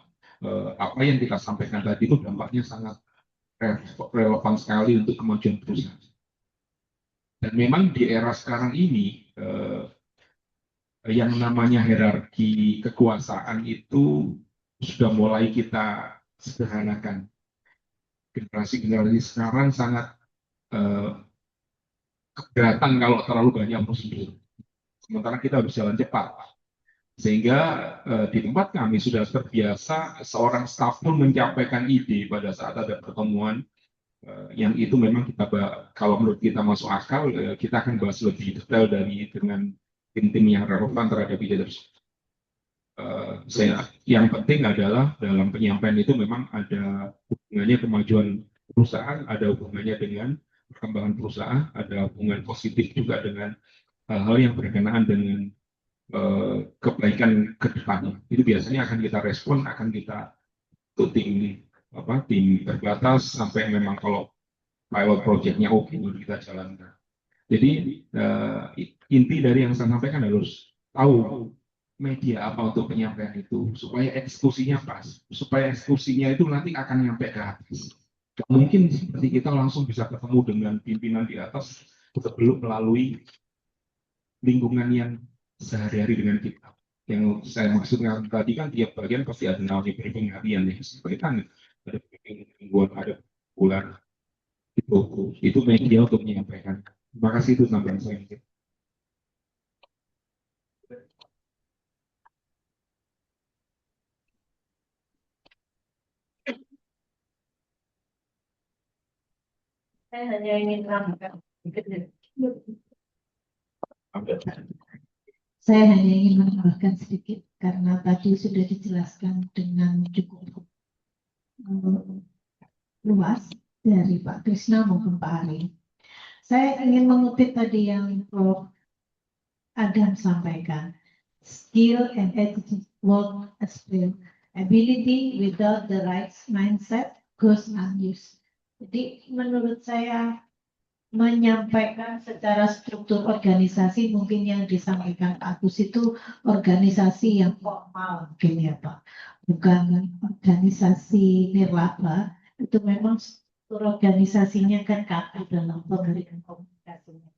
apa yang kita sampaikan tadi itu dampaknya sangat relevan sekali untuk kemajuan perusahaan. Dan memang di era sekarang ini, yang namanya hierarki kekuasaan itu sudah mulai kita sederhanakan. Generasi sekarang sangat keberatan kalau terlalu banyak prosedur. Sementara kita harus jalan cepat. Sehingga di tempat kami sudah terbiasa seorang staf pun menyampaikan ide pada saat ada pertemuan yang itu memang kita, kalau menurut kita masuk akal, kita akan bahas lebih detail dengan tim-tim yang relevan terhadap ide tersebut. Yang penting adalah dalam penyampaian itu memang ada hubungannya kemajuan perusahaan, ada hubungannya dengan perkembangan perusahaan, ada hubungan positif juga dengan hal-hal yang berkenaan dengan kebaikan ke depan. Itu biasanya akan kita respon, akan kita tim terbatas sampai memang kalau pilot project-nya oke, kita jalankan. Jadi inti dari yang saya sampaikan harus tahu media apa untuk penyampaian itu, supaya eksekusinya pas, supaya eksekusinya itu nanti akan nyampe ke atas. Gak mungkin seperti kita langsung bisa ketemu dengan pimpinan di atas sebelum melalui lingkungan yang sehari-hari dengan kita. Yang saya maksudkan tadi kan tiap bagian pasti ada namanya briefing harian ya, sampaikan ada briefing mingguan, ada bulan, itu media untuk menyampaikan. Terima kasih, itu tambahan saya. Saya hanya ingin menambahkan. Saya hanya ingin menambahkan sedikit karena tadi sudah dijelaskan dengan cukup luas dari Pak Krisna maupun Pak Ari. Saya ingin mengutip tadi yang Prof. Adam sampaikan. Skill and attitude work as well. Ability without the right mindset goes unused. Jadi menurut saya menyampaikan secara struktur organisasi mungkin yang disampaikan Pak Agus itu organisasi yang formal mungkin ya Pak, bukan organisasi nirlaba. Itu memang struktur organisasinya kan kaku dalam pemberian komunikasinya.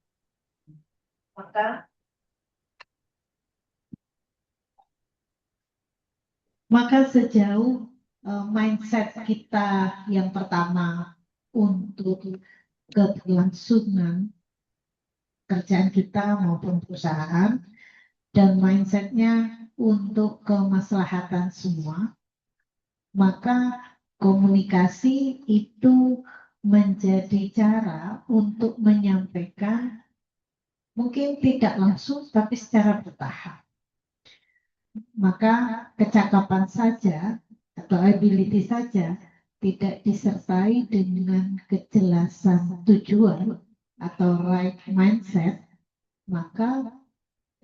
Maka sejauh mindset kita yang pertama untuk keberlangsungan kerjaan kita maupun perusahaan dan mindsetnya untuk kemaslahatan semua, maka komunikasi itu menjadi cara untuk menyampaikan mungkin tidak langsung tapi secara bertahap. maka kecakapan saja atau ability saja tidak disertai dengan kejelasan tujuan atau right mindset, maka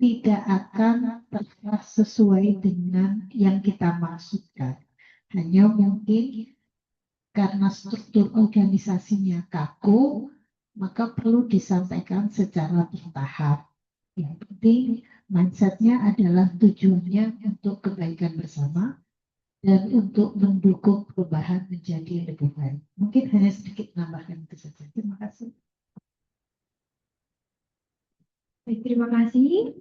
tidak akan terlihat sesuai dengan yang kita maksudkan. Hanya mungkin karena struktur organisasinya kaku, maka perlu disampaikan secara bertahap. Yang penting mindsetnya adalah tujuannya untuk kebaikan bersama dan untuk mendukung perubahan menjadi lebih baik. Mungkin hanya sedikit menambahkan itu saja. Terima kasih. Baik, terima kasih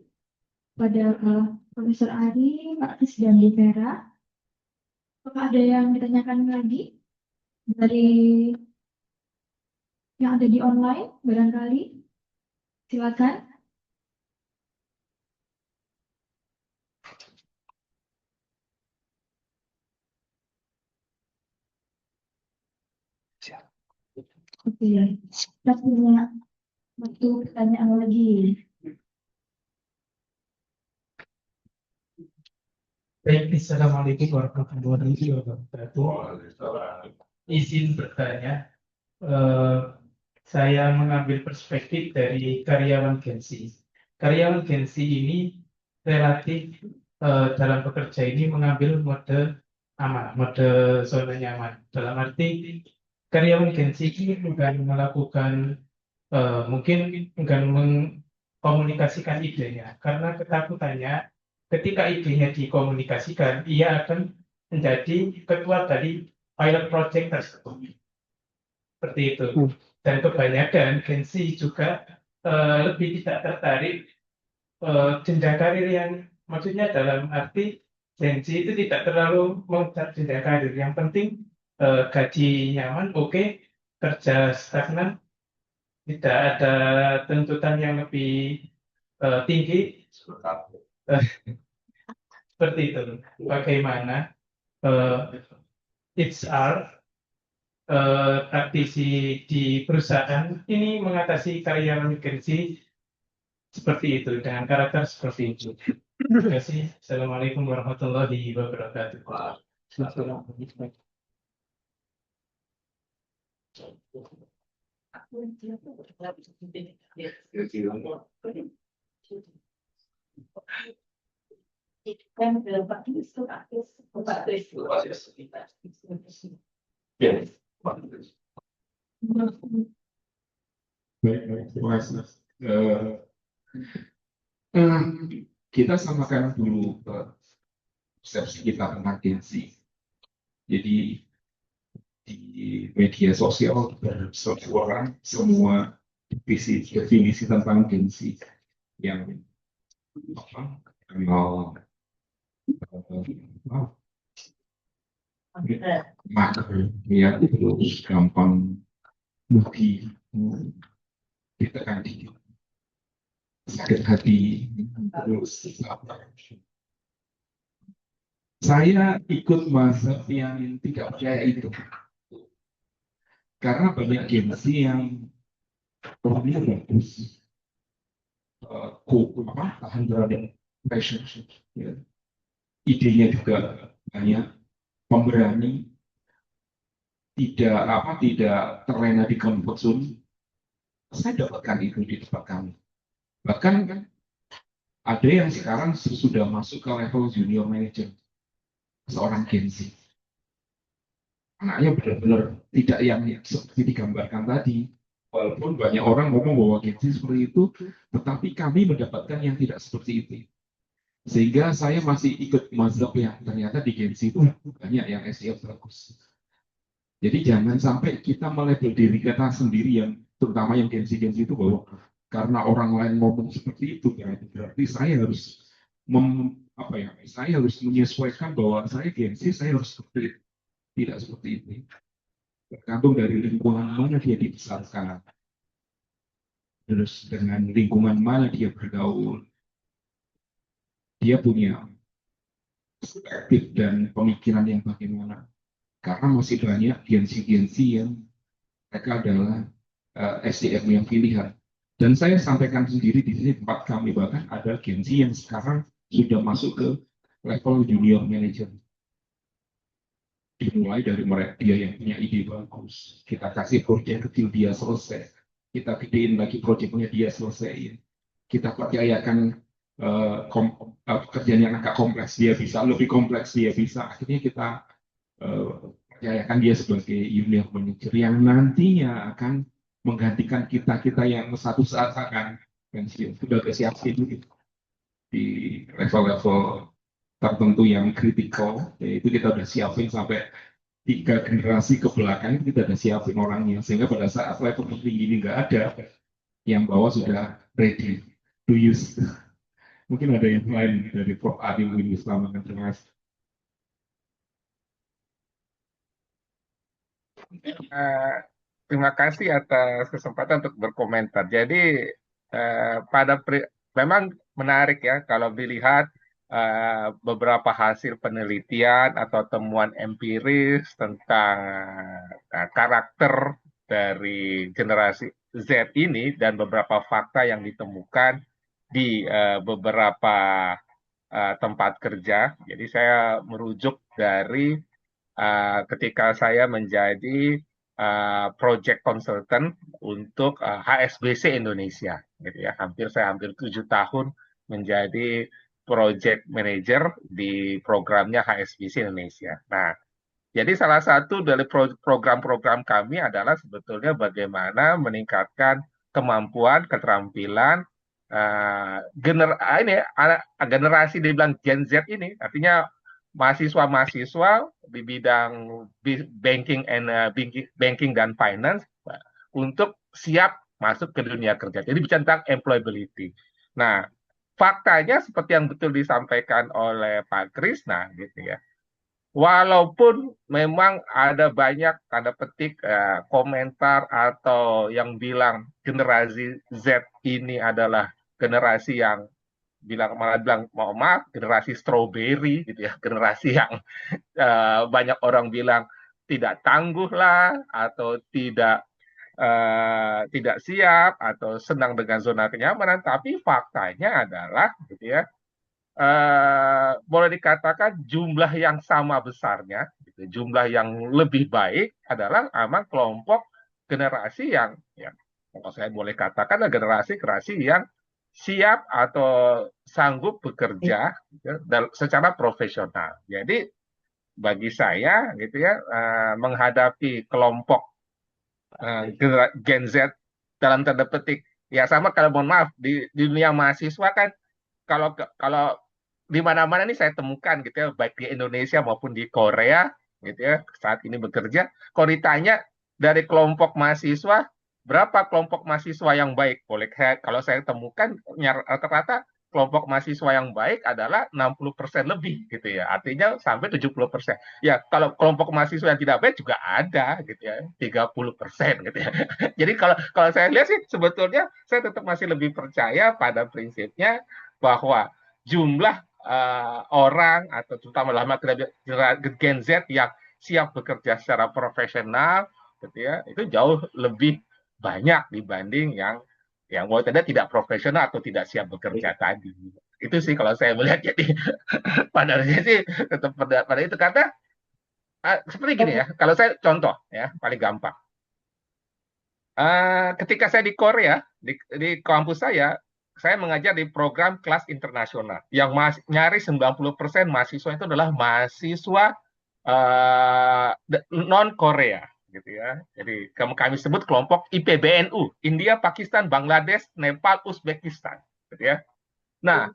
pada Profesor Ari, Pak Kris, dan Bu Vera. Apakah ada yang ditanyakan lagi dari yang ada di online? Barangkali, silakan. Oke, kita punya waktu pertanyaan lagi. Baik, Assalamualaikum warahmatullahi wabarakatuh. Izin bertanya, saya mengambil perspektif dari karyawan Gensi. Karyawan Gensi ini relatif dalam bekerja ini mengambil mode aman, mode zona nyaman. Dalam arti karyawan Gensi ini bukan melakukan mungkin enggan mengkomunikasikan idenya karena ketakutannya ketika idenya dikomunikasikan, ia akan menjadi ketua dari pilot project tersebut. Seperti itu. Dan kebanyakan Gensi juga lebih tidak tertarik jenjang karir yang, maksudnya dalam arti Gensi itu tidak terlalu mengejar jenjang karir. Yang penting gaji nyaman, oke, kerja stagnan, tidak ada tuntutan yang lebih tinggi. Seperti itu. Bagaimana HR praktisi di perusahaan ini mengatasi karyawan Gensi seperti itu dengan karakter seperti itu. Terima kasih. Assalamualaikum warahmatullahi wabarakatuh. Baik, terima kasih. Kita samakan dulu persepsi kita tentang Gensi. Jadi di media sosial bersuara semua definisi tentang Gensi yang mager, ya, terus gampang mudah ditekan dikit, sakit hati, terus saya ikut mazhab yang tidak percaya itu karena banyak Gensi yang orangnya bagus, tahan terhadap pressure, ya. Idenya juga banyak, pemberani, tidak terlena di comfort zone. Saya dapatkan itu di tempat kami. Bahkan kan ada yang sekarang sudah masuk ke level junior manager, seorang Gensi. Anaknya benar-benar tidak yang seperti digambarkan tadi. Walaupun banyak orang ngomong bahwa Gensi seperti itu, tetapi kami mendapatkan yang tidak seperti itu. Sehingga saya masih ikut mazhab yang ternyata di Gensi itu banyak yang SDM bagus. Jadi jangan sampai kita melabel diri kita sendiri yang terutama yang Gensi itu bahwa karena orang lain ngomong seperti itu berarti saya harus saya harus menyesuaikan bahwa saya Gensi, saya harus seperti itu. Tidak seperti itu. Tergantung dari lingkungan mana dia dibesarkan. Terus dengan lingkungan mana dia bergaul. Dia punya perspektif dan pemikiran yang bagaimana. Karena masih banyak Gensi yang mereka adalah SDM yang pilihan. Dan saya sampaikan sendiri di sini tempat kami bahkan ada Gensi yang sekarang sudah masuk ke level junior manager. Dimulai dari mereka dia yang punya ide bagus, kita kasih proyek kecil dia selesai, kita gedein lagi proyeknya dia selesai, kita percayakan pekerjaan yang agak kompleks dia bisa, lebih kompleks dia bisa, akhirnya kita percayakan dia sebagai junior manager yang nantinya akan menggantikan kita yang satu saat akan pensiun. Sudah siapin gitu di level-level tertentu yang kritikal, yaitu kita udah siapin sampai 3 generasi ke belakang, kita udah siapin orangnya, sehingga pada saat level tertinggi ini nggak ada, yang bawah sudah ready to use. Mungkin ada yang lain dari Prof. Adi mungkin bisa menambahkan. Terima kasih. Terima kasih atas kesempatan untuk berkomentar. Jadi memang menarik ya kalau dilihat beberapa hasil penelitian atau temuan empiris tentang karakter dari generasi Z ini dan beberapa fakta yang ditemukan di beberapa tempat kerja. Jadi saya merujuk dari ketika saya menjadi project consultant untuk HSBC Indonesia, gitu ya. Saya hampir 7 tahun menjadi project manager di programnya HSBC Indonesia. Nah, jadi salah satu dari program-program kami adalah sebetulnya bagaimana meningkatkan kemampuan, keterampilan generasi dibilang Gen Z ini, artinya mahasiswa-mahasiswa di bidang banking dan finance untuk siap masuk ke dunia kerja. Jadi bicara tentang employability. Nah, faktanya seperti yang betul disampaikan oleh Pak Krisna, gitu ya. Walaupun memang ada banyak tanda petik komentar atau yang bilang generasi Z ini adalah generasi yang malah bilang maaf generasi strawberry gitu ya, generasi yang banyak orang bilang tidak tangguh lah atau tidak siap atau senang dengan zona kenyamanan, tapi faktanya adalah gitu ya, boleh dikatakan jumlah yang sama besarnya, gitu, jumlah yang lebih baik adalah memang kelompok generasi yang kalau saya boleh katakan generasi yang siap atau sanggup bekerja gitu, secara profesional. Jadi bagi saya gitu ya, menghadapi kelompok Gen Z dalam tanda petik ya sama, kalau mohon maaf di dunia mahasiswa kan kalau di mana-mana ini saya temukan gitu ya, baik di Indonesia maupun di Korea gitu ya, saat ini bekerja, kalau ditanya dari kelompok mahasiswa berapa kelompok mahasiswa yang baik, kalau saya temukan rata-rata kelompok mahasiswa yang baik adalah 60% lebih gitu ya, artinya sampai 70%. Ya kalau kelompok mahasiswa yang tidak baik juga ada gitu ya, 30% gitu ya. Jadi kalau saya lihat sih sebetulnya saya tetap masih lebih percaya pada prinsipnya bahwa jumlah orang atau terutama dalam Gen Z yang siap bekerja secara profesional gitu ya, itu jauh lebih banyak dibanding yang mau tidak profesional atau tidak siap bekerja tadi. Itu sih kalau saya melihat. Jadi pada saya sih tetap pada itu, karena seperti gini ya, kalau saya contoh ya paling gampang, ketika saya di Korea di kampus saya mengajar di program kelas internasional yang nyaris 90% mahasiswa itu adalah mahasiswa non Korea gitu ya. Jadi kami sebut kelompok IPBNU, India, Pakistan, Bangladesh, Nepal, Uzbekistan gitu ya. Nah,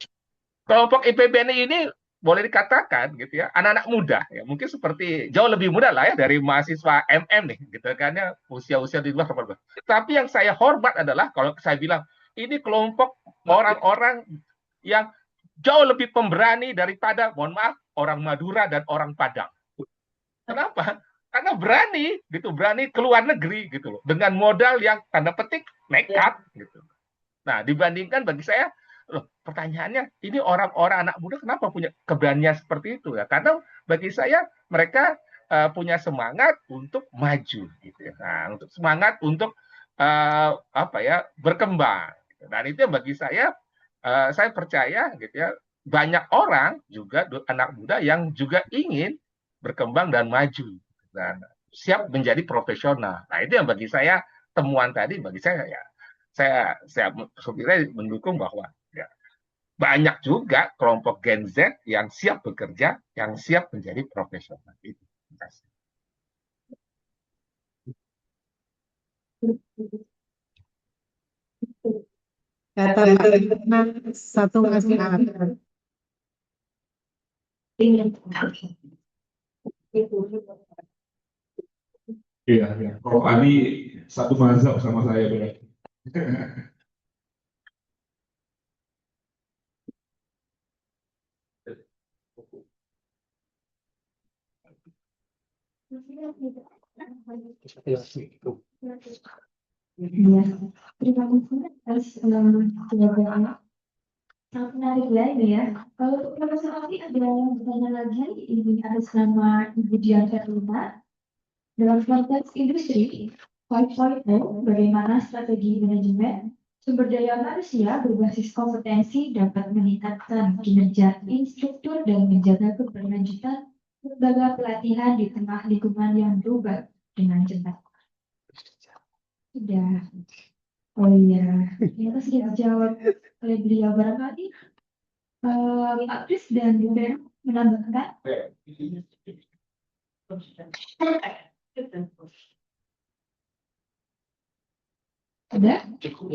kelompok IPBNU ini boleh dikatakan gitu ya, anak-anak muda ya, mungkin seperti jauh lebih muda lah ya dari mahasiswa MM nih gitu kan ya, usia-usia di luar. Tapi yang saya hormat adalah kalau saya bilang ini kelompok orang-orang yang jauh lebih pemberani daripada, mohon maaf, orang Madura dan orang Padang. Kenapa? Karena berani ke luar negeri gitu loh, dengan modal yang tanda petik nekat gitu. Nah, dibandingkan bagi saya, pertanyaannya ini orang-orang anak muda kenapa punya keberanian seperti itu ya? Karena bagi saya mereka punya semangat untuk maju gitu ya. Nah, untuk semangat untuk berkembang. Dan itu yang bagi saya percaya gitu ya, banyak orang juga anak muda yang juga ingin berkembang dan maju dan siap menjadi profesional. Nah, itu yang bagi saya temuan tadi bagi saya ya saya sebenarnya mendukung bahwa ya, banyak juga kelompok Gen Z yang siap bekerja, yang siap menjadi profesional. Itu. Terima kasih. Kata satu masih ada. Iya, iya. Kalau Ali satu mazhab sama saya berarti. Iya, terima kasih atas jawabannya. Sangat menarik lagi ya. Kalau untuk Profesor Ali ada pertanyaan lagi ini atas nama Ibu Dian Herlina. Dalam konteks industri 5.0, bagaimana strategi manajemen sumber daya manusia berbasis kompetensi dapat meningkatkan kinerja instruktur dan menjaga keberlanjutan lembaga pelatihan di tengah lingkungan yang berubah dengan cepat. Sudah. Oh iya, ternyata sudah dijawab oleh beliau barangkali. Pak Kris dan Bu Vera menambahkan. Ada? Cukup.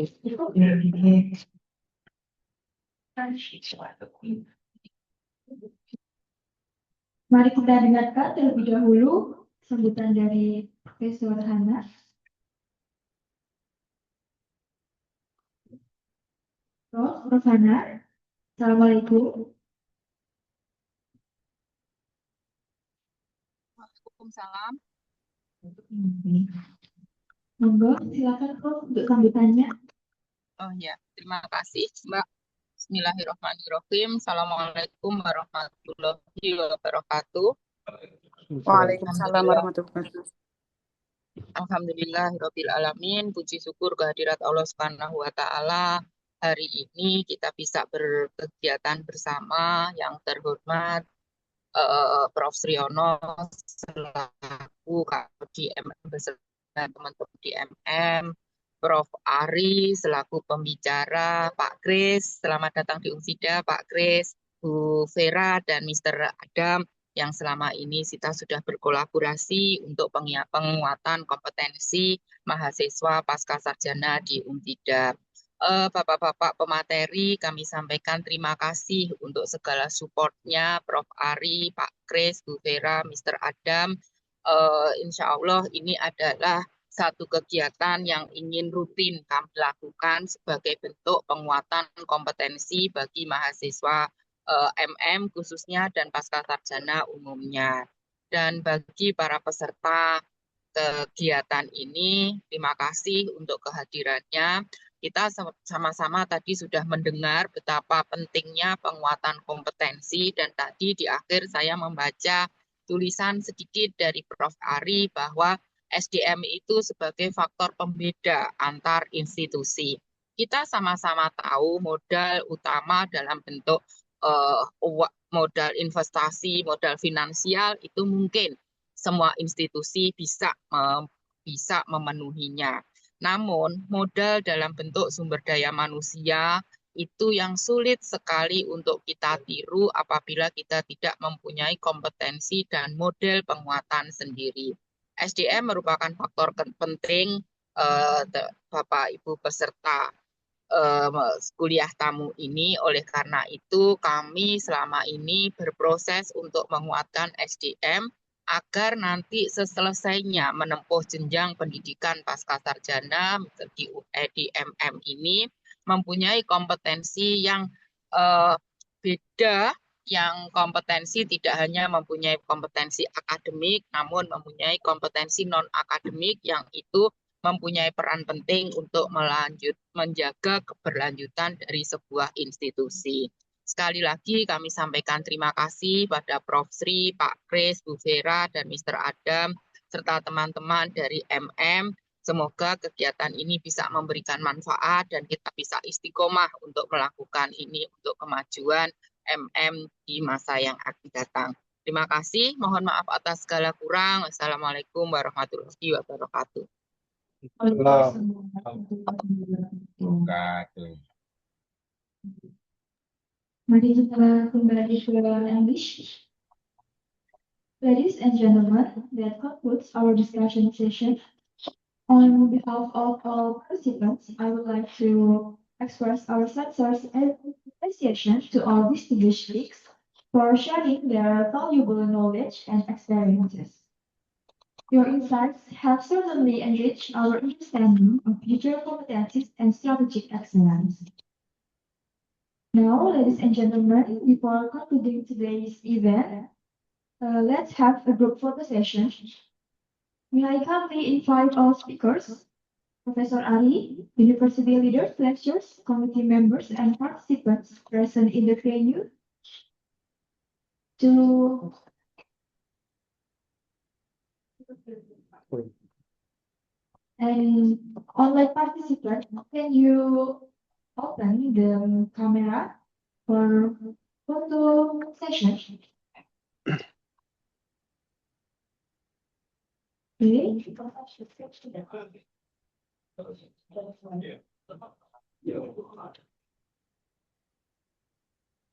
Mari kita dengarkan terlebih dahulu sambutan dari Profesor Hana. Prof. Hana, Assalamualaikum. Waalaikumsalam. Monggo, silakan Prof untuk sambutannya. Oh ya, terima kasih Mbak. Bismillahirrahmanirrahim. Assalamualaikum warahmatullahi wabarakatuh. Waalaikumsalam warahmatullahi wabarakatuh. Alhamdulillahirabbil alamin. Puji syukur kehadirat Allah Subhanahu wa taala. Hari ini kita bisa berkegiatan bersama yang terhormat Prof. Sriono selaku KDM beserta teman-teman DMM, Prof. Ari selaku pembicara, Pak Kris, selamat datang di Unsida, Pak Kris, Bu Vera, dan Mr. Adam yang selama ini kita sudah berkolaborasi untuk penguatan kompetensi mahasiswa pasca sarjana di Unsida. Bapak-bapak pemateri, kami sampaikan terima kasih untuk segala supportnya, Prof. Ari, Pak Kris, Bu Vera, Mr. Adam. Insya Allah ini adalah satu kegiatan yang ingin rutin kami lakukan sebagai bentuk penguatan kompetensi bagi mahasiswa MM khususnya dan pasca sarjana umumnya. Dan bagi para peserta kegiatan ini, terima kasih untuk kehadirannya. Kita sama-sama tadi sudah mendengar betapa pentingnya penguatan kompetensi dan tadi di akhir saya membaca tulisan sedikit dari Prof. Ari bahwa SDM itu sebagai faktor pembeda antar institusi. Kita sama-sama tahu modal utama dalam bentuk modal investasi, modal finansial itu mungkin semua institusi bisa memenuhinya. Namun, modal dalam bentuk sumber daya manusia itu yang sulit sekali untuk kita tiru apabila kita tidak mempunyai kompetensi dan model penguatan sendiri. SDM merupakan faktor penting Bapak Ibu peserta kuliah tamu ini. Oleh karena itu, kami selama ini berproses untuk menguatkan SDM agar nanti seselesainya menempuh jenjang pendidikan pasca sarjana di MM ini mempunyai kompetensi yang beda, yang kompetensi tidak hanya mempunyai kompetensi akademik, namun mempunyai kompetensi non-akademik yang itu mempunyai peran penting untuk menjaga keberlanjutan dari sebuah institusi. Sekali lagi kami sampaikan terima kasih pada Prof. Sri, Pak Kris, Bu Vera, dan Mr. Adam, serta teman-teman dari MM. Semoga kegiatan ini bisa memberikan manfaat dan kita bisa istiqomah untuk melakukan ini untuk kemajuan di masa yang akan datang. Terima kasih. Mohon maaf atas segala kurang. Wassalamualaikum warahmatullahi wabarakatuh. Mari kita kembali ke English. Ladies and gentlemen, that concludes our discussion session. On behalf of all participants, I would like to express our sincere appreciation to all distinguished speakers for sharing their valuable knowledge and experiences. Your insights have certainly enriched our understanding of future competencies and strategic excellence. Now, ladies and gentlemen, before concluding today's event, let's have a group photo session. May I kindly invite all speakers, Professor Ali, university leaders, lecturers, committee members, and participants present in the venue to and online participants, can you open the camera for photo session? Okay.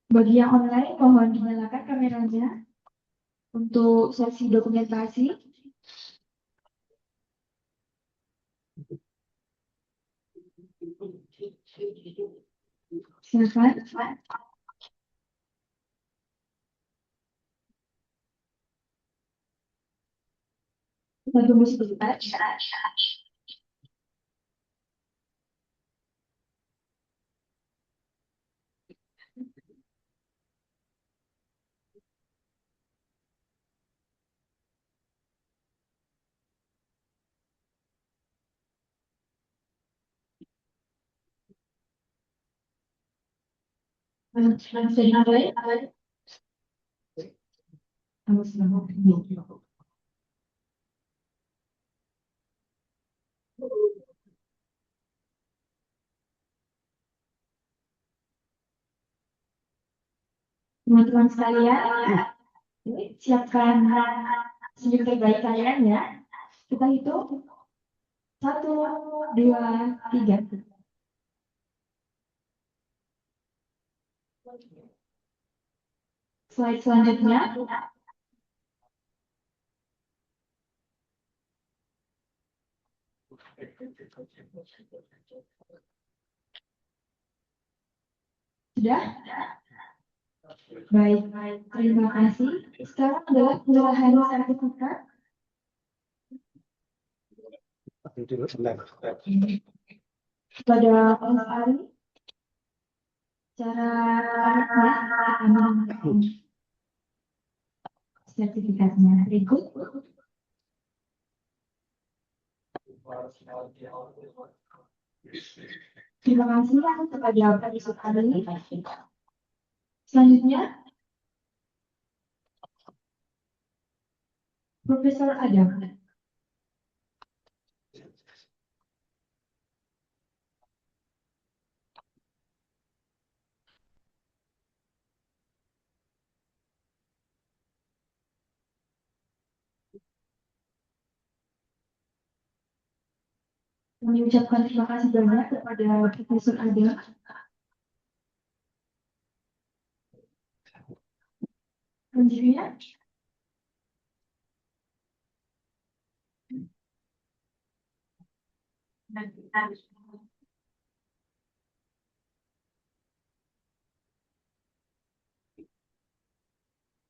Bagi yang online, mohon dinyalakan kameranya untuk sesi dokumentasi. Silakan. Kita tunggu sebentar. Teman-teman sekalian, siapkan senyum terbaik kalian ya. Kita hitung 1, 2, 3. Slide selanjutnya. Sudah? Baik, terima kasih. Sekarang adalah penyerahan sertifikat. Kepada Mas Ari, cara sertifikatnya berikut. Terima kasih kepada Profesor Ali. Selanjutnya, Profesor Adam. Kami ucapkan terima kasih banyak kepada Profesor Adam. Selanjutnya,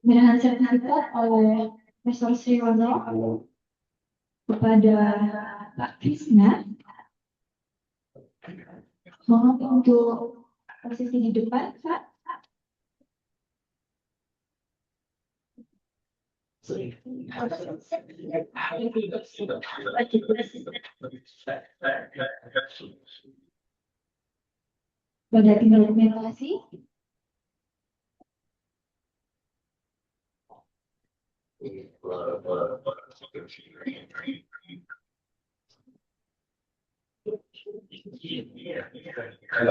penyerahan sertifikat oleh Profesor Sriwono kepada Pak Krisna. Mohon untuk posisi di depan, Pak. Pada tim dokumentasi.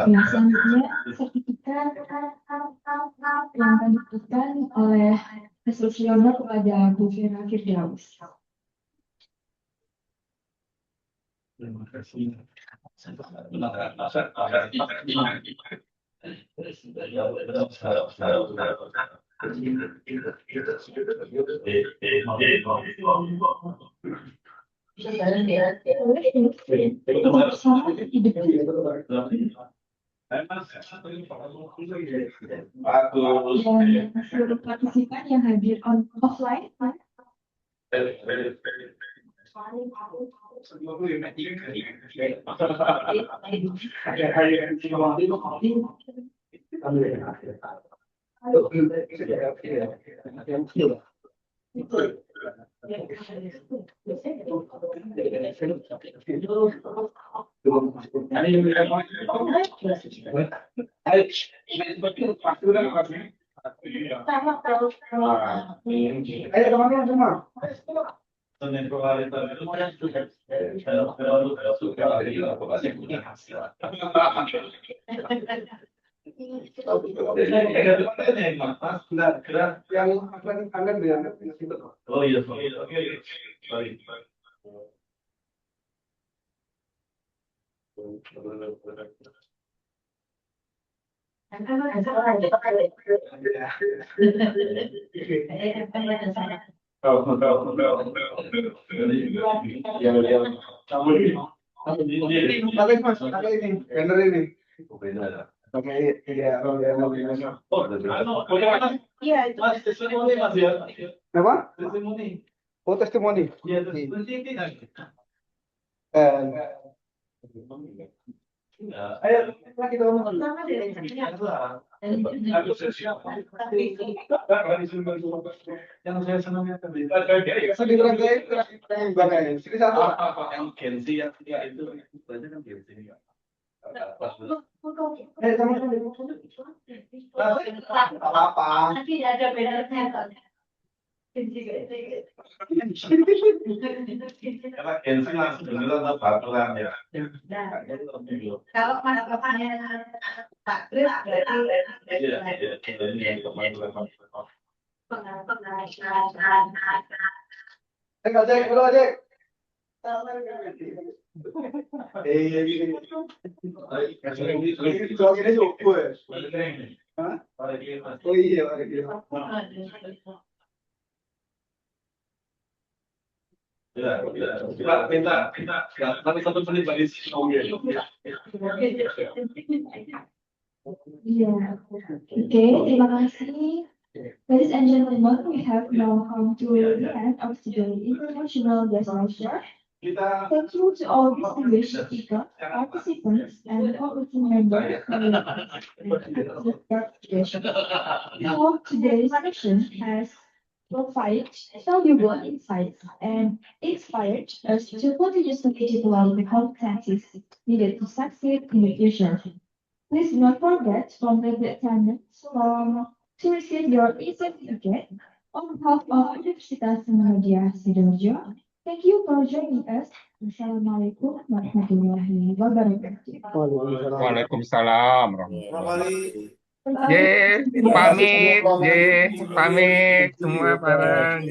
Nah, selanjutnya sertifikat yang akan diberikan oleh Resolusioner kepada Bu Fira Firdaus. Terima kasih. Dan seluruh partisipan yang hadir offline, Oh iya, sorry. Iya, itu. Mas, testimoni Mas ya. Apa? Testimoni. Oh, testimoni. Iya, testimoni. Ayo, kita ngomong. Yang saya senangnya tadi. Sini berangkai. Sini satu. Yang Gen Z yang itu banyak kan Gen Z. Apa? Nanti ada bedanya kan. Karena Gen Z langsung beneran tahu peraturan ya. Kalau mas bapaknya Pak Kris berarti Cek, dulu cek. Ini cukup. Hah? Oh iya, minta tapi 1 menit Mbak Isi. iya. Oke, terima kasih. Ladies and gentlemen, we have now come to the end of today's International Guest Lecture. Thank you to all distinguished speakers, participants, and committee members for your participation. I hope today's session has provided valuable insights and inspired us to continuously develop the competencies needed to succeed in the future. Please do not forget from the attendance to receive your e-certificate on behalf of Universitas Muhammadiyah Sidoarjo. Thank you for joining us. Wassalamualaikum warahmatullahi wabarakatuh. Waalaikumsalam warahmatullahi wabarakatuh. Pamit, pamit semua bareng.